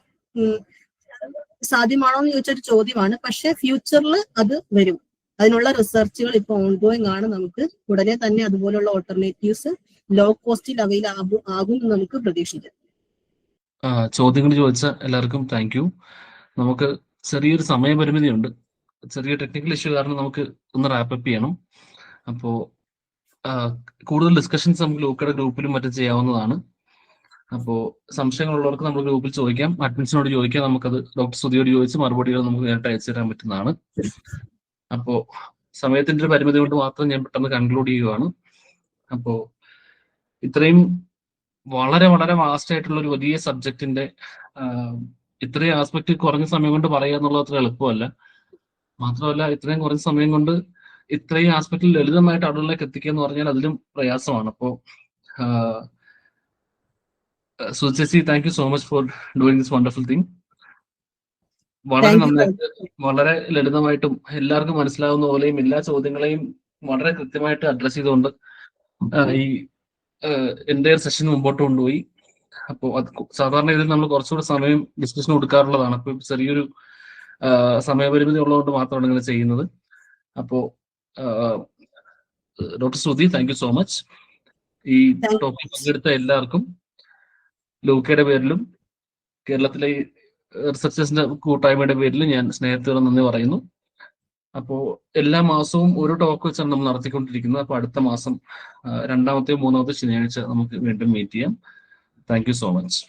സാധ്യമാണോ എന്ന് ചോദിച്ചൊരു ചോദ്യമാണ്. പക്ഷെ ഫ്യൂച്ചറിൽ അത് വരും. അതിനുള്ള റിസർച്ചുകൾ ഇപ്പൊ ഓൺഗോയിങ് ആണ്. നമുക്ക് ഉടനെ തന്നെ അതുപോലുള്ള ഓൾട്ടർനേറ്റീവ്സ് ലോ കോസ്റ്റിൽ അവൈലബിൾ ആകും എന്ന് നമുക്ക് പ്രതീക്ഷിക്കാം. ചോദ്യങ്ങൾ ചോദിച്ച എല്ലാവർക്കും താങ്ക് യു. നമുക്ക് ചെറിയൊരു സമയപരിമിതി ഉണ്ട്. ചെറിയ ടെക്നിക്കൽ ഇഷ്യൂ കാരണം നമുക്ക് ഒന്ന് റാപ്പപ്പ് ചെയ്യണം. അപ്പോ കൂടുതൽ ഡിസ്കഷൻസ് നമുക്ക് ലൂക്കയുടെ ഗ്രൂപ്പിലും മറ്റും ചെയ്യാവുന്നതാണ്. അപ്പോൾ സംശയങ്ങളുള്ളവർക്ക് നമ്മൾ ഗ്രൂപ്പിൽ ചോദിക്കാം, അഡ്മിൻസിനോട് ചോദിക്കാം. നമുക്കത് ഡോക്ടർ സുധിയോട് ചോദിച്ച് മറുപടികൾ നമുക്ക് നേരിട്ട് അയച്ചു തരാൻ പറ്റുന്നതാണ്. അപ്പോൾ സമയത്തിന്റെ ഒരു പരിമിതി കൊണ്ട് മാത്രം ഞാൻ പെട്ടെന്ന് കൺക്ലൂഡ് ചെയ്യുകയാണ്. അപ്പോൾ ഇത്രയും വളരെ വളരെ വാസ്റ്റ് ആയിട്ടുള്ള ഒരു വലിയ സബ്ജക്റ്റിന്റെ ഇത്രയും ആസ്പെക്ട് കുറഞ്ഞ സമയം കൊണ്ട് പറയുക എന്നുള്ളത് അത്ര എളുപ്പമല്ല. മാത്രമല്ല ഇത്രയും കുറഞ്ഞ സമയം കൊണ്ട് ഇത്രയും ആസ്പെക്റ്റിൽ ലളിതമായിട്ട് ആളുകളിലേക്ക് എത്തിക്കുക എന്ന് പറഞ്ഞാൽ അതിലും പ്രയാസമാണ്. അപ്പോൾ സുചേച്ചി, thank you so much for doing this wonderful thing. വളരെ നന്നായിട്ട്, വളരെ ലളിതമായിട്ടും എല്ലാവർക്കും മനസ്സിലാവുന്ന പോലെയും എല്ലാ ചോദ്യങ്ങളെയും വളരെ കൃത്യമായിട്ട് അഡ്രസ് ചെയ്തുകൊണ്ട് ഈ എൻ്റെ സെഷൻ മുമ്പോട്ട് കൊണ്ടുപോയി. അപ്പോൾ അത് സാധാരണ ഇതിൽ നമ്മൾ കുറച്ചുകൂടി സമയം ഡിസ്കഷൻ കൊടുക്കാറുള്ളതാണ്. അപ്പോൾ ചെറിയൊരു സമയപരിമിതി ഉള്ളതുകൊണ്ട് മാത്രമാണ് ഇങ്ങനെ ചെയ്യുന്നത്. അപ്പോൾ doctor Shruti, thank you so much. ഈ ടോപ്പിക് പങ്കെടുത്ത എല്ലാവർക്കും ലൂക്കയുടെ പേരിലും കേരളത്തിലെ റിസർച്ചേഴ്സിന്റെ കൂട്ടായ്മയുടെ പേരിലും ഞാൻ സ്നേഹത്തോടെ നന്ദി പറയുന്നു. അപ്പോൾ എല്ലാ മാസവും ഒരു ടോക്ക് വെച്ചാണ് നമ്മൾ നടത്തിക്കൊണ്ടിരിക്കുന്നത്. അപ്പോൾ അടുത്ത മാസം രണ്ടാമത്തെയോ മൂന്നാമത്തെയോ ശനിയാഴ്ച നമുക്ക് വീണ്ടും മീറ്റ് ചെയ്യാം. Thank you so much.